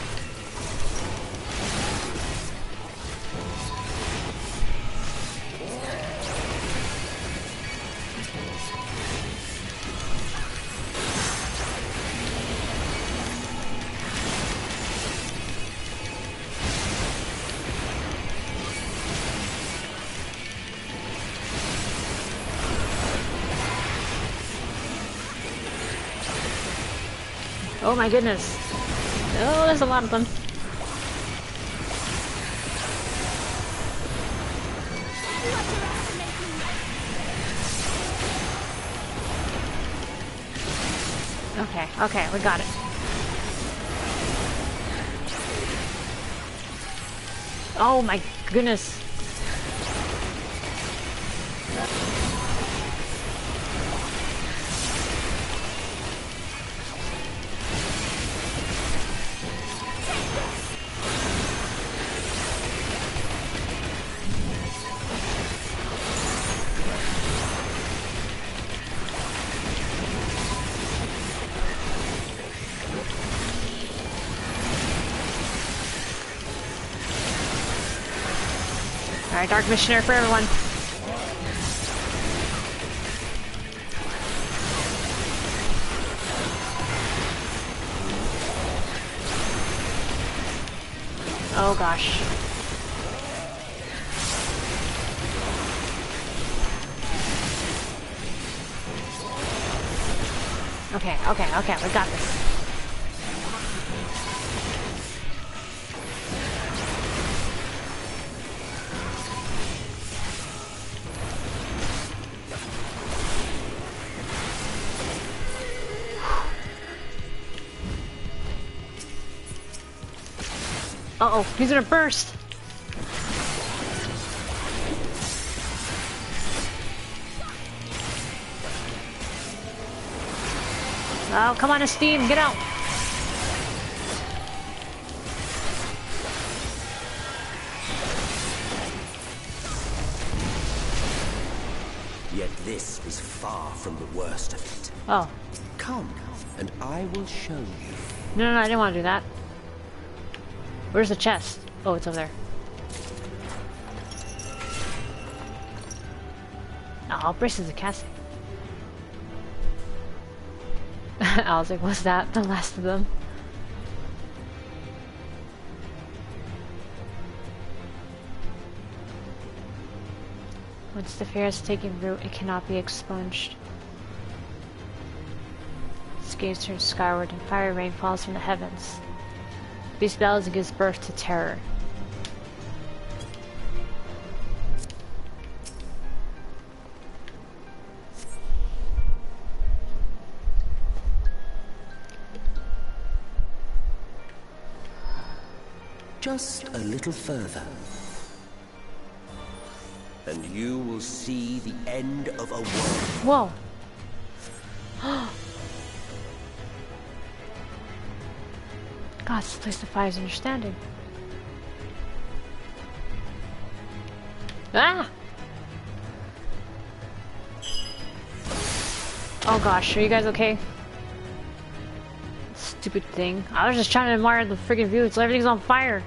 Oh my goodness. Oh, there's a lot of them. Okay, okay, we got it. Oh my goodness. Alright, Dark Missionary for everyone. Oh gosh. Okay, okay, okay, we got this. Uh-oh, he's gonna burst! Oh, come on, Esteem, get out! Yet this was far from the worst of it. Oh. Come, and I will show you. No, I didn't want to do that. Where's the chest? Oh, it's over there. Oh, braces of casting. I was like, was that the last of them? Once the fear has taken root, it cannot be expunged. Its gaze turns skyward, and fiery rain falls from the heavens. The beast bellows and gives birth to terror. Just a little further, and you will see the end of a world. Whoa! God, this place defies understanding. Ah! Oh gosh, are you guys okay? Stupid thing. I was just trying to admire the friggin' view until everything's on fire.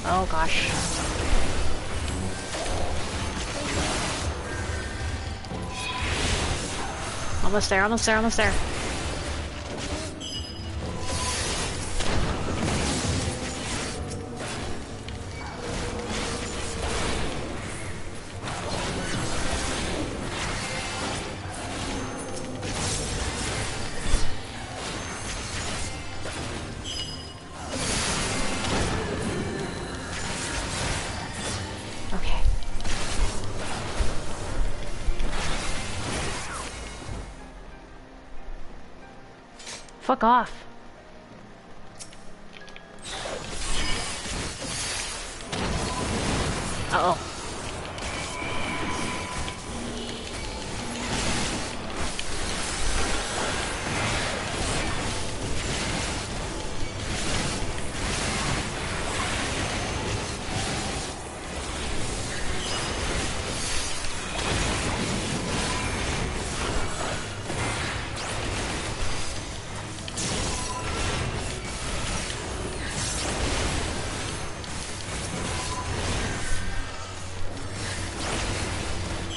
Oh gosh. Almost there, almost there, almost there. Fuck off. Uh-oh.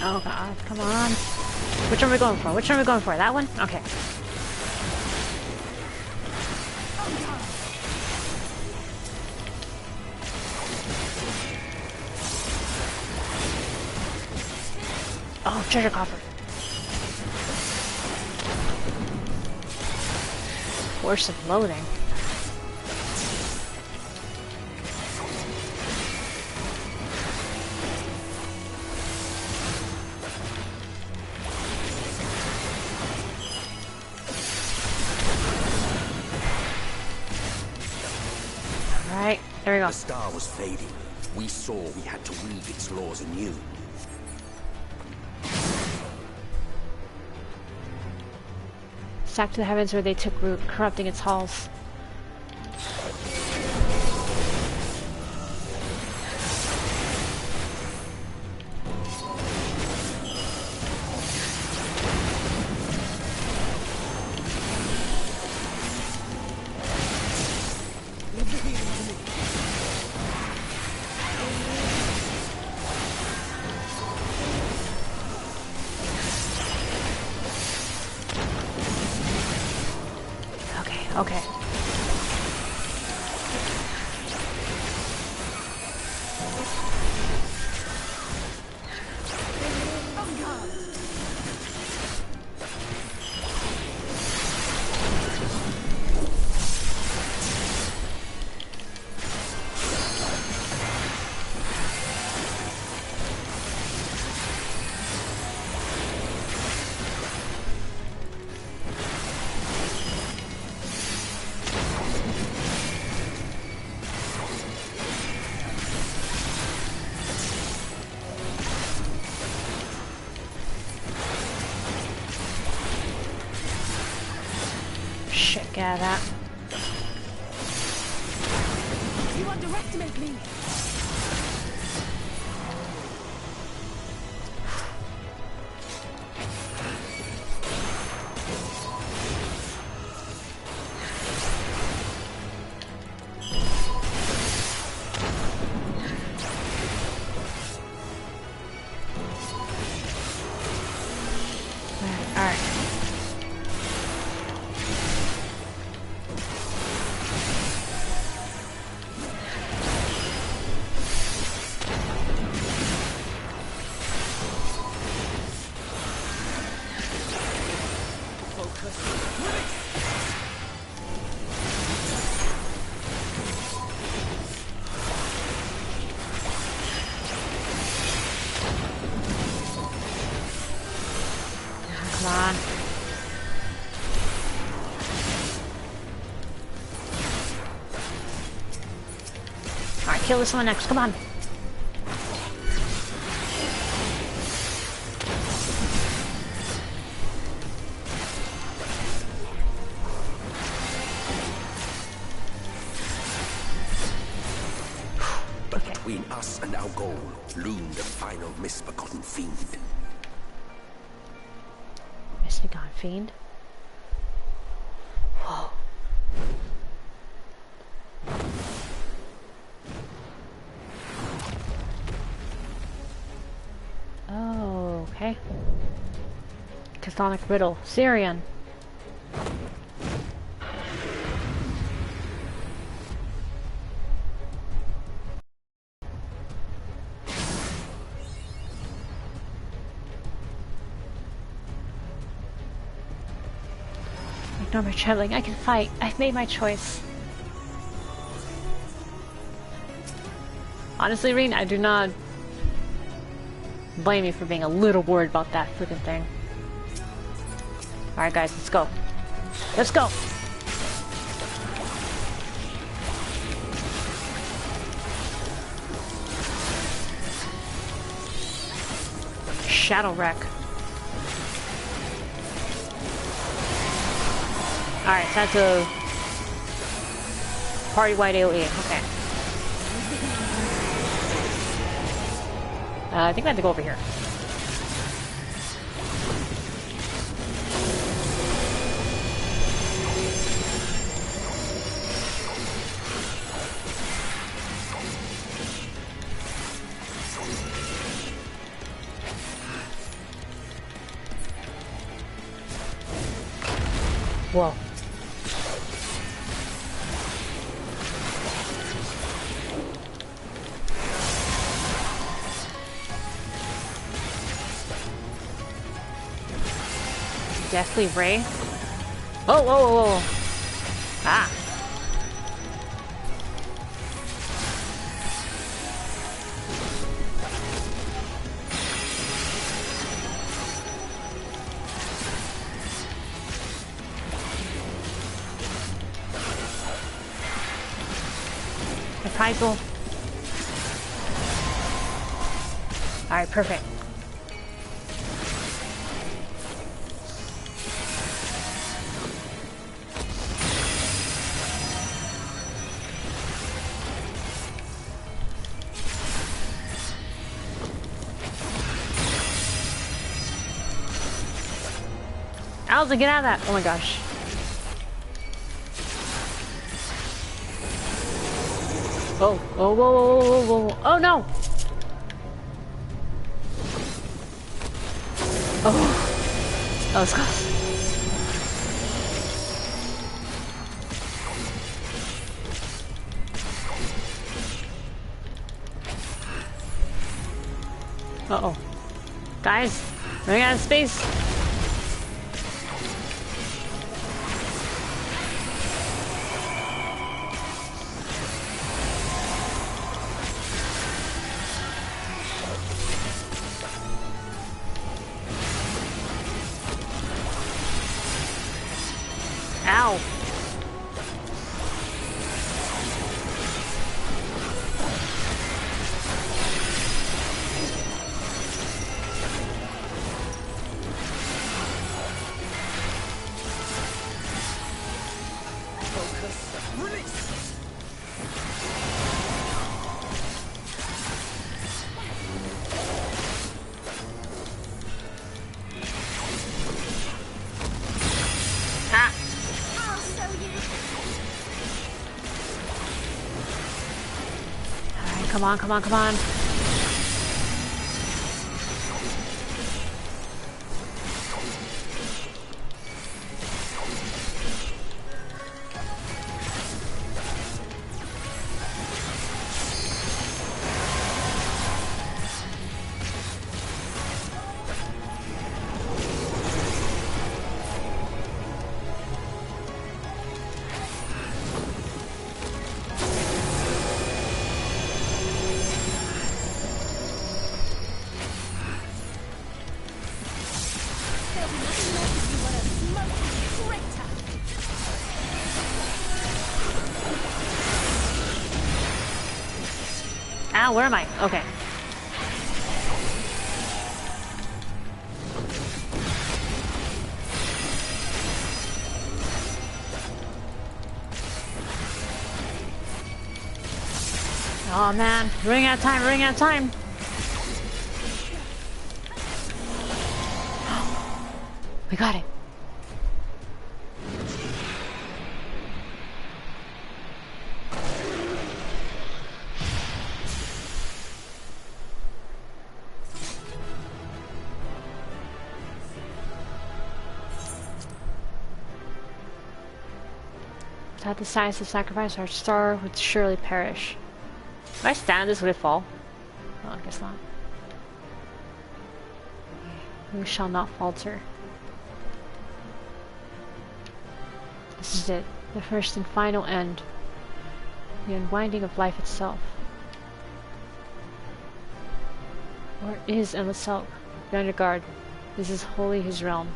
Oh god, come on. Which one are we going for? Which one are we going for? That one? Okay. Oh, treasure coffer. Force of loathing. There we go. The star was fading. We saw we had to weave its laws anew. Sacked to the heavens where they took root, corrupting its halls. Okay. Get out of that. You underestimate me. Come on. Alright, kill this one next. Come on. But between us and our goal loomed a final misbegotten fiend. Misbegotten fiend? Whoa. Oh, okay. Chthonic riddle. Syrian. Ignore my trembling. I can fight. I've made my choice. Honestly, Reen, I do not blame you for being a little worried about that freaking thing. Alright guys, let's go. Let's go! Shadow wreck. Alright, that's a party wide AoE. Okay. I think I have to go over here. Whoa. Deathly Ray? Oh, whoa, whoa, whoa. Ah. Reprisal. Alright, perfect. Alza, get out of that! Oh my gosh. Oh, oh, whoa, whoa, whoa, whoa, whoa. Oh no! Oh. That was close. Uh-oh. Guys, running out of space. Ow. Come on, come on, come on. Ow, where am I? Okay. Oh man, running out of time, running out of time. We got it. Without the science of sacrifice, our star would surely perish. If I stand this, would it fall? Oh, I guess not. We shall not falter. This is it. The first and final end. The unwinding of life itself. Where is Emet-Selch? Yonder guard. This is wholly his realm.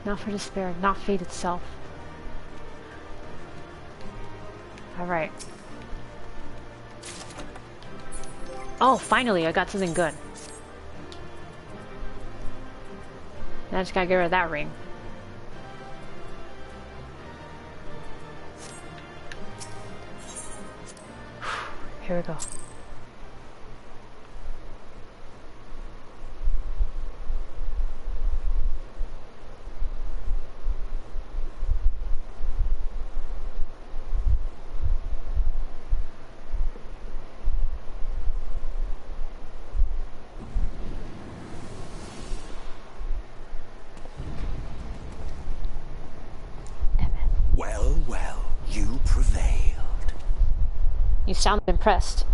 Not for despair, not fate itself. Alright. Oh, finally, I got something good. Now I just gotta get rid of that ring. Here we go. Well, well, you prevailed. You sound impressed.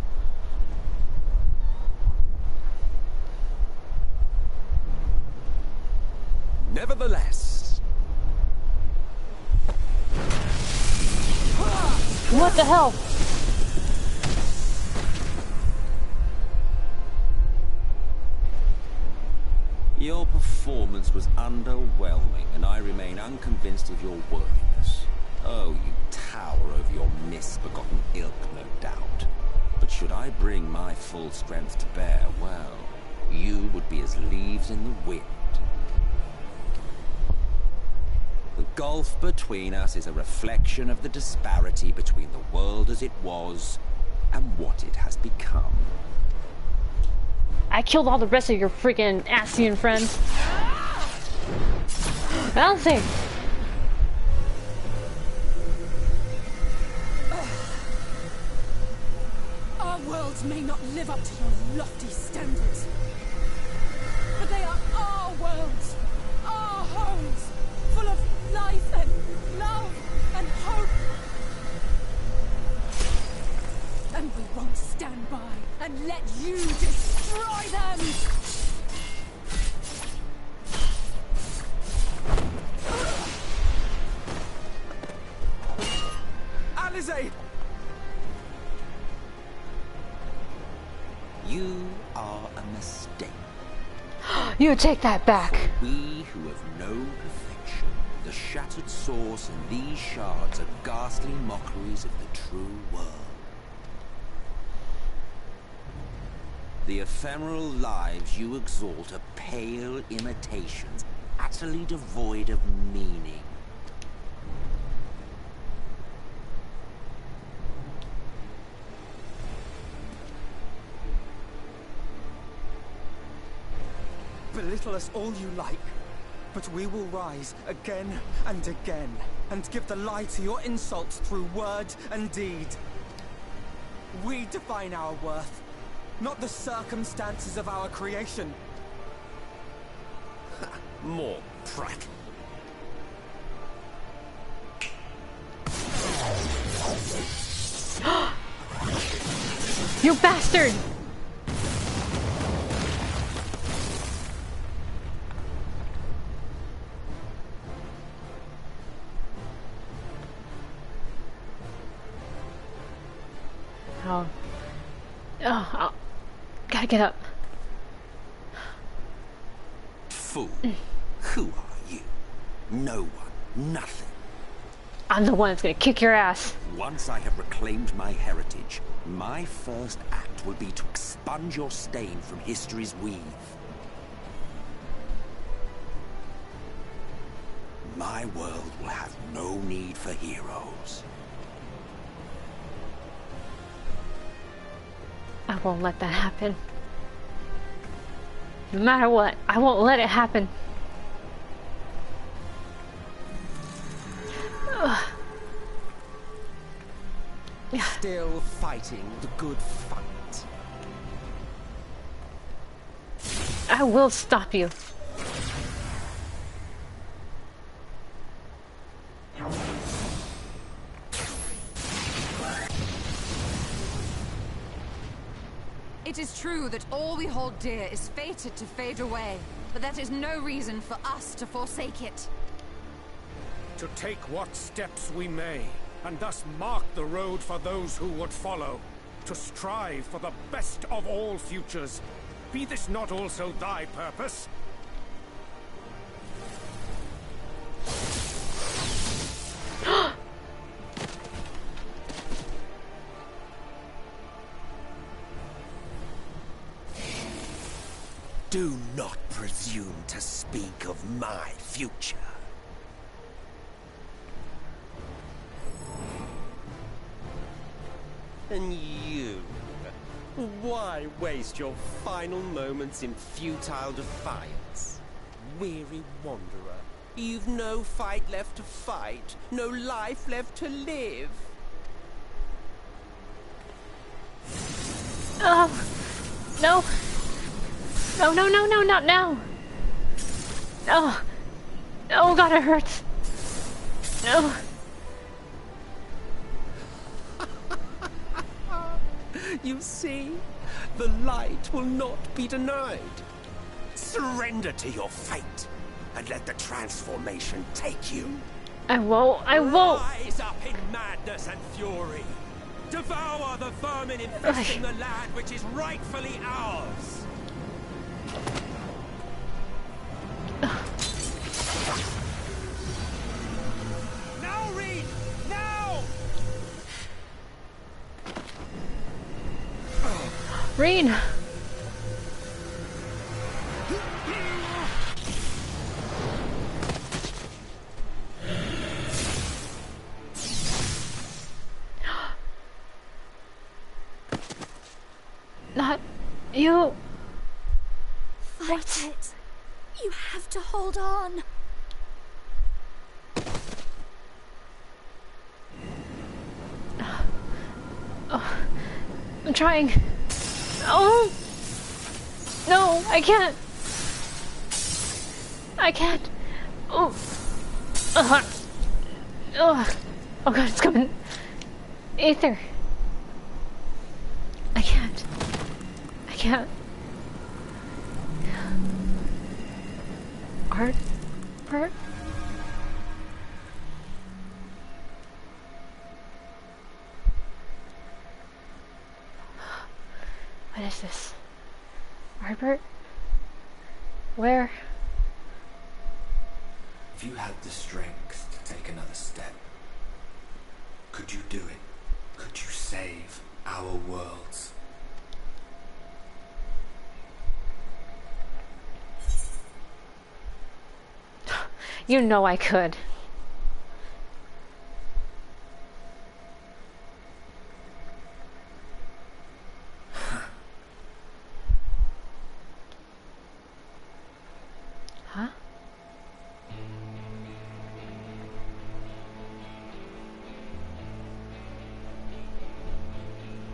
Nevertheless... What the hell? Your performance was underwhelming, and I remain unconvinced of your worthiness. Oh, you tower over your misbegotten ilk, no doubt. But should I bring my full strength to bear, well, you would be as leaves in the wind. The gulf between us is a reflection of the disparity between the world as it was and what it has become. I killed all the rest of your freaking Ascian friends. I don't think. Our worlds may not live up to your lofty standards, but they are our worlds, our homes, full of life and love and hope. And we won't stand by and let you destroy them! Alizé! You are a mistake. You take that back. We who have no perfection, the shattered source and these shards are ghastly mockeries of the true world. The ephemeral lives you exalt are pale imitations, utterly devoid of meaning. Belittle us all you like, but we will rise again and again, and give the lie to your insults through word and deed. We define our worth, not the circumstances of our creation. More prattle. You bastard! Oh, gotta get up. Fool. Who are you? No one. Nothing. I'm the one that's gonna kick your ass. Once I have reclaimed my heritage, my first act will be to expunge your stain from history's weave. My world will have no need for heroes. I won't let that happen. No matter what, I won't let it happen. Ugh. Still fighting the good fight. I will stop you. It is true that all we hold dear is fated to fade away, but that is no reason for us to forsake it. To take what steps we may, and thus mark the road for those who would follow. To strive for the best of all futures. Be this not also thy purpose? Do not presume to speak of my future. And you? Why waste your final moments in futile defiance? Weary wanderer, you've no fight left to fight, no life left to live. Oh, no. No, no, no, no, not now. Oh, oh God, it hurts. No. You see, the light will not be denied. Surrender to your fate, and let the transformation take you. I won't, I won't. Rise up in madness and fury. Devour the vermin infesting the land which is rightfully ours. Now, Reed! Now! Reed! Not you. Fight it. You have to hold on. Oh, I'm trying. Oh! No, I can't. I can't. Oh. Oh. Oh God, it's coming. Aether. I can't. I can't. Ardbert? What is this? Ardbert? Where? If you had the strength to take another step, could you do it? Could you save our worlds? You know I could. Huh?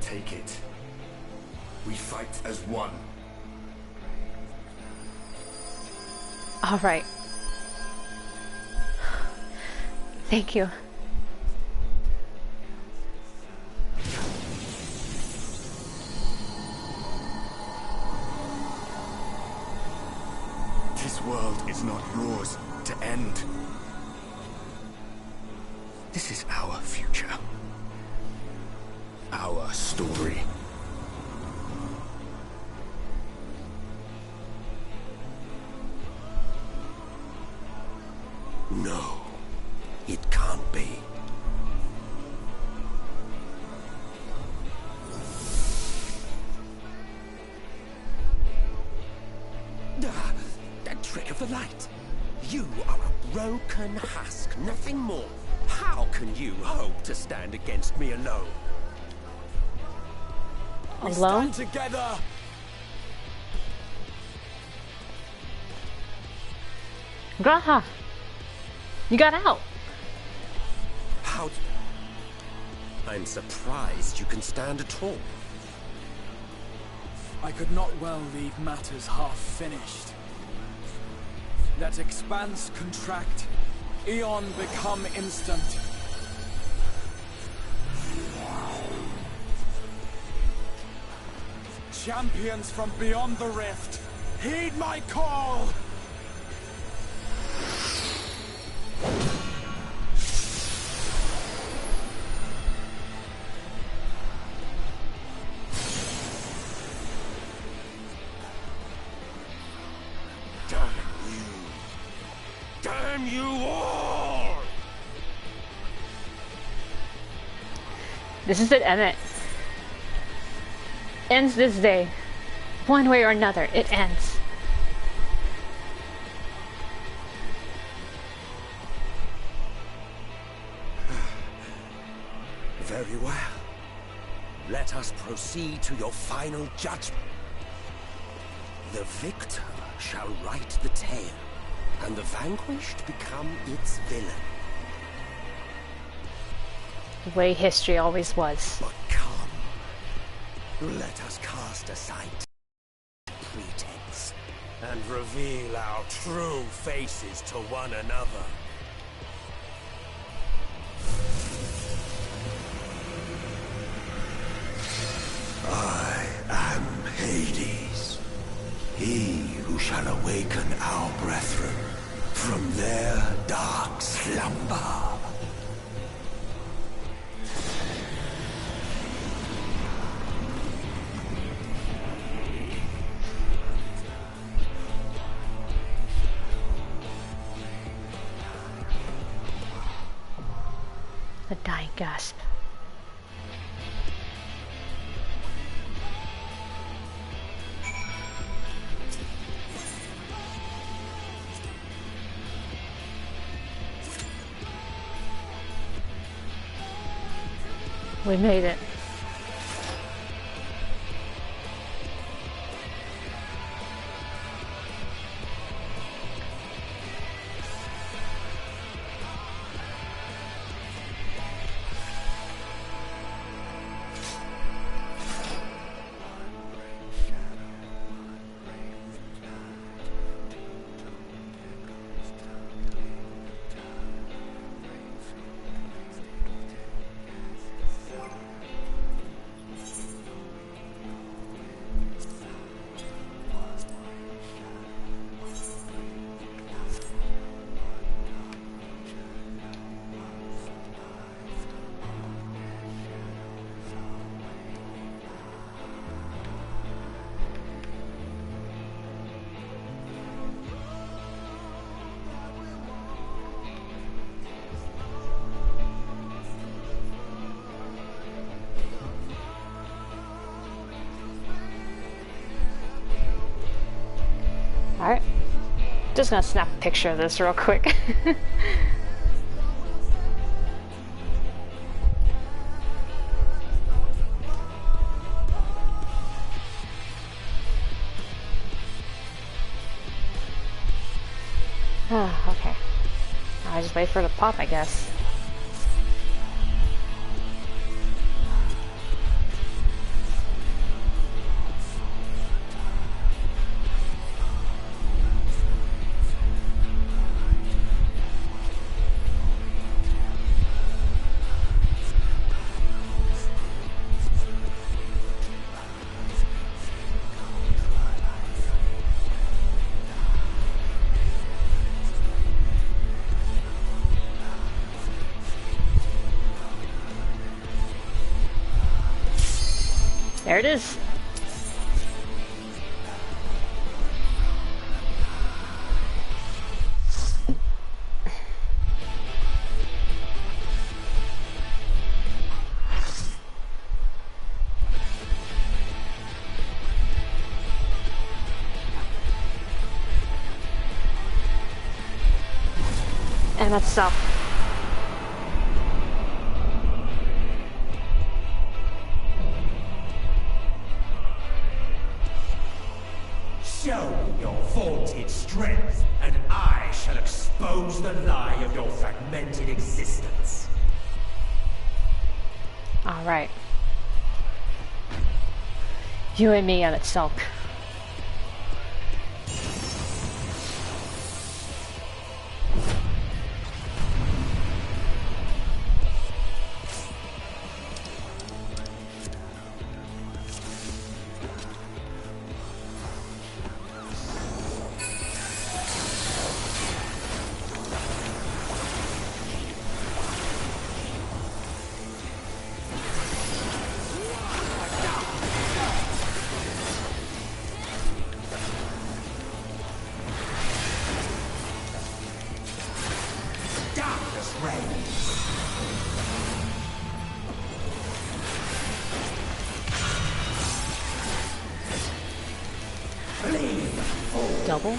Take take it. We fight as one. All right. Thank you. This world is not yours to end. This is our future. Our story. No, it can't be. That trick of the light. You are a broken husk, nothing more. How can you hope to stand against me alone? Alone? We stand together. Graha, you got out. How? I'm surprised you can stand at all. I could not well leave matters half finished. Let expanse contract, eon become instant. Champions from beyond the rift, heed my call! Damn you all! This is it, Emmett. Ends this day. One way or another, it ends. Very well. Let us proceed to your final judgment. The victor shall write the tale, and the vanquished become its villain. The way history always was. But come, let us cast aside pretense and reveal our true faces to one another. I am Hades, he who shall awaken our brethren from their dark slumber. A dying gasp. We made it. Alright. Just gonna snap a picture of this real quick. Okay. I just wait for it to pop, I guess. There it is. Emet-Selch. Show me your vaunted strength, and I shall expose the lie of your fragmented existence. All right. You and me, Emet-Selch. Double.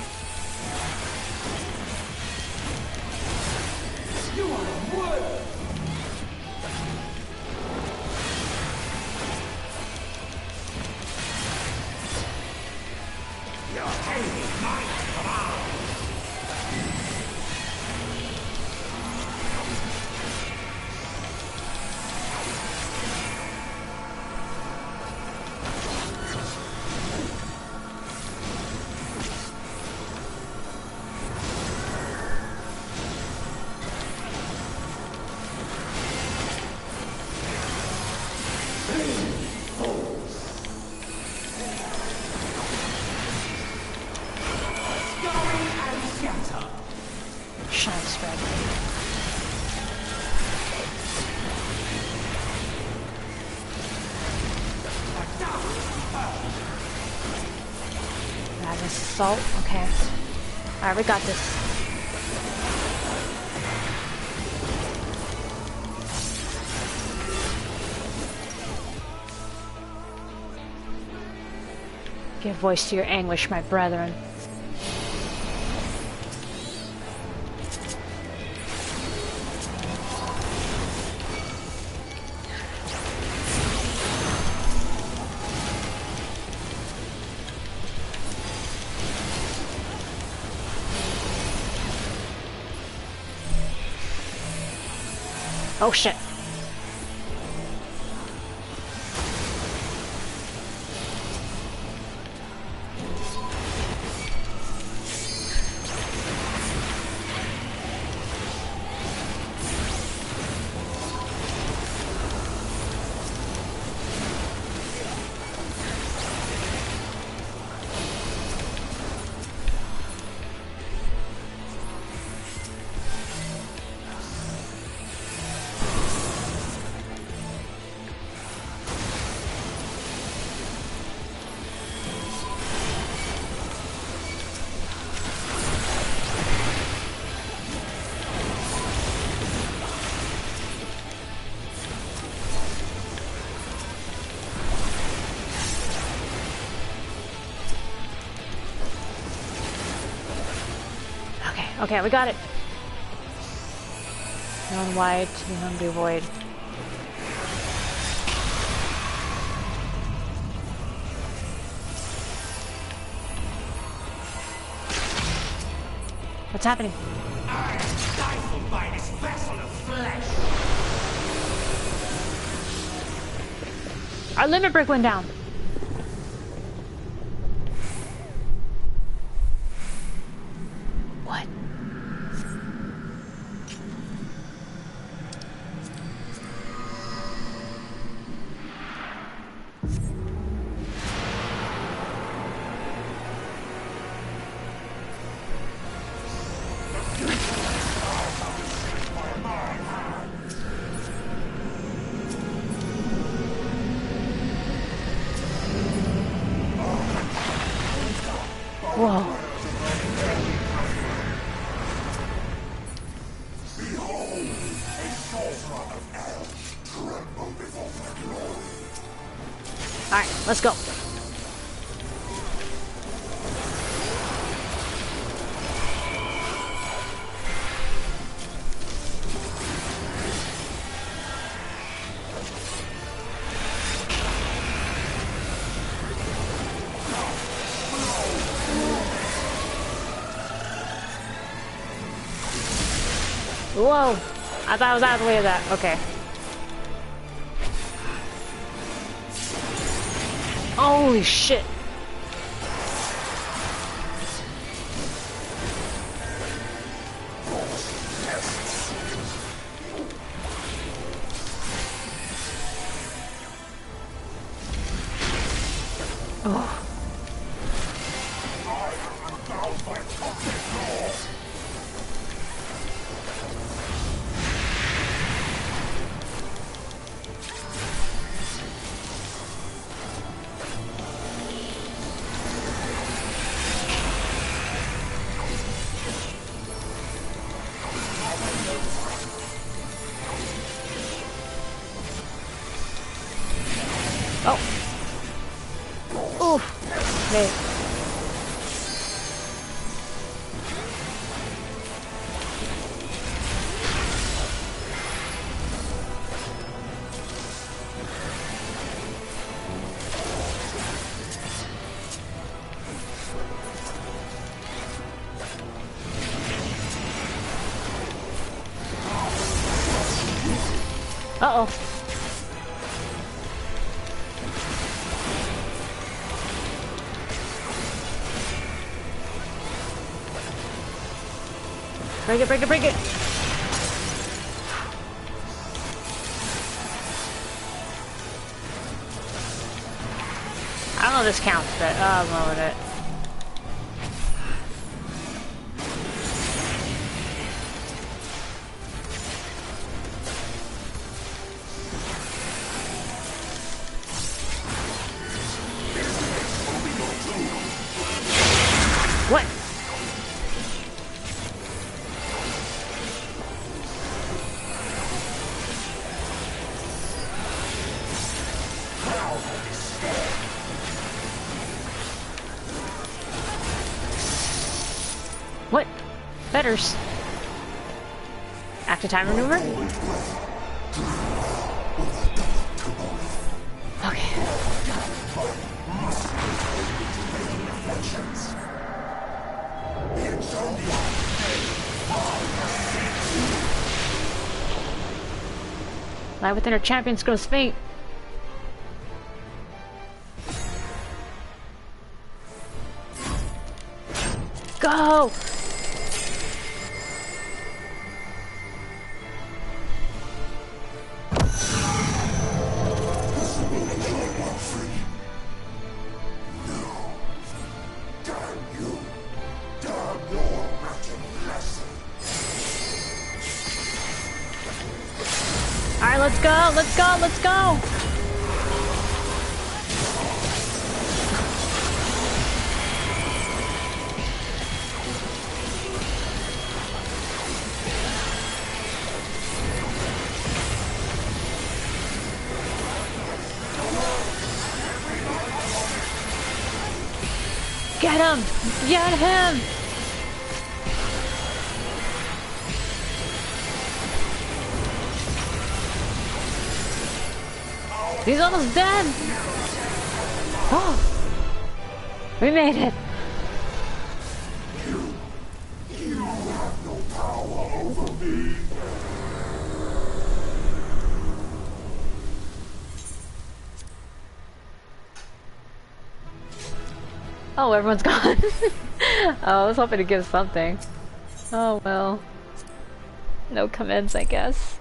Salt, okay. Alright, we got this. Give voice to your anguish, my brethren. Oh shit. Okay, we got it. Down wide to the hungry void. What's happening? I am stifled by this vessel of flesh. Our limit break went down. What? Whoa. Alright, let's go. Whoa! I thought I was out of the way of that. Okay. Holy shit! Oh. Uh-oh. Break it, break it, break it! I don't know if this counts, but I'm going with it. What? What? Betters. Active time maneuver? Okay. Lie within our champions grows faint. Go! Alright, let's go, let's go, let's go! Get him! Get him! He's almost dead! Oh! We made it! You have no power over me! Oh, everyone's gone. Oh, I was hoping to give something. Oh well. No comments, I guess.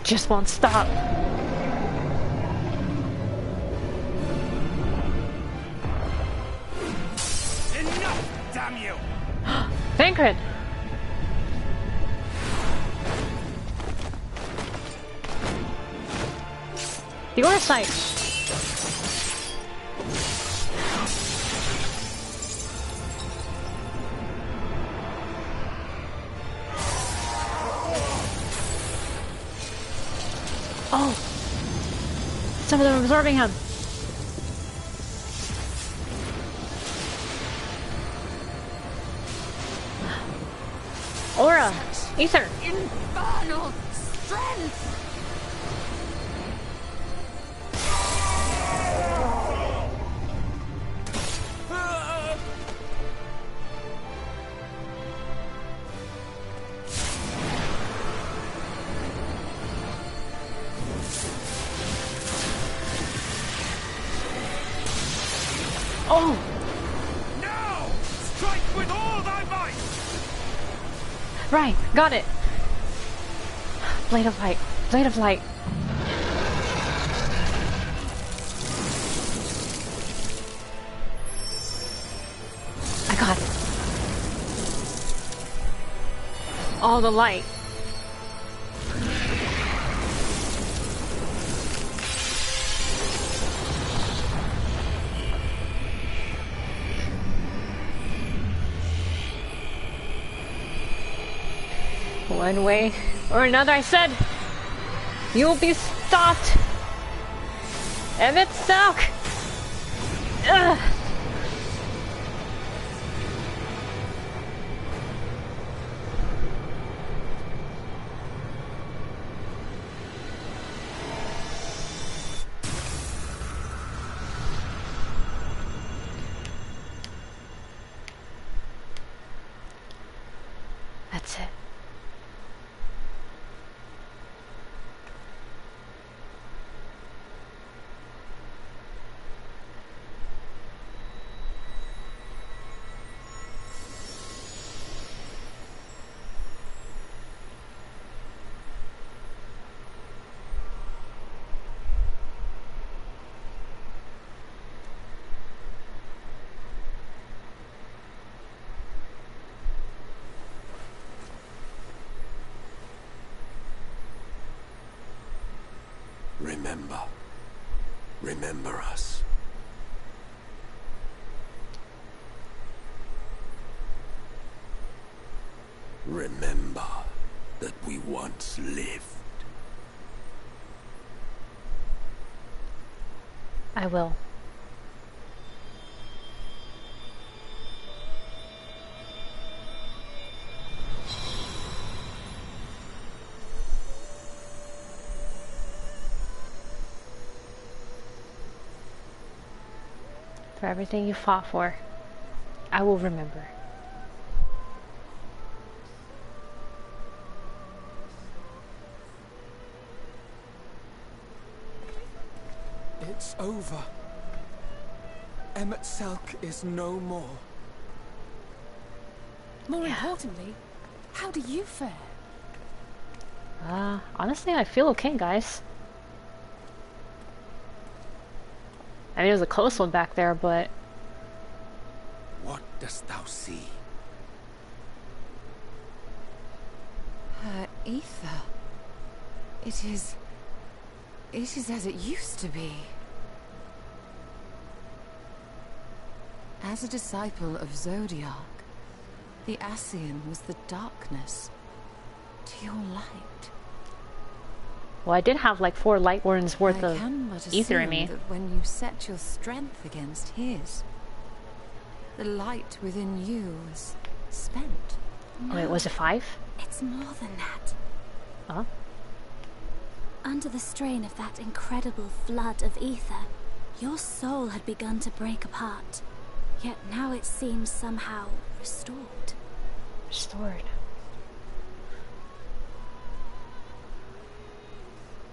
just won't stop. Enough, damn you! Thancred! The Orsight! Oh! Some of them are absorbing him! Aura! Ether! Infernal strength! Oh! Now! Strike with all thy might! Right, got it! Blade of light, blade of light. I got it. All the light. One way or another, I said, you'll be stopped. Emet-Selch. Ugh. That's it. Remember. Remember us. Remember that we once lived. I will. For everything you fought for, I will remember. It's over. Emet-Selch is no more. More importantly, how do you fare? Honestly, I feel okay, guys. I mean, it was a close one back there, but... What dost thou see? Her ether. It is as it used to be. As a disciple of Zodiac, the Ascian was the darkness to your light. Well, I did have like 4 light warns worth I of can but ether in assume me. that when you set your strength against his, the light within you was spent. Oh, wait, was it 5? It's more than that. Huh? Under the strain of that incredible flood of ether, your soul had begun to break apart. Yet now it seems somehow restored. Restored.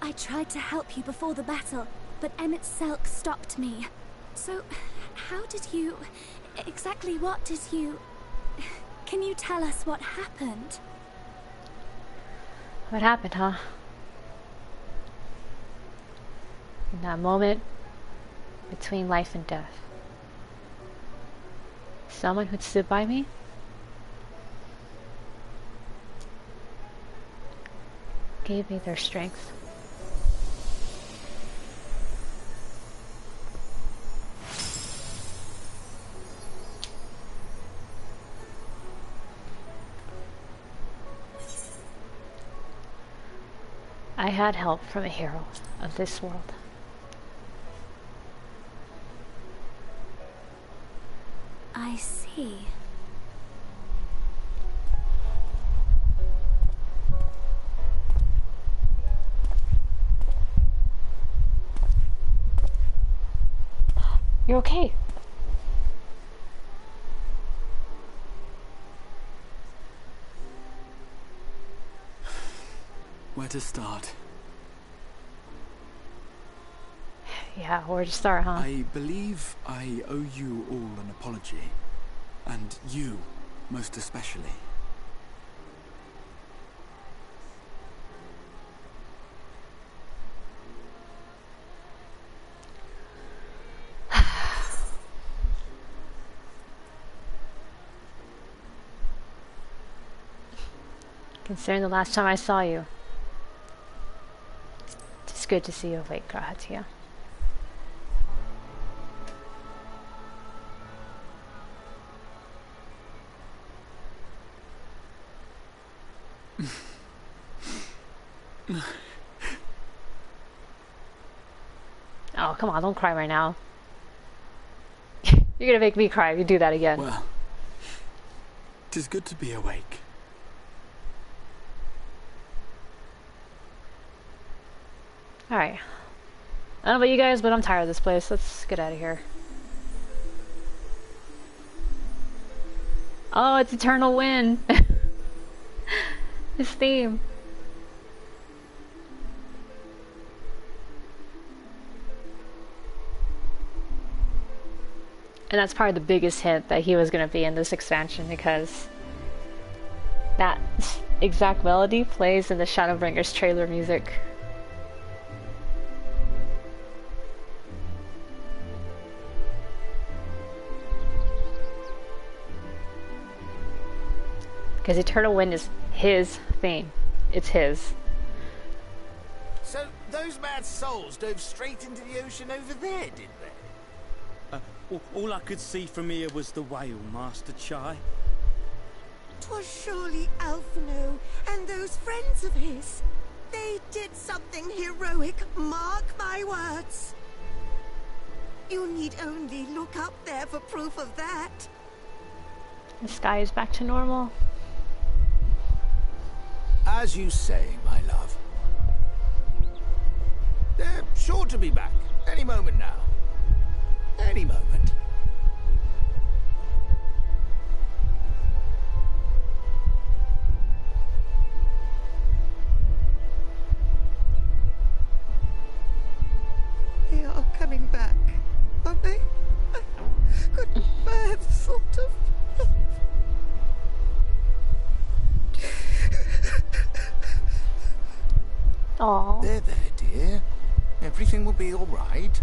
I tried to help you before the battle, but Emet-Selch stopped me. So, how did you... exactly what did you... Can you tell us what happened? What happened, huh? In that moment between life and death. Someone who'd stood by me? Gave me their strength. I had help from a hero of this world. I see. You're okay. Where to start? Yeah, where to start, huh? I believe I owe you all an apology. And you, most especially. Considering the last time I saw you. It's good to see you awake, Grahatia. Oh, come on, don't cry right now. You're gonna make me cry if you do that again. Well, it is good to be awake. Alright. I don't know about you guys, but I'm tired of this place. Let's get out of here. Oh, it's Eternal Wind. His theme. And that's probably the biggest hint that he was going to be in this expansion, because that exact melody plays in the Shadowbringers trailer music. Because Eternal Wind is his theme. It's his. So, those mad souls dove straight into the ocean over there, did they? All I could see from here was the whale, Master Chai. 'Twas surely Alphino and those friends of his. They did something heroic, mark my words. You need only look up there for proof of that. The sky is back to normal. As you say, my love. They're sure to be back any moment now. Any moment. They are coming back, aren't they? I couldn't bear the thought of... Aww. There, dear. Everything will be all right.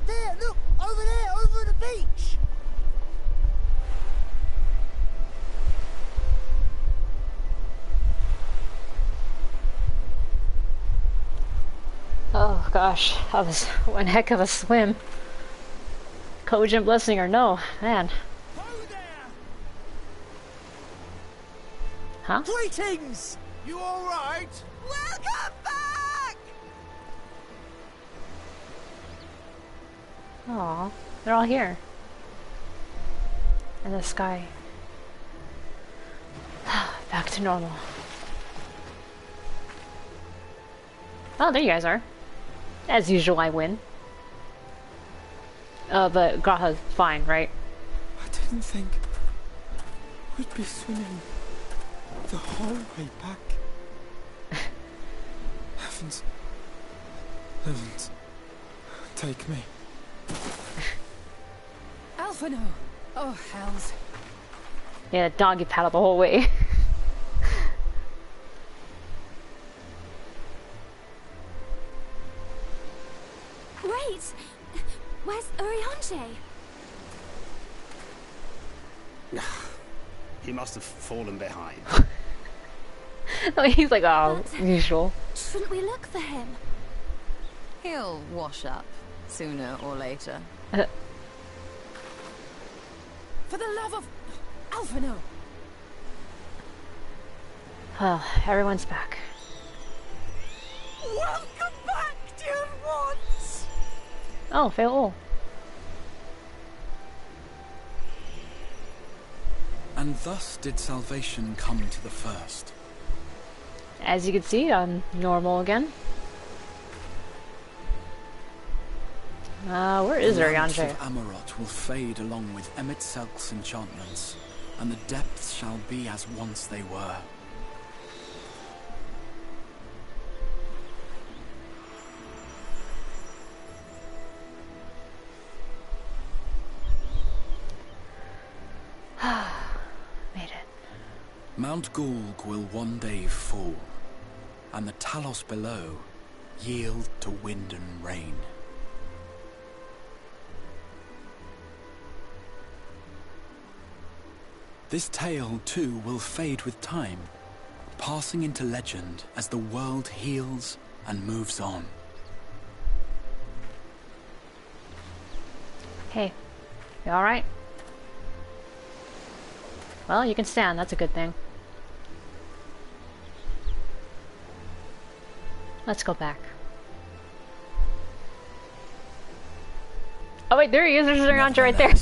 There, look! Over there, over the beach! Oh gosh, that was one heck of a swim. Cogent blessing or no, man. Huh? Greetings! You alright? Welcome back! Aw, they're all here. And the sky. Back to normal. Oh, there you guys are. As usual, I win. But Graha's fine, right? I didn't think we'd be swimming the whole way back. Heavens. Heavens. Take me. Alphino! Oh, hells. Yeah, doggy paddle the whole way. Wait! Where's Urianger? He must have fallen behind. He's like, oh, usual. Shouldn't we look for him? He'll wash up, sooner or later. For the love of Alphino! Well, everyone's back. Welcome back, dear ones! Oh, farewell. And thus did salvation come to the first. As you can see, I'm normal again. Where is The Urianger? lamps of Amaurot will fade along with Emet-Selch's enchantments, and the depths shall be as once they were. Made it. Mount Gulg will one day fall, and the Talos below yield to wind and rain. This tale, too, will fade with time, passing into legend as the world heals and moves on. Hey, you alright? Well, you can stand, that's a good thing. Let's go back. Oh wait, there he is, there's Urianger right there.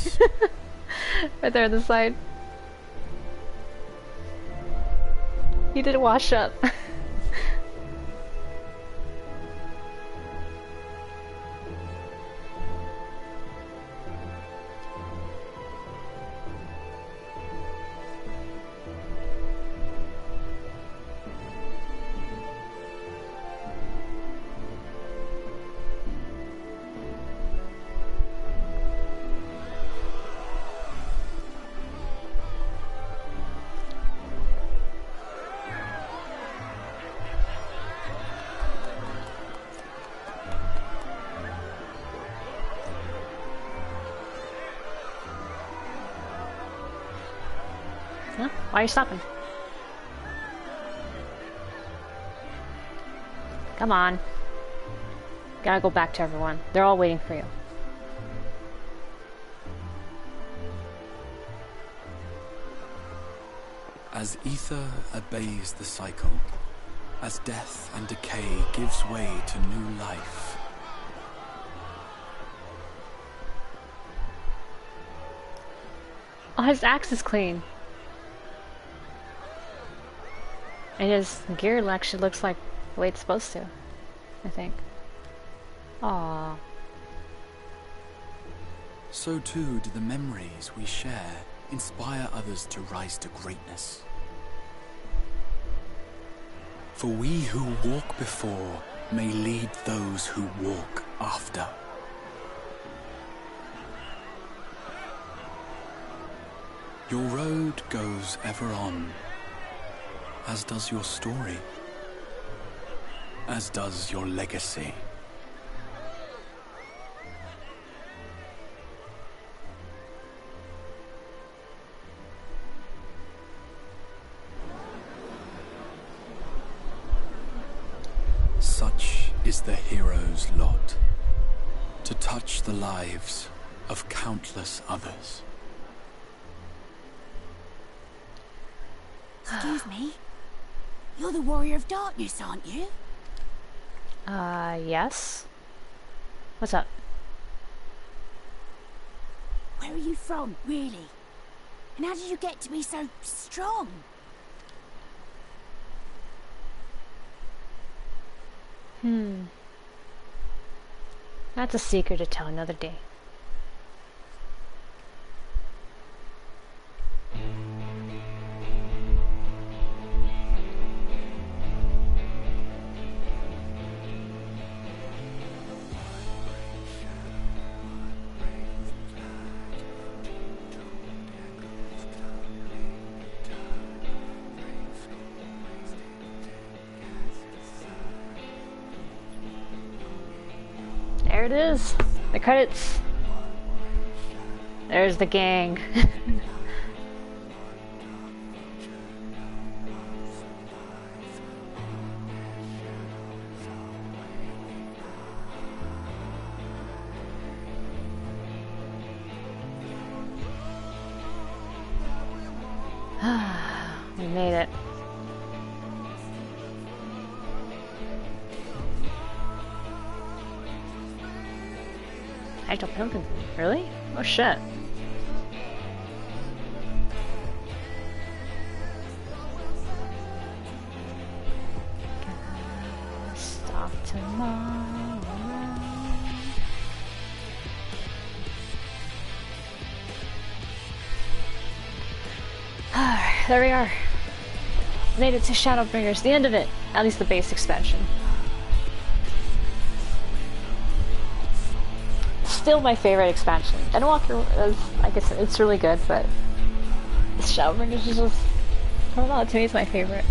Right there on the side. He did wash up. Huh? Why are you stopping? Come on. Gotta go back to everyone. They're all waiting for you. As ether obeys the cycle, as death and decay gives way to new life, oh, his axe is clean. And his gear actually looks like the way it's supposed to, I think. Aww. so too do the memories we share inspire others to rise to greatness. For we who walk before may lead those who walk after. Your road goes ever on, as does your story, as does your legacy. Such is the hero's lot, to touch the lives of countless others. Excuse me? You're the Warrior of Darkness, aren't you? Yes. What's up? Where are you from, really? And how did you get to be so strong? That's a secret to tell another day. it is. The credits. There's the gang. We made it. Actual pumpkin. Really? Oh shit. Stop tomorrow. There we are. Made it to Shadowbringers, the end of it. At least the base expansion. Still my favorite expansion. Endwalker, like I said, it's really good, but Shadowbringers is just, I don't know, to me it's my favorite.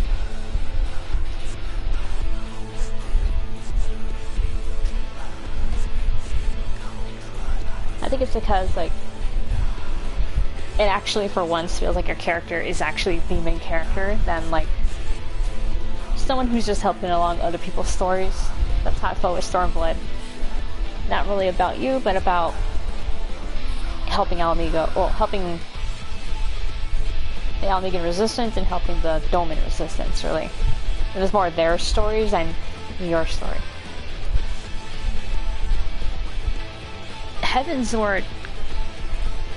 I think it's because, like, it actually for once feels like your character is actually the main character than like someone who's just helping along other people's stories. That's how I felt with Stormblood. Not really about you, but about helping Alamigo, well, helping the Alamigan Resistance and helping the Doman Resistance, really. It was more their stories than your story. Heavensward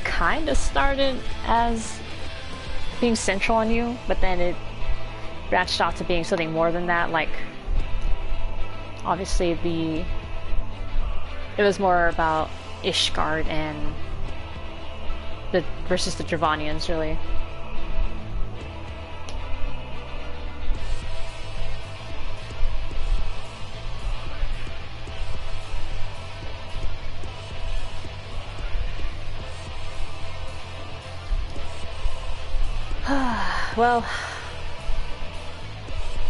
kind of started as being central on you, but then it branched off to being something more than that. Like, obviously it was more about Ishgard and versus the Dravanians, really. Well,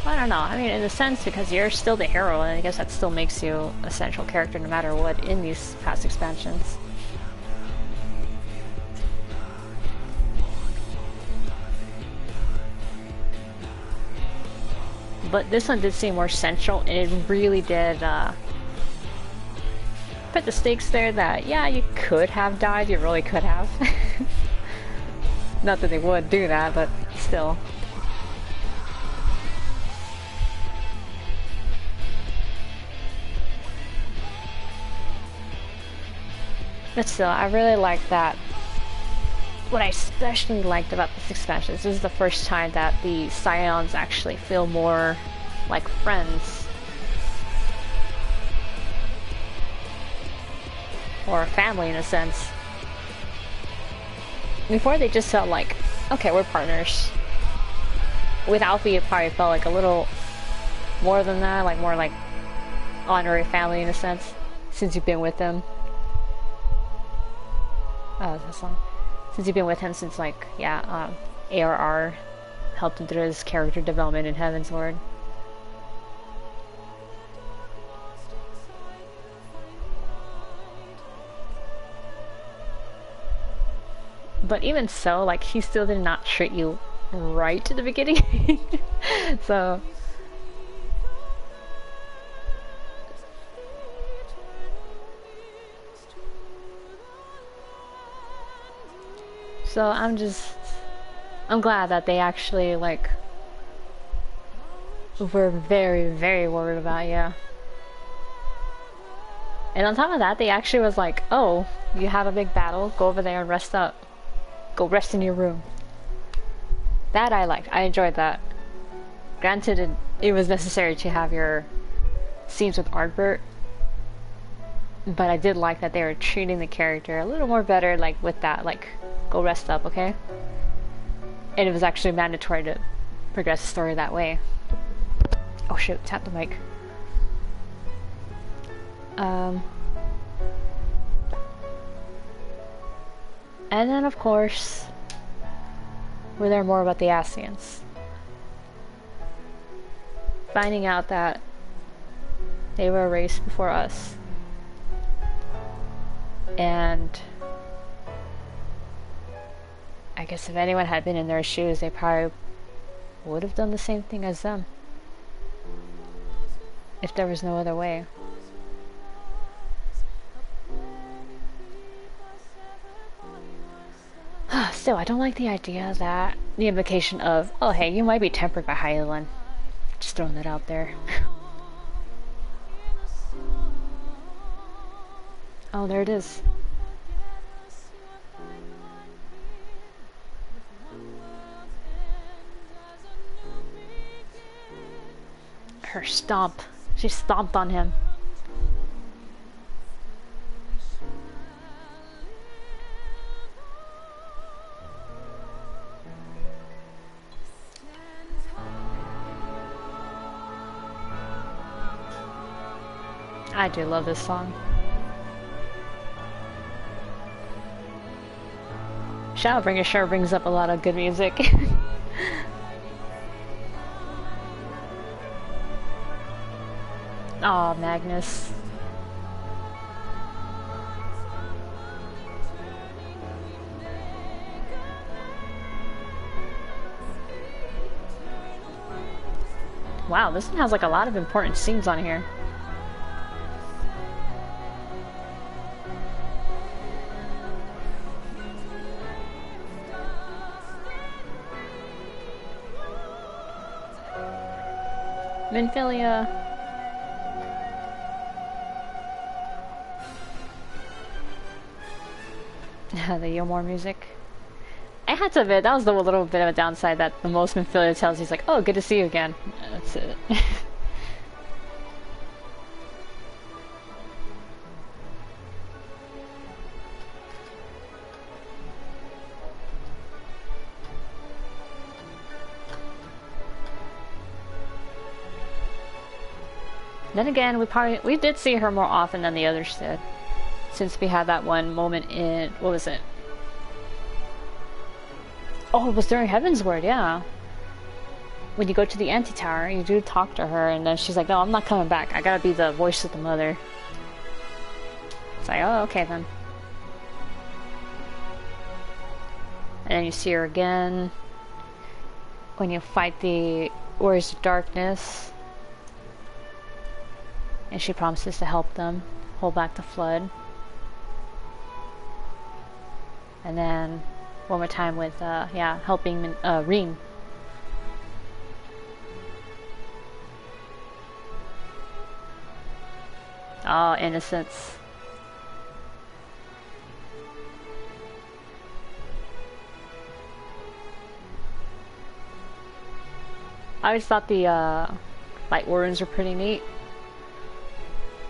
I don't know. I mean, in a sense, because you're still the hero, and I guess that still makes you a central character no matter what in these past expansions. But this one did seem more central, and it really did put the stakes there that, yeah, you could have died, you really could have. Not that they would do that, but still. But still, I really like that. What I especially liked about this expansion is this is the first time that the Scions actually feel more like friends. Or a family in a sense. Before they just felt like, okay, we're partners. With Alfie it probably felt like a little more than that, like more like honorary family in a sense, since you've been with them. Oh, that's long. Since you've been with him since, like, yeah, ARR helped him through his character development in Heavensward. But even so, like, he still did not treat you right at the beginning. So I'm glad that they actually, like, were very, very worried about you. And on top of that, they actually was like, oh, you had a big battle, go over there and rest up. Go rest in your room. That I liked. I enjoyed that. Granted, it was necessary to have your scenes with Ardbert, but I did like that they were treating the character a little more better, like, with that, like, go rest up, okay? And it was actually mandatory to progress the story that way. Oh shoot, tap the mic. And then, of course, we learn more about the Ascians. Finding out that they were a race before us. And I guess if anyone had been in their shoes, they probably would have done the same thing as them. If there was no other way. Still, I don't like the idea that the implication of, oh hey, you might be tempered by Hylian. Just throwing that out there. Oh, there it is. Her stomp. She stomped on him. I do love this song. Shadowbringers sure brings up a lot of good music. Aw, Magnus. Wow, this one has like a lot of important scenes on here. Minfilia. The Yomor music. I had to admit, that was the little bit of a downside that the most Minfilia tells you, he's like, oh, good to see you again. That's it. Then again, we did see her more often than the others did. Since we had that one moment in, what was it? Oh, it was during Heaven's Word, yeah. When you go to the Anti-Tower, you do talk to her, and then she's like, no, I'm not coming back. I gotta be the voice of the mother. It's like, oh, okay then. And then you see her again when you fight the Warriors of Darkness. And she promises to help them hold back the flood. And then one more time with, yeah, helping Reem. Oh, innocence. I always thought the light warrens were pretty neat.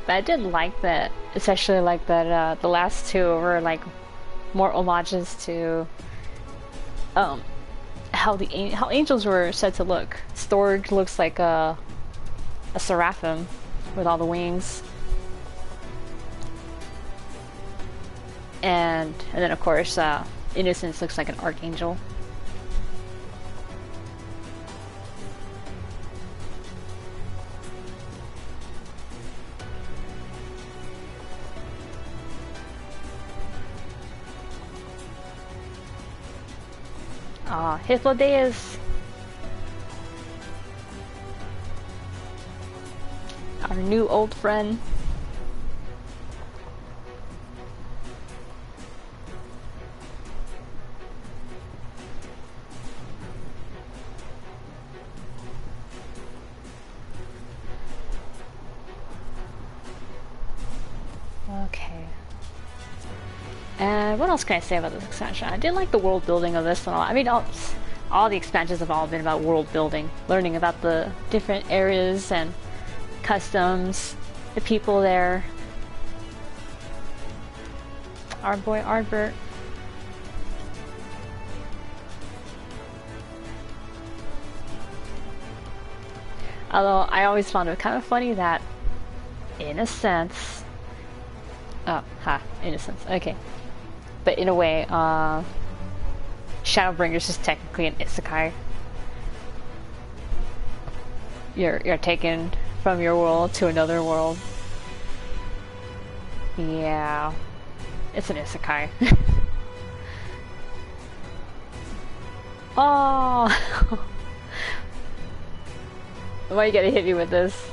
But I did like that, especially like that the last two were like more homages to how angels were said to look. Storge looks like a seraphim with all the wings. And then of course Innocence looks like an archangel. Hythlodeus. Our new old friend. Okay. And what else can I say about this expansion? I did like the world building of this one a lot. I mean, all the expansions have all been about world building, learning about the different areas and customs, the people there. Our boy Ardbert. Although I always found it kind of funny that, in a sense, innocence, okay. But in a way, Shadowbringers is technically an isekai. You're taken from your world to another world. Yeah. It's an isekai. Oh! Why you gotta hit me with this?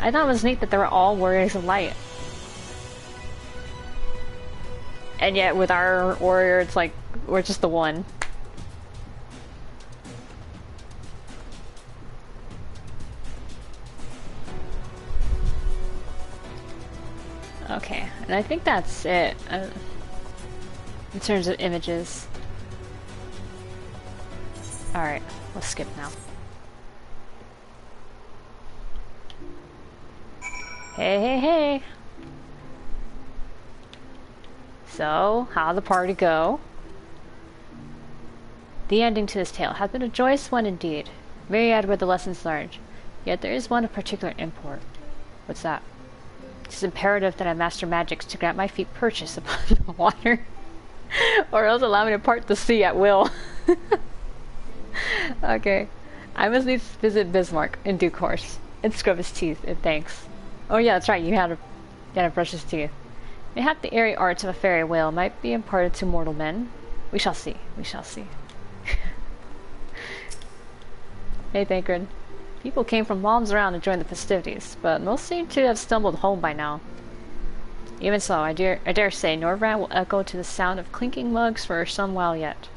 I thought it was neat that they were all warriors of light. And yet with our warrior, it's like, we're just the one. Okay, and I think that's it in terms of images. Alright, let's skip now. Hey, hey, hey! So, how'd the party go? The ending to this tale has been a joyous one indeed. Myriad were the lessons learned, yet there is one of particular import. What's that? It is imperative that I master magics to grant my feet purchase upon the water, or else allow me to part the sea at will. Okay. I must needs visit Bismarck in due course, and scrub his teeth in thanks. Oh yeah, that's right, you had to brush his teeth. Mayhap the airy arts of a fairy whale might be imparted to mortal men. We shall see, we shall see. Hey Thancred. People came from miles around to join the festivities, but most seem to have stumbled home by now. Even so, I dare say Norvrand will echo to the sound of clinking mugs for some while yet.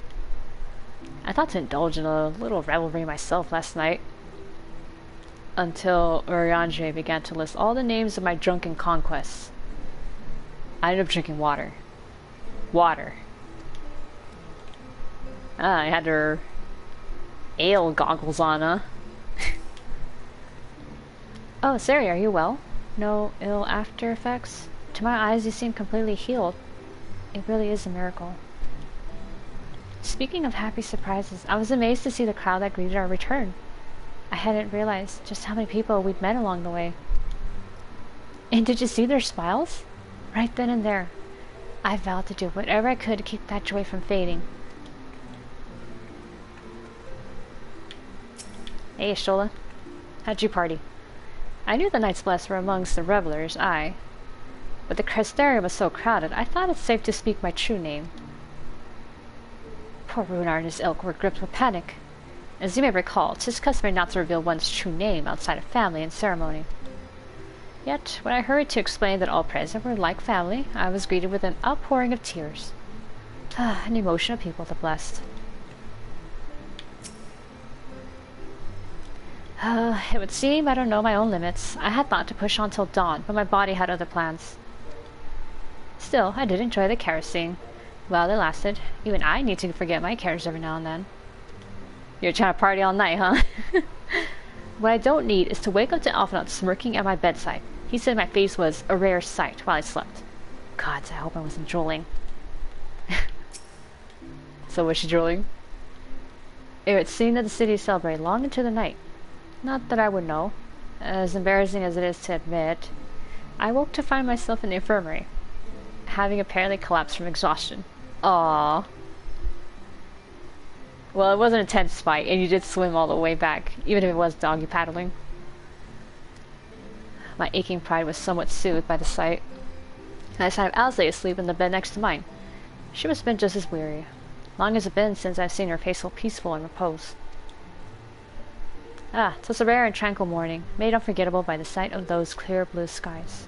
I thought to indulge in a little revelry myself last night, until Urianger began to list all the names of my drunken conquests. I ended up drinking water. Water. Ah, I had her ale goggles on, huh? Oh, Sari, are you well? No ill after effects? To my eyes, you seem completely healed. It really is a miracle. Speaking of happy surprises, I was amazed to see the crowd that greeted our return. I hadn't realized just how many people we'd met along the way. And did you see their smiles? Right then and there. I vowed to do whatever I could to keep that joy from fading. Hey, Shola. How'd you party? I knew the Knights Blessed were amongst the revelers, but the Crystarium was so crowded, I thought it safe to speak my true name. Poor Runar and his ilk were gripped with panic. As you may recall, 'tis customary not to reveal one's true name outside of family and ceremony. Yet, when I hurried to explain that all present were like family, I was greeted with an outpouring of tears. An emotional people, the Blessed. It would seem I don't know my own limits. I had thought to push on till dawn, but my body had other plans. Still, I did enjoy the kerosene. While they lasted, even I need to forget my cares every now and then. You're trying to party all night, huh? What I don't need is to wake up to Alphinaud smirking at my bedside. He said my face was a rare sight while I slept. Gods, I hope I wasn't drooling. So was she drooling? It would seem that the city celebrated long into the night. Not that I would know. As embarrassing as it is to admit, I woke to find myself in the infirmary, having apparently collapsed from exhaustion. Aww. Well, it was an intense fight, and you did swim all the way back, even if it was doggy paddling. My aching pride was somewhat soothed by the sight. I decided Alice lay asleep in the bed next to mine. She must have been just as weary. Long has it been since I've seen her face so peaceful and repose. 'Twas a rare and tranquil morning, made unforgettable by the sight of those clear blue skies.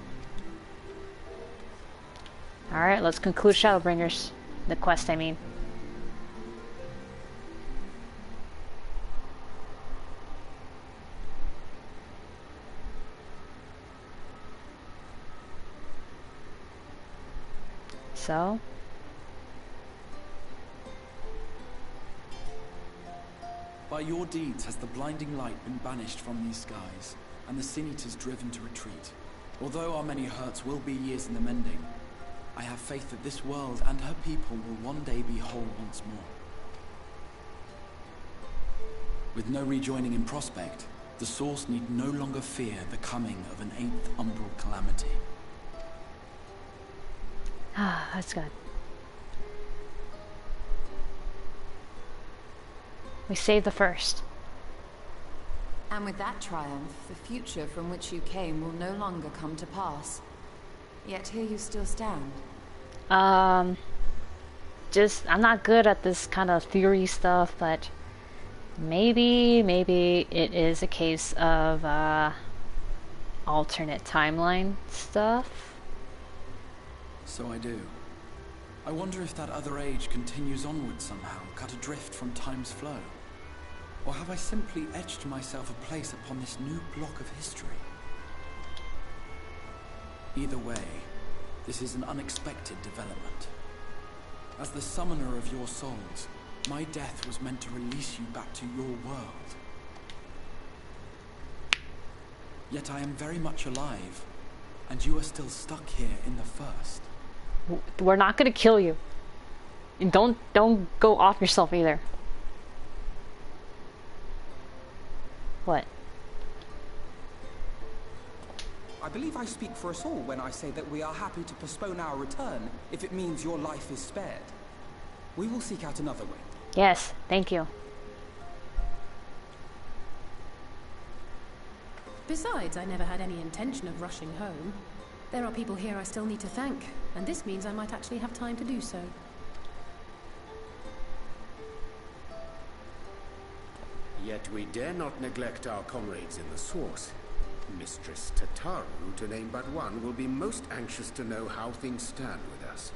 Alright, let's conclude Shadowbringers. The quest, I mean. So... By your deeds has the blinding light been banished from these skies, and the Sin Eaters driven to retreat. Although our many hurts will be years in the mending, I have faith that this world and her people will one day be whole once more. With no rejoining in prospect, the Source need no longer fear the coming of an 8th umbral calamity. That's good. We saved the first. And with that triumph, the future from which you came will no longer come to pass. Yet here you still stand. I'm not good at this kind of theory stuff, but maybe it is a case of alternate timeline stuff. So I do. I wonder if that other age continues onward somehow, cut adrift from time's flow. Or have I simply etched myself a place upon this new block of history? Either way, this is an unexpected development. As the summoner of your souls, my death was meant to release you back to your world. Yet I am very much alive, and you are still stuck here in the first. We're not gonna kill you. And don't go off yourself either. What? I believe I speak for us all when I say that we are happy to postpone our return if it means your life is spared. We will seek out another way. Yes, thank you. Besides, I never had any intention of rushing home. There are people here I still need to thank, and this means I might actually have time to do so. Yet we dare not neglect our comrades in the source. Mistress Tataru, to name but one, will be most anxious to know how things stand with us.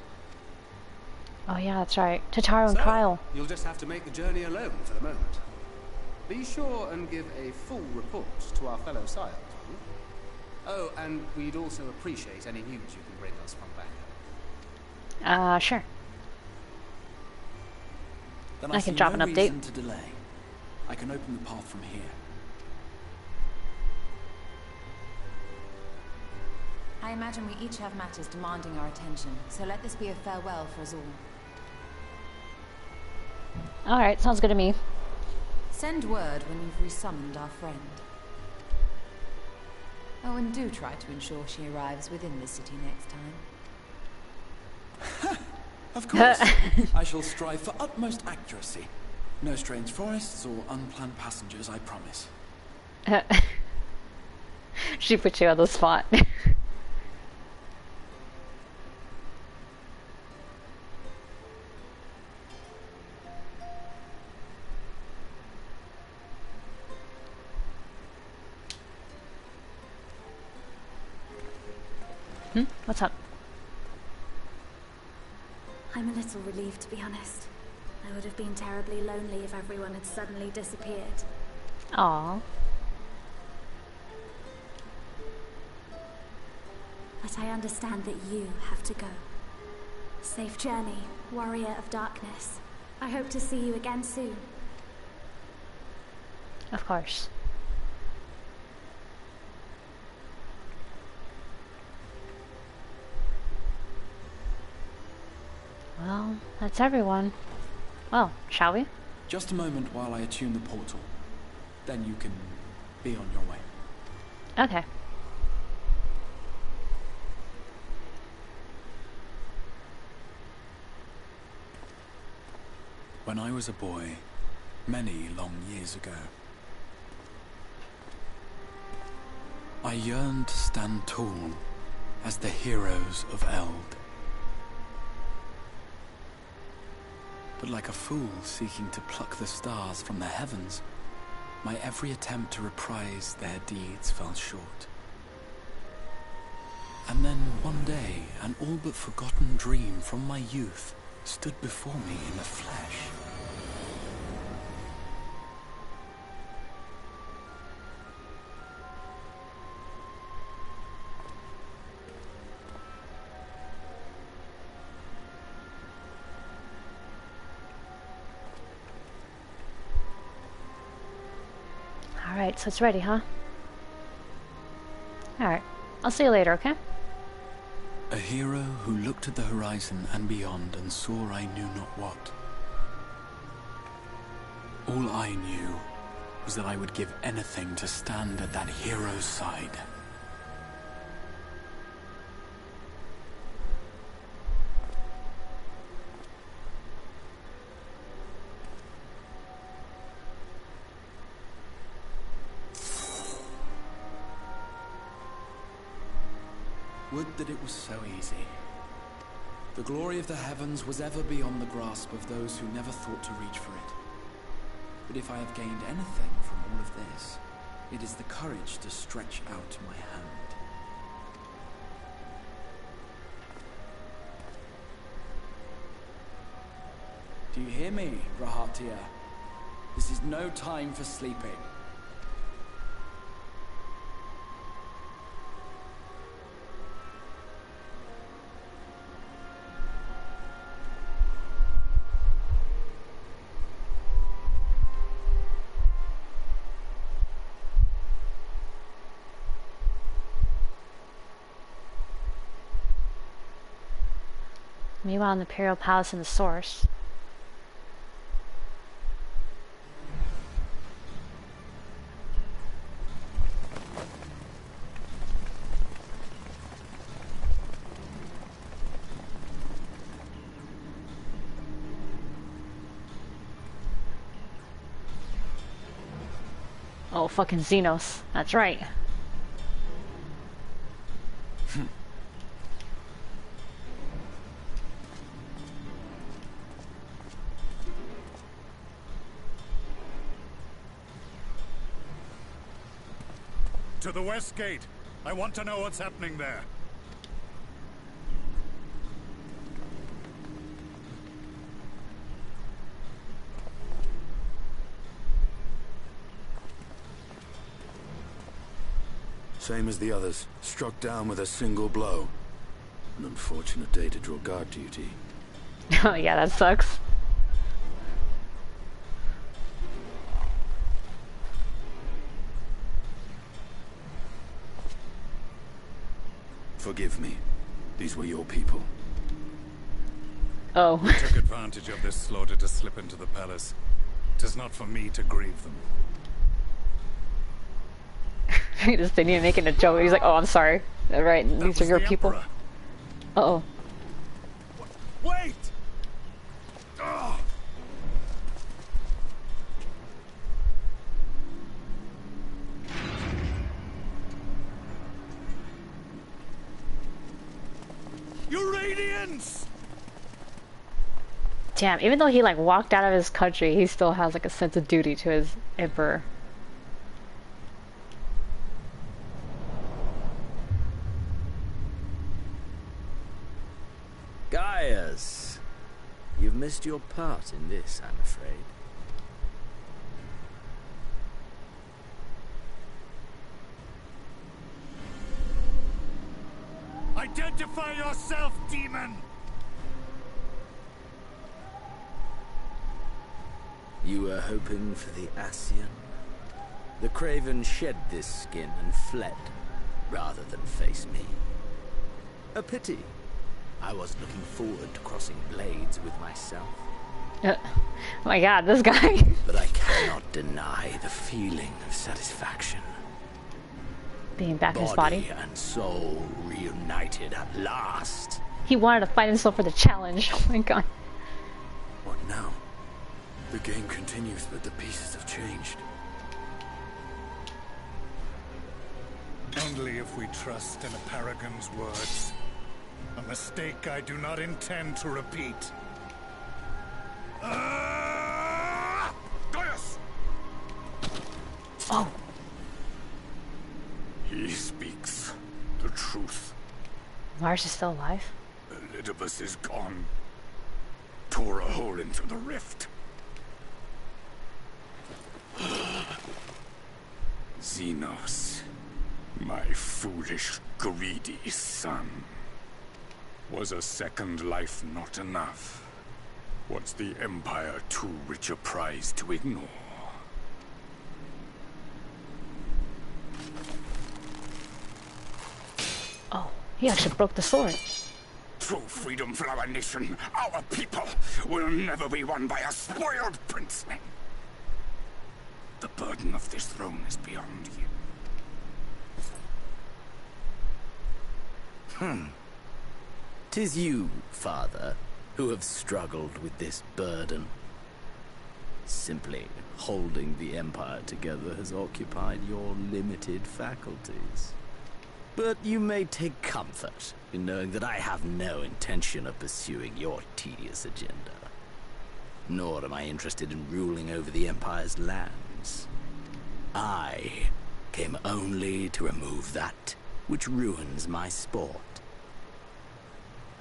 Oh yeah, that's right. Tataru and Kyle. You'll just have to make the journey alone for the moment. Be sure and give a full report to our fellow Scions. Oh, and we'd also appreciate any news you can bring us from back. Sure. Then I can drop an update. To delay. I can open the path from here. I imagine we each have matters demanding our attention, so let this be a farewell for us all. Alright, sounds good to me. Send word when you've resummoned our friend. Oh, and do try to ensure she arrives within the city next time. Of course. I shall strive for utmost accuracy. No strange forests or unplanned passengers, I promise. She put you on the spot. What's up? I'm a little relieved, to be honest. I would have been terribly lonely if everyone had suddenly disappeared. Aww. But I understand that you have to go. Safe journey, warrior of darkness. I hope to see you again soon. Of course. Well, that's everyone. Well, shall we? Just a moment while I attune the portal. Then you can be on your way. Okay. When I was a boy, many long years ago, I yearned to stand tall as the heroes of Eld. But like a fool seeking to pluck the stars from the heavens, my every attempt to reprise their deeds fell short. And then one day, an all but forgotten dream from my youth stood before me in the flesh. Alright, so it's ready, huh? Alright, I'll see you later, okay? A hero who looked at the horizon and beyond and saw I knew not what. All I knew was that I would give anything to stand at that hero's side. Would that it was so easy. The glory of the heavens was ever beyond the grasp of those who never thought to reach for it. But if I have gained anything from all of this, it is the courage to stretch out my hand. Do you hear me, Rahatia? This is no time for sleeping. Meanwhile, in the Imperial Palace in the Source. Oh, fucking Xenos. That's right. To the west gate. I want to know what's happening there. Same as the others. Struck down with a single blow. An unfortunate day to draw guard duty. Oh yeah, that sucks. Forgive me. These were your people. Oh. We took advantage of this slaughter to slip into the palace. 'Tis not for me to grieve them. He just didn't even making a joke. He's like, oh, I'm sorry. Right, these are your people. Uh-oh. Wait! Oh. You Radiants! Damn, even though he like walked out of his country, he still has like a sense of duty to his emperor. Gaius, you've missed your part in this, I'm afraid. Identify yourself, demon! You were hoping for the Ascian? The Craven shed this skin and fled, rather than face me. A pity. I was looking forward to crossing blades with myself. Oh my god, this guy. But I cannot deny the feeling of satisfaction. Being back in his body. And soul reunited at last. He wanted to fight himself for the challenge. Oh my god. What now? The game continues, but the pieces have changed. Only if we trust in a paragon's words. A mistake I do not intend to repeat. Gaius! Oh. He speaks the truth. Lars is still alive? Elidibus is gone. Tore a hole into the rift. Xenos, my foolish, greedy son. Was a second life not enough? Was the Empire too rich a prize to ignore? Oh, he actually broke the sword. True freedom for our nation, our people, will never be won by a spoiled princeling. The burden of this throne is beyond you. 'Tis you, father, who have struggled with this burden. Simply holding the Empire together has occupied your limited faculties. But you may take comfort in knowing that I have no intention of pursuing your tedious agenda. Nor am I interested in ruling over the Empire's lands. I came only to remove that which ruins my sport.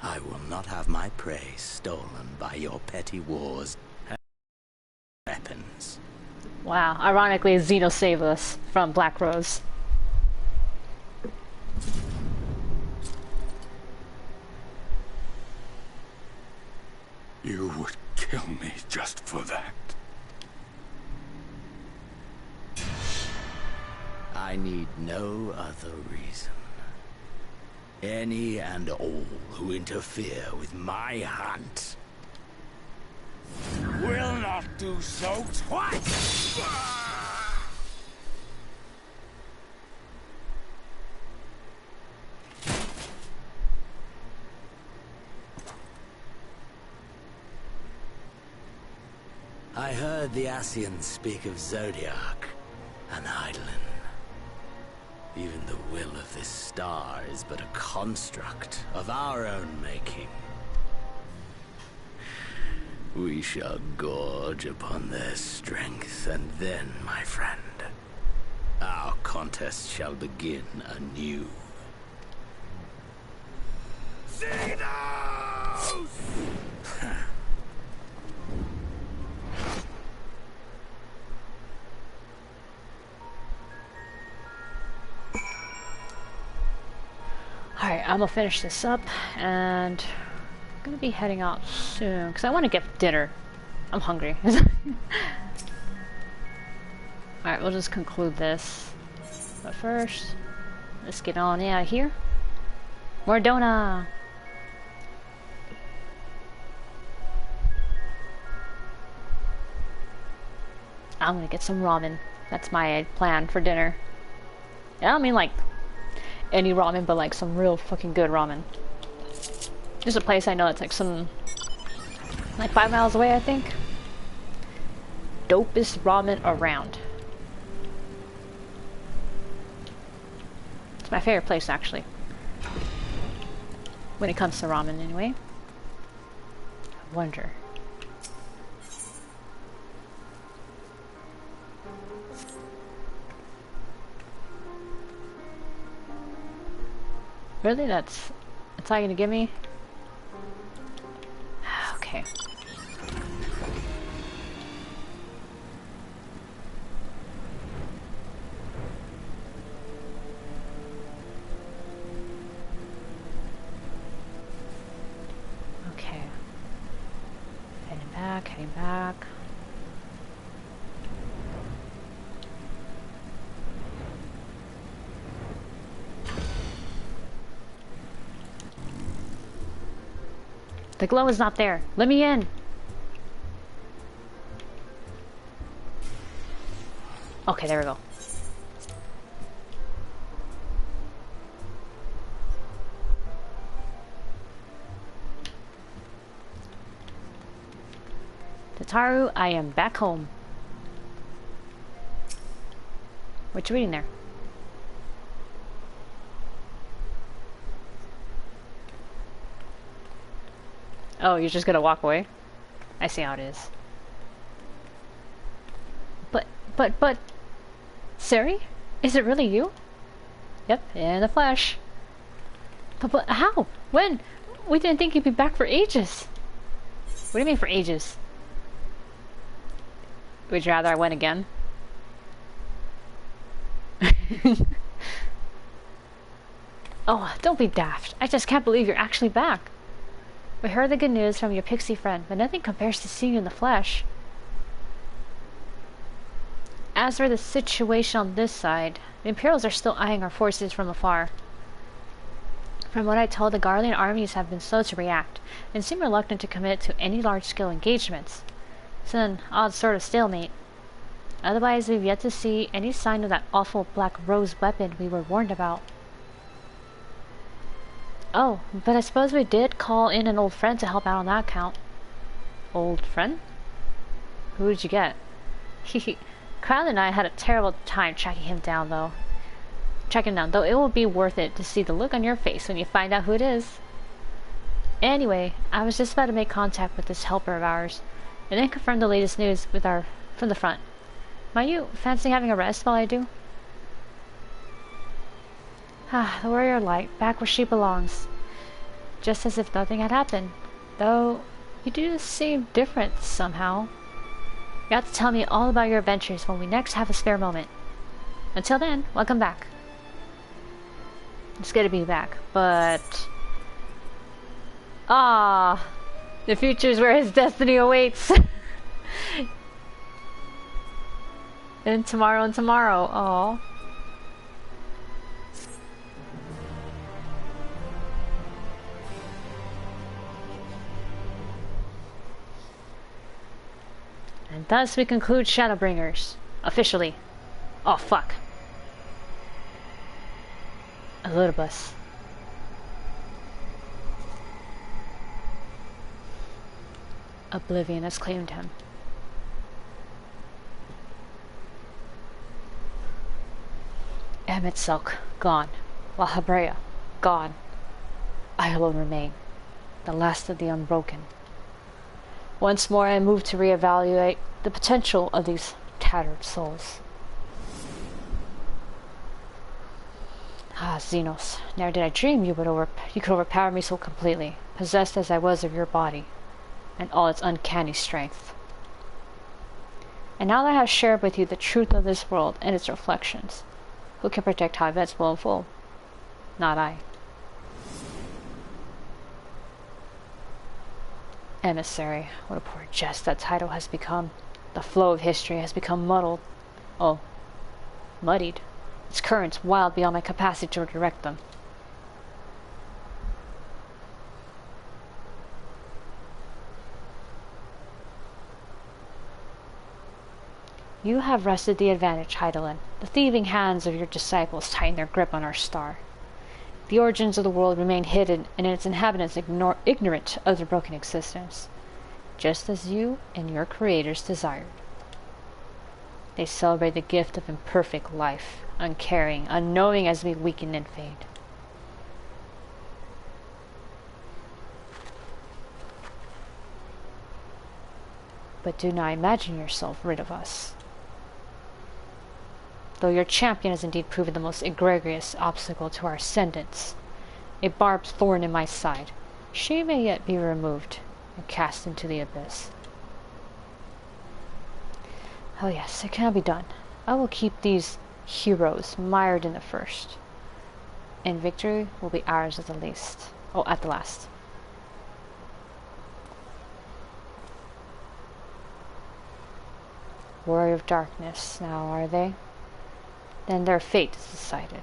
I will not have my prey stolen by your petty wars and weapons. Wow, ironically, Xeno saved us from Black Rose. You would kill me just for that. I need no other reason. Any and all who interfere with my hunt will not do so twice! I heard the Ascians speak of Zodiac and Eidolon. Even the will of this star is but a construct of our own making. We shall gorge upon their strength, and then, my friend, our contest shall begin anew. Xenos! Alright, I'm gonna finish this up, and I'm gonna be heading out soon, because I want to get dinner. I'm hungry. Alright, we'll just conclude this. But first, let's get on out of here. Mordona! I'm gonna get some ramen. That's my plan for dinner. I don't mean like any ramen, but like some real fucking good ramen. There's a place I know that's like 5 miles away, I think. Dopest ramen around. It's my favorite place, actually. When it comes to ramen, anyway. I wonder. Really? That's all you're gonna give me? Okay. Okay. Heading back. The glow is not there. Let me in. Okay, there we go. Tataru, I am back home. What you reading there? Oh, you're just gonna walk away? I see how it is. But... Sari? Is it really you? Yep, in the flesh. But how? When? We didn't think you'd be back for ages. What do you mean for ages? Would you rather I went again? Oh, don't be daft. I just can't believe you're actually back. We heard the good news from your pixie friend, but nothing compares to seeing you in the flesh. As for the situation on this side, the Imperials are still eyeing our forces from afar. From what I told, the Garlean armies have been slow to react, and seem reluctant to commit to any large-scale engagements. It's an odd sort of stalemate. Otherwise, we've yet to see any sign of that awful Black Rose weapon we were warned about. Oh, but I suppose we did call in an old friend to help out on that count. Old friend? Who did you get? Kyle and I had a terrible time tracking him down, though. checking down, though it will be worth it to see the look on your face when you find out who it is. Anyway, I was just about to make contact with this helper of ours, and then confirm the latest news with from the front. Might you fancy having a rest while I do? Ah, the warrior light, back where she belongs. Just as if nothing had happened. Though, you do seem different somehow. You have to tell me all about your adventures when we next have a spare moment. Until then, welcome back. It's good to be back, but... Ah, the future's where his destiny awaits. And tomorrow, aw. And thus we conclude Shadowbringers. Officially. Oh, fuck. Elidibus. Oblivion has claimed him. Emet-Selch, gone. Lahabrea, gone. I alone remain, the last of the unbroken. Once more I move to reevaluate the potential of these tattered souls. Ah, Xenos, never did I dream you could overpower me so completely, possessed as I was of your body, and all its uncanny strength. And now that I have shared with you the truth of this world and its reflections, who can predict how events will unfold? Not I. Emissary, what a poor jest that title has become. The flow of history has become muddled. Oh, muddied. Its currents wild beyond my capacity to direct them. You have wrested the advantage, Hydaelyn. The thieving hands of your disciples tighten their grip on our star. The origins of the world remain hidden, and its inhabitants ignorant of their broken existence, just as you and your creators desired. They celebrate the gift of imperfect life, uncaring, unknowing as we weaken and fade. But do not imagine yourself rid of us. Though your champion has indeed proven the most egregious obstacle to our ascendance, a barbed thorn in my side, she may yet be removed and cast into the abyss. Oh yes, it cannot be done. I will keep these heroes mired in the first, and victory will be ours at the least. Oh, at the last. Warrior of Darkness, now are they? Then their fate is decided.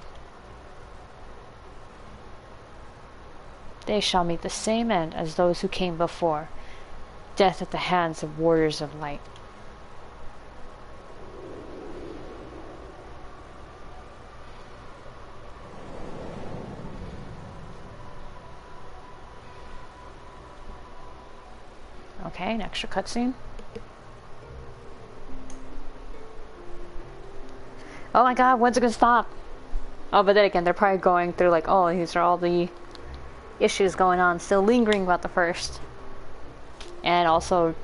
They shall meet the same end as those who came before, death at the hands of warriors of light. Okay, an extra cutscene. Oh my god, when's it gonna stop? Oh, but then again, they're probably going through like, oh, these are all the issues going on, still lingering about the first. And also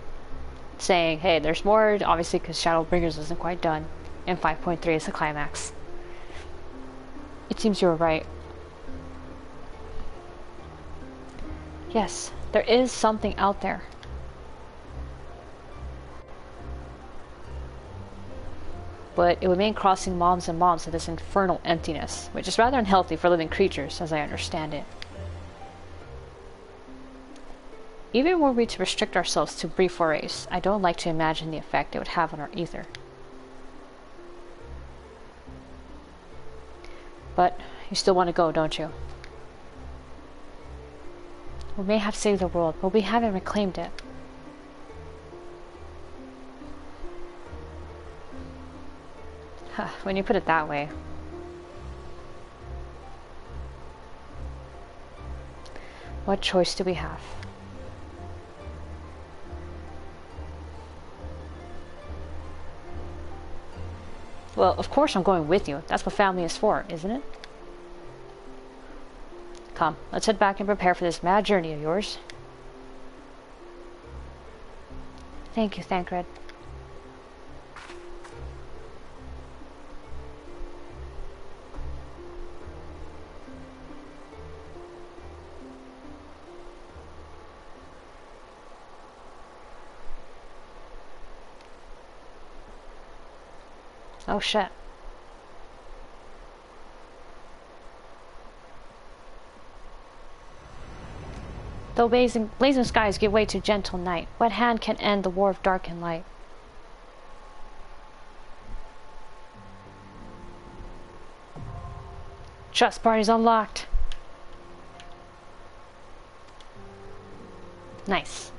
saying, hey, there's more, obviously, because Shadowbringers isn't quite done. And 5.3 is the climax. It seems you were right. Yes, there is something out there. But it would mean crossing moms and moms of this infernal emptiness, which is rather unhealthy for living creatures, as I understand it. Even were we to restrict ourselves to brief forays, I don't like to imagine the effect it would have on our ether. But you still want to go, don't you? We may have saved the world, but we haven't reclaimed it. When you put it that way. What choice do we have? Well, of course I'm going with you. That's what family is for, isn't it? Come, let's head back and prepare for this mad journey of yours. Thank you, Thancred. Oh shit. Though blazing skies give way to gentle night, what hand can end the war of dark and light? Trust party's unlocked. Nice.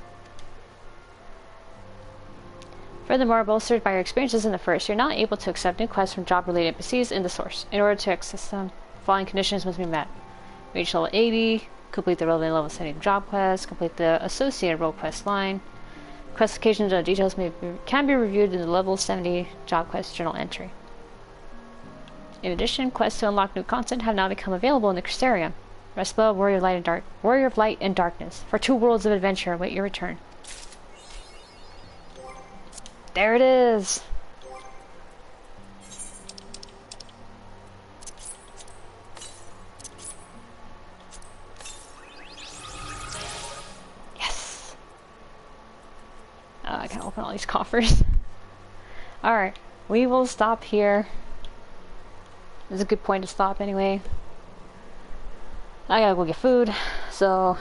Furthermore, bolstered by your experiences in the first, you're not able to accept new quests from job-related NPCs in the source. In order to access them, the following conditions must be met. Reach level 80, complete the relevant level 70 job quest, complete the associated role quest line. Quest occasions and details can be reviewed in the level 70 job quest journal entry. In addition, quests to unlock new content have now become available in the Crystarium. Respel, Warrior of Light and Darkness, for 2 worlds of adventure await your return. There it is! Yes! I can open all these coffers. Alright, we will stop here. This is a good point to stop anyway. I gotta go get food, so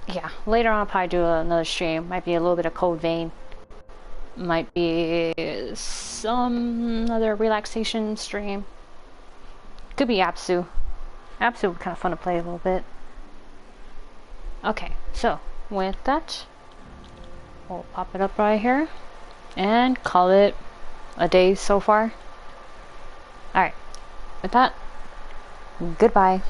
yeah, later on I'll probably do another stream. Might be a little bit of Code Vein. Might be some other relaxation stream. Could be Apsu. Apsu would be kind of fun to play a little bit. Okay, so with that, we'll pop it up right here and call it a day so far. Alright, with that, goodbye.